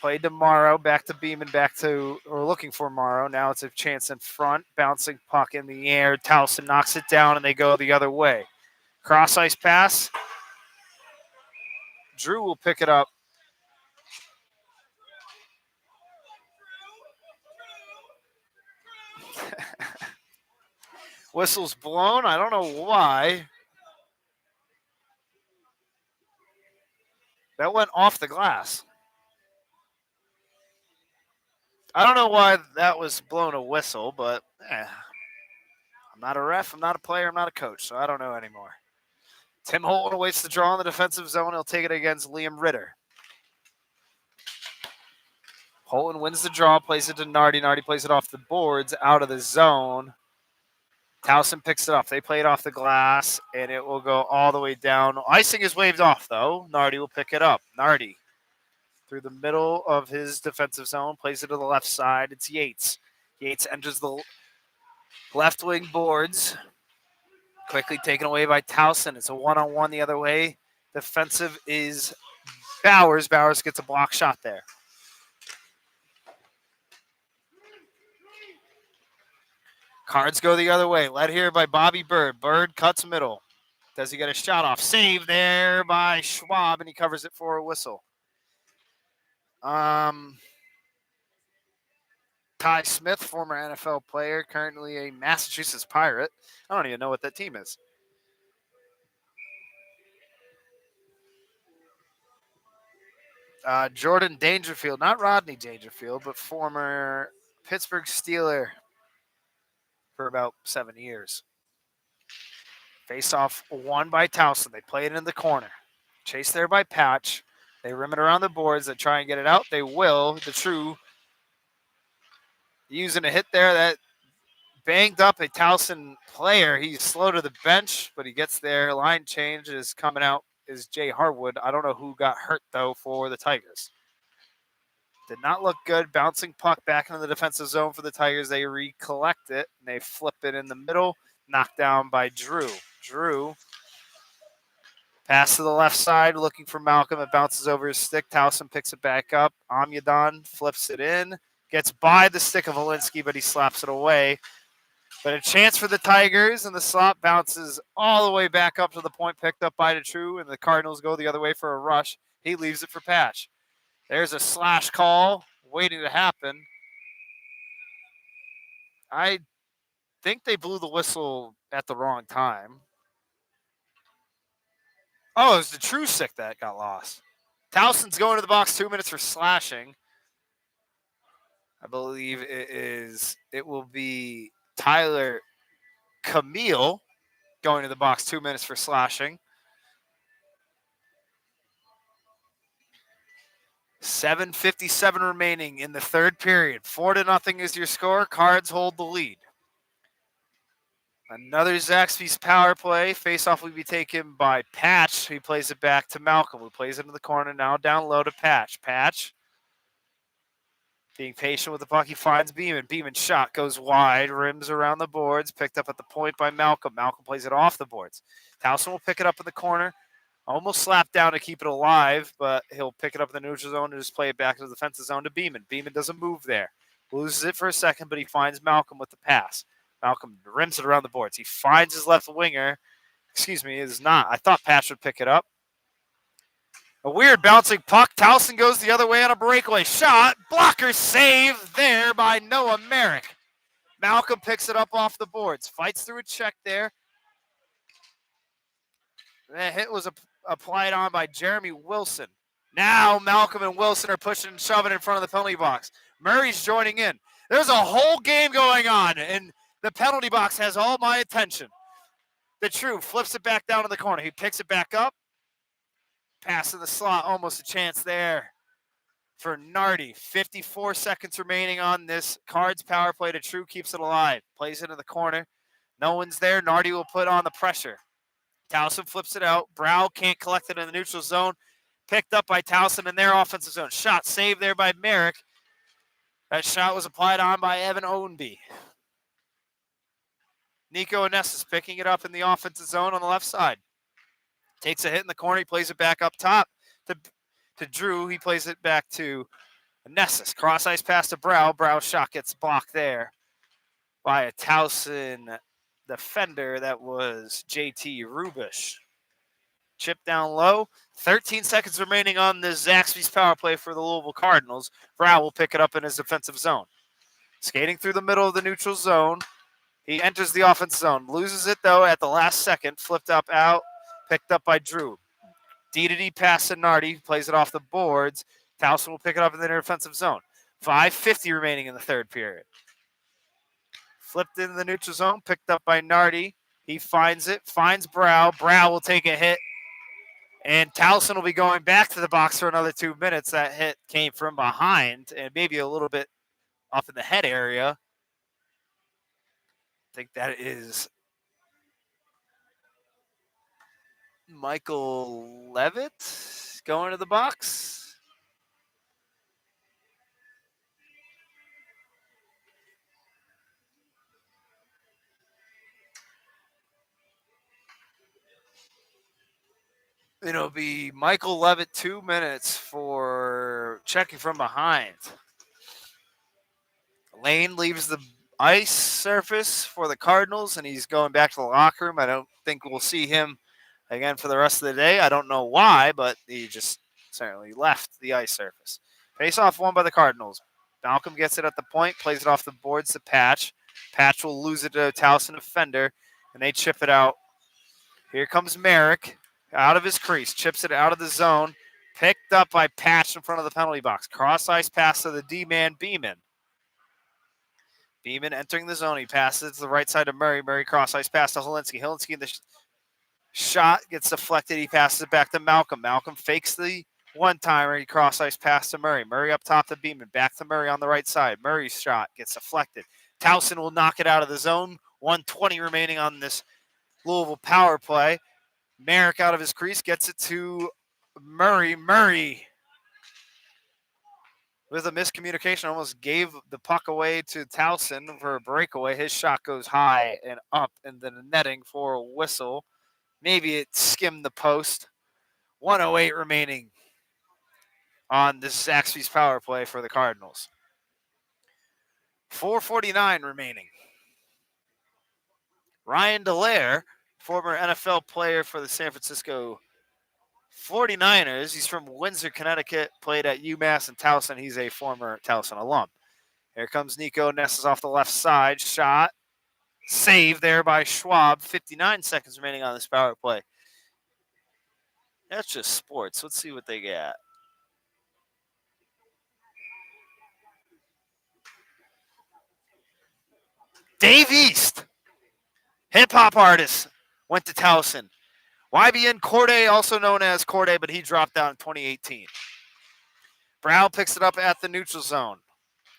Played to Morrow, back to Beeman, looking for Morrow. Now it's a chance in front. Bouncing puck in the air. Towson knocks it down, and they go the other way. Cross ice pass. Drew will pick it up. Whistle's blown. I don't know why. That went off the glass. I don't know why that was blown a whistle, but I'm not a ref, I'm not a player, I'm not a coach, so I don't know anymore. Tim Holton awaits the draw in the defensive zone. He'll take it against Liam Ritter. Holton wins the draw, plays it to Nardi. Nardi plays it off the boards, out of the zone. Towson picks it up. They play it off the glass, and it will go all the way down. Icing is waved off, though. Nardi will pick it up. Nardi through the middle of his defensive zone, plays it to the left side. It's Yates. Yates enters the left wing boards. Quickly taken away by Towson. It's a one-on-one the other way. Defensive is Bowers. Bowers gets a block shot there. Cards go the other way. Led here by Bobby Bird. Bird cuts middle. Does he get a shot off? Save there by Schwab, and he covers it for a whistle. Ty Smith, former NFL player, currently a Massachusetts Pirate. I don't even know what that team is. Jordan Dangerfield, not Rodney Dangerfield, but former Pittsburgh Steeler for about 7 years. Face-off won by Towson. They play it in the corner. Chased there by Patch. They rim it around the boards. They try and get it out. They will. The True using a hit there that banged up a Towson player. He's slow to the bench, but he gets there. Line change is coming out is Jay Harwood. I don't know who got hurt, though, for the Tigers. Did not look good. Bouncing puck back into the defensive zone for the Tigers. They recollect it, and they flip it in the middle. Knocked down by Drew. Drew pass to the left side, looking for Malcolm. It bounces over his stick. Towson picks it back up. Amyadon flips it in. Gets by the stick of Olinsky, but he slaps it away. But a chance for the Tigers, and the slot bounces all the way back up to the point, picked up by Detrue, and the Cardinals go the other way for a rush. He leaves it for Patch. There's a slash call waiting to happen. I think they blew the whistle at the wrong time. Oh, it was the True Sick that got lost. Towson's going to the box 2 minutes for slashing. I believe it will be Tyler Camille going to the box 2 minutes for slashing. 7:57 remaining in the third period. 4-0 is your score. Cards hold the lead. Another Zaxby's power play. Face-off will be taken by Patch. He plays it back to Malcolm, who plays it into the corner. Now down low to Patch. Patch being patient with the puck. He finds Beeman. Beeman's shot goes wide. Rims around the boards. Picked up at the point by Malcolm. Malcolm plays it off the boards. Towson will pick it up in the corner. Almost slapped down to keep it alive, but he'll pick it up in the neutral zone and just play it back to the defensive zone to Beeman. Beeman doesn't move there. Loses it for a second, but he finds Malcolm with the pass. Malcolm rims it around the boards. He finds his left winger. Excuse me, is not. I thought Patch would pick it up. A weird bouncing puck. Towson goes the other way on a breakaway shot. Blocker save there by Noah Merrick. Malcolm picks it up off the boards. Fights through a check there. That hit was applied on by Jeremy Wilson. Now Malcolm and Wilson are pushing and shoving in front of the penalty box. Murray's joining in. There's a whole game going on, and the penalty box has all my attention. The True flips it back down to the corner. He picks it back up. Pass in the slot. Almost a chance there for Nardi. 54 seconds remaining on this Cards power play. The True keeps it alive. Plays it in the corner. No one's there. Nardi will put on the pressure. Towson flips it out. Brow can't collect it in the neutral zone. Picked up by Towson in their offensive zone. Shot saved there by Merrick. That shot was applied on by Evan Owenby. Nico Anessis picking it up in the offensive zone on the left side. Takes a hit in the corner. He plays it back up top to Drew. He plays it back to Anessis. Cross ice pass to Brow. Brow's shot gets blocked there by a Towson defender. That was JT Rubish. Chip down low. 13 seconds remaining on the Zaxby's power play for the Louisville Cardinals. Brow will pick it up in his defensive zone. Skating through the middle of the neutral zone. He enters the offensive zone. Loses it, though, at the last second. Flipped up out. Picked up by Drew. D-to-D pass to Nardi. Plays it off the boards. Towson will pick it up in the defensive zone. 5:50 remaining in the third period. Flipped into the neutral zone. Picked up by Nardi. He finds it. Finds Brow. Brow will take a hit. And Towson will be going back to the box for another 2 minutes. That hit came from behind and maybe a little bit off in the head area. I think that is Michael Levitt going to the box. It'll be Michael Levitt 2 minutes for checking from behind. Lane leaves the ice surface for the Cardinals, and he's going back to the locker room. I don't think we'll see him again for the rest of the day. I don't know why, but he just certainly left the ice surface. Face-off won by the Cardinals. Malcolm gets it at the point, plays it off the boards to Patch. Patch will lose it to a Towson defender, and they chip it out. Here comes Merrick out of his crease, chips it out of the zone, picked up by Patch in front of the penalty box. Cross-ice pass to the D-man, Beeman. Beeman entering the zone. He passes to the right side of Murray. Murray cross-ice pass to Helinski. Helinski in the shot gets deflected. He passes it back to Malcolm. Malcolm fakes the one-timer. He cross-ice pass to Murray. Murray up top to Beeman. Back to Murray on the right side. Murray's shot gets deflected. Towson will knock it out of the zone. 1:20 remaining on this Louisville power play. Merrick out of his crease gets it to Murray. Murray with a miscommunication almost gave the puck away to Towson for a breakaway. His shot goes high and up into the netting for a whistle. Maybe it skimmed the post. 1:08 remaining on this Zaxby's power play for the Cardinals. 4:49 remaining. Ryan Dallaire, former NFL player for the San Francisco 49ers. He's from Windsor, Connecticut, played at UMass and Towson. He's a former Towson alum. Here comes Nico Anessis off the left side. Shot. Save there by Schwab. 59 seconds remaining on this power play. That's just sports. Let's see what they got. Dave East, hip-hop artist, went to Towson. YBN Corday, also known as Corday, but he dropped out in 2018. Brown picks it up at the neutral zone,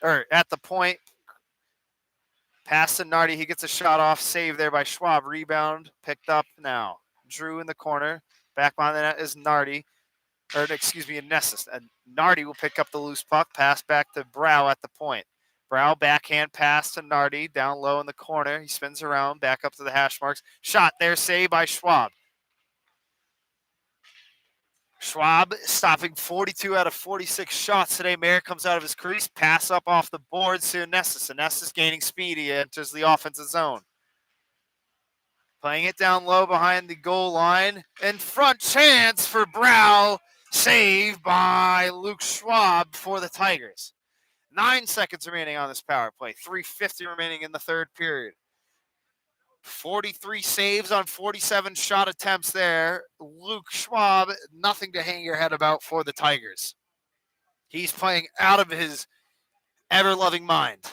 or at the point. Pass to Nardi. He gets a shot off. Save there by Schwab. Rebound picked up now. Drew in the corner. Back behind the net is Nardi. Or, excuse me, Anessis. And Nardi will pick up the loose puck. Pass back to Brow at the point. Brow backhand pass to Nardi. Down low in the corner. He spins around. Back up to the hash marks. Shot there. Save by Schwab. Schwab stopping 42 out of 46 shots today. Merrick comes out of his crease. Pass up off the boards to Anessis. Anessis gaining speed. He enters the offensive zone. Playing it down low behind the goal line. In front, chance for Brow. Save by Luke Schwab for the Tigers. 9 seconds remaining on this power play. 3:50 remaining in the third period. 43 saves on 47 shot attempts there. Luke Schwab, nothing to hang your head about for the Tigers. He's playing out of his ever-loving mind.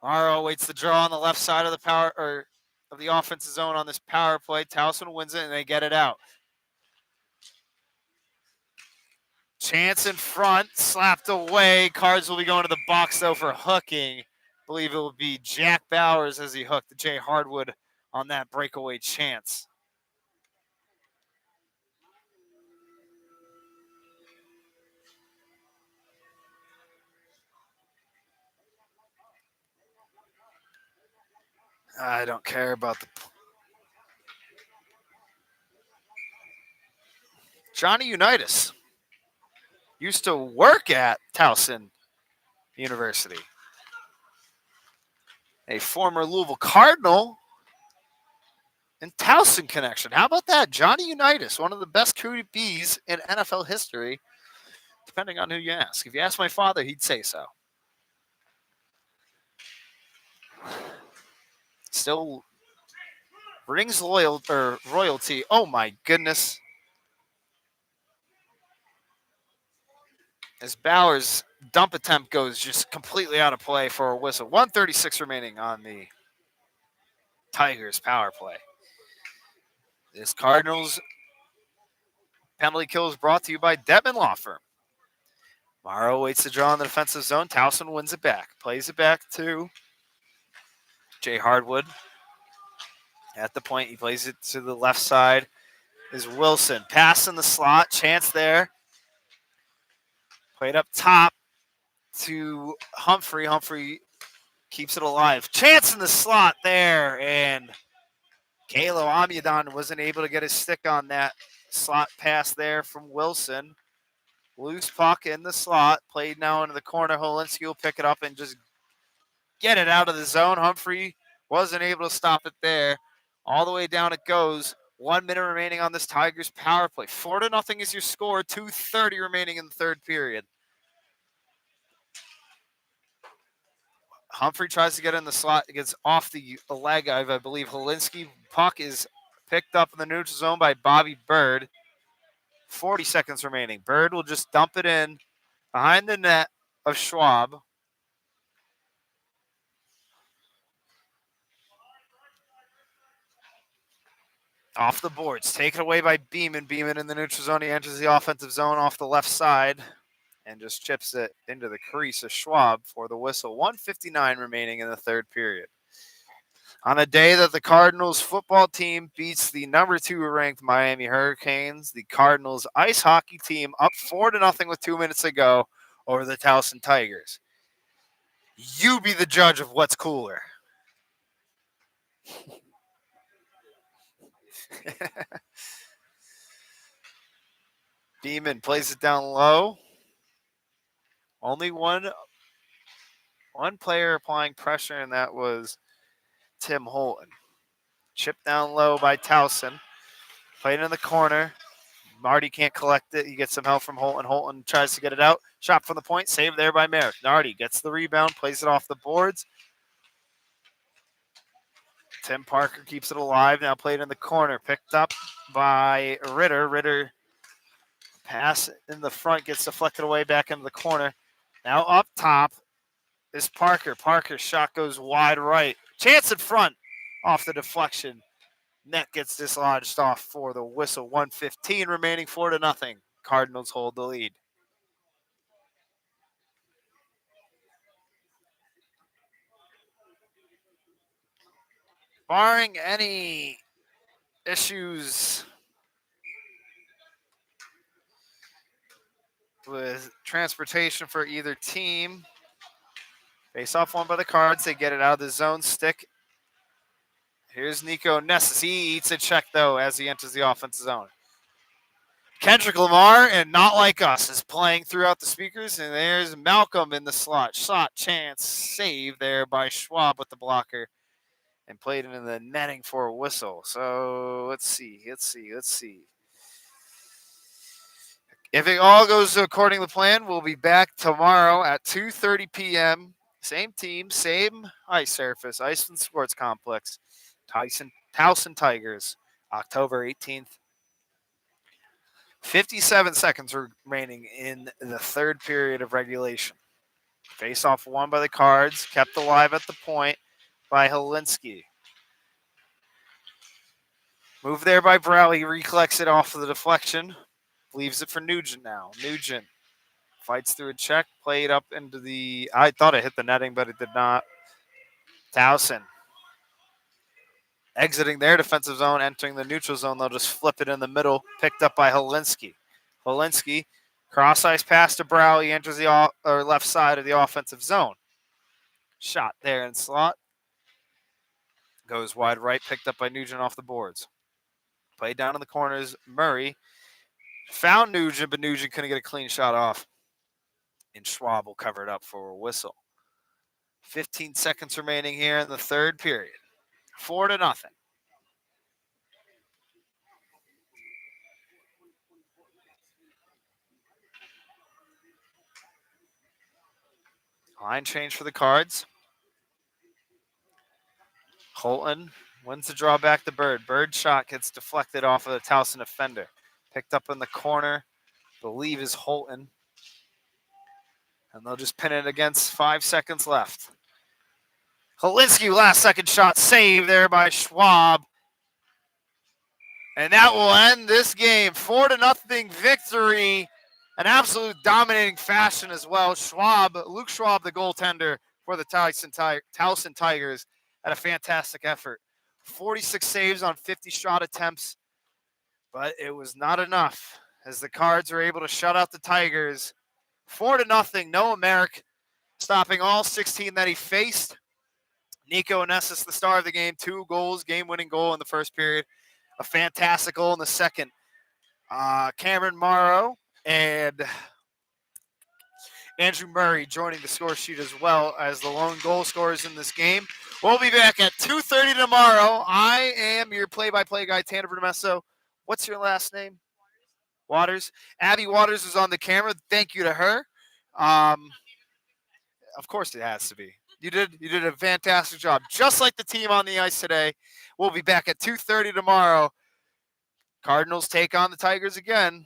RO waits the draw on the left side of the power, or of the offensive zone on this power play. Towson wins it, and they get it out. Chance in front, slapped away. Cards will be going to the box, though, for hooking. I believe it will be Jack Bowers as he hooked Jay Hardwood on that breakaway chance. I don't care about the... Johnny Unitas used to work at Towson University. A former Louisville Cardinal and Towson connection. How about that? Johnny Unitas, one of the best QBs in NFL history, depending on who you ask. If you ask my father, he'd say so. Still rings royalty. Oh my goodness. As Bowers' dump attempt goes just completely out of play for a whistle. 1:36 remaining on the Tigers power play. This Cardinals penalty kill is brought to you by Devin Law Firm. Morrow waits to draw in the defensive zone. Towson wins it back. Plays it back to Jay Hardwood. At the point, he plays it to the left side. Is Wilson. Pass in the slot. Chance there. Played up top to Humphrey. Humphrey keeps it alive. Chance in the slot there. And Kalo Amidon wasn't able to get his stick on that slot pass there from Wilson. Loose puck in the slot. Played now into the corner. Holinsky will pick it up and just get it out of the zone. Humphrey wasn't able to stop it there. All the way down it goes. 1 minute remaining on this Tigers power play. 4-0 is your score. 2:30 remaining in the third period. Humphrey tries to get in the slot. It gets off the leg of, I believe, Holinsky. Puck is picked up in the neutral zone by Bobby Bird. 40 seconds remaining. Bird will just dump it in behind the net of Schwab. Off the boards, taken away by Beeman. Beeman in the neutral zone. He enters the offensive zone off the left side and just chips it into the crease of Schwab for the whistle. 1:59 remaining in the third period. On a day that the Cardinals football team beats the number 2 ranked Miami Hurricanes, the Cardinals ice hockey team up 4-0 with 2 minutes to go over the Towson Tigers. You be the judge of what's cooler. Beeman plays it down low. Only one player applying pressure, and that was Tim Holton. Chipped down low by Towson. Played in the corner. Marty can't collect it. He gets some help from Holton. Holton tries to get it out. Shot from the point. Saved there by Merrick. Nardi gets the rebound. Plays it off the boards. Tim Parker keeps it alive. Now played in the corner. Picked up by Ritter. Ritter pass in the front. Gets deflected away back into the corner. Now up top is Parker. Parker's shot goes wide right. Chance in front off the deflection. Net gets dislodged off for the whistle. 1:15 remaining, 4-0. Cardinals hold the lead. Barring any issues with transportation for either team, face off one by the Cards. They get it out of the zone. Stick. Here's Nico Nessus. He eats a check, though, as he enters the offensive zone. Kendrick Lamar, and Not Like Us, is playing throughout the speakers. And there's Malcolm in the slot. Shot, chance, save there by Schwab with the blocker. And played into the netting for a whistle. So let's see. If it all goes according to plan, we'll be back tomorrow at 2:30 p.m. Same team, same ice surface, Iceland Sports Complex. Towson Tigers, October 18th. 57 seconds remaining in the third period of regulation. Face off won by the Cards, kept alive at the point by Holinsky. Move there by Browley. Recollects it off of the deflection. Leaves it for Nugent now. Nugent fights through a check. Played up into the... I thought it hit the netting, but it did not. Towson. Exiting their defensive zone, entering the neutral zone. They'll just flip it in the middle. Picked up by Helinski. Helinski, cross-ice pass to Browley. Enters the left side of the offensive zone. Shot there in slot. Goes wide right. Picked up by Nugent off the boards. Played down in the corners. Murray found Nugent, but Nugent couldn't get a clean shot off. And Schwab will cover it up for a whistle. 15 seconds remaining here in the third period. 4-0. Line change for the Cards. Holton wins the draw back to Bird. Bird shot gets deflected off of the Towson defender. Picked up in the corner, believe is Holton. And they'll just pin it against 5 seconds left. Helinski, last second shot, saved there by Schwab. And that will end this game. 4-0 victory. An absolute dominating fashion as well. Luke Schwab, the goaltender for the Towson Tigers, had a fantastic effort. 46 saves on 50 shot attempts, but it was not enough as the Cards were able to shut out the Tigers. 4-0. Noah Merrick stopping all 16 that he faced. Nico Nessus, the star of the game, 2 goals, game-winning goal in the first period. A fantastic goal in the second. Cameron Morrow and Andrew Murray joining the score sheet as well as the lone goal scorers in this game. We'll be back at 2:30 tomorrow. I am your play-by-play guy, Tanner Vermesso. What's your last name? Waters. Abby Waters is on the camera. Thank you to her. Of course it has to be. You did a fantastic job, just like the team on the ice today. We'll be back at 2:30 tomorrow. Cardinals take on the Tigers again.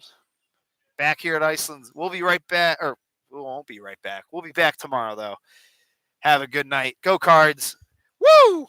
Back here at Iceland. We'll be right back, or we won't be right back. We'll be back tomorrow, though. Have a good night. Go Cards. Woo!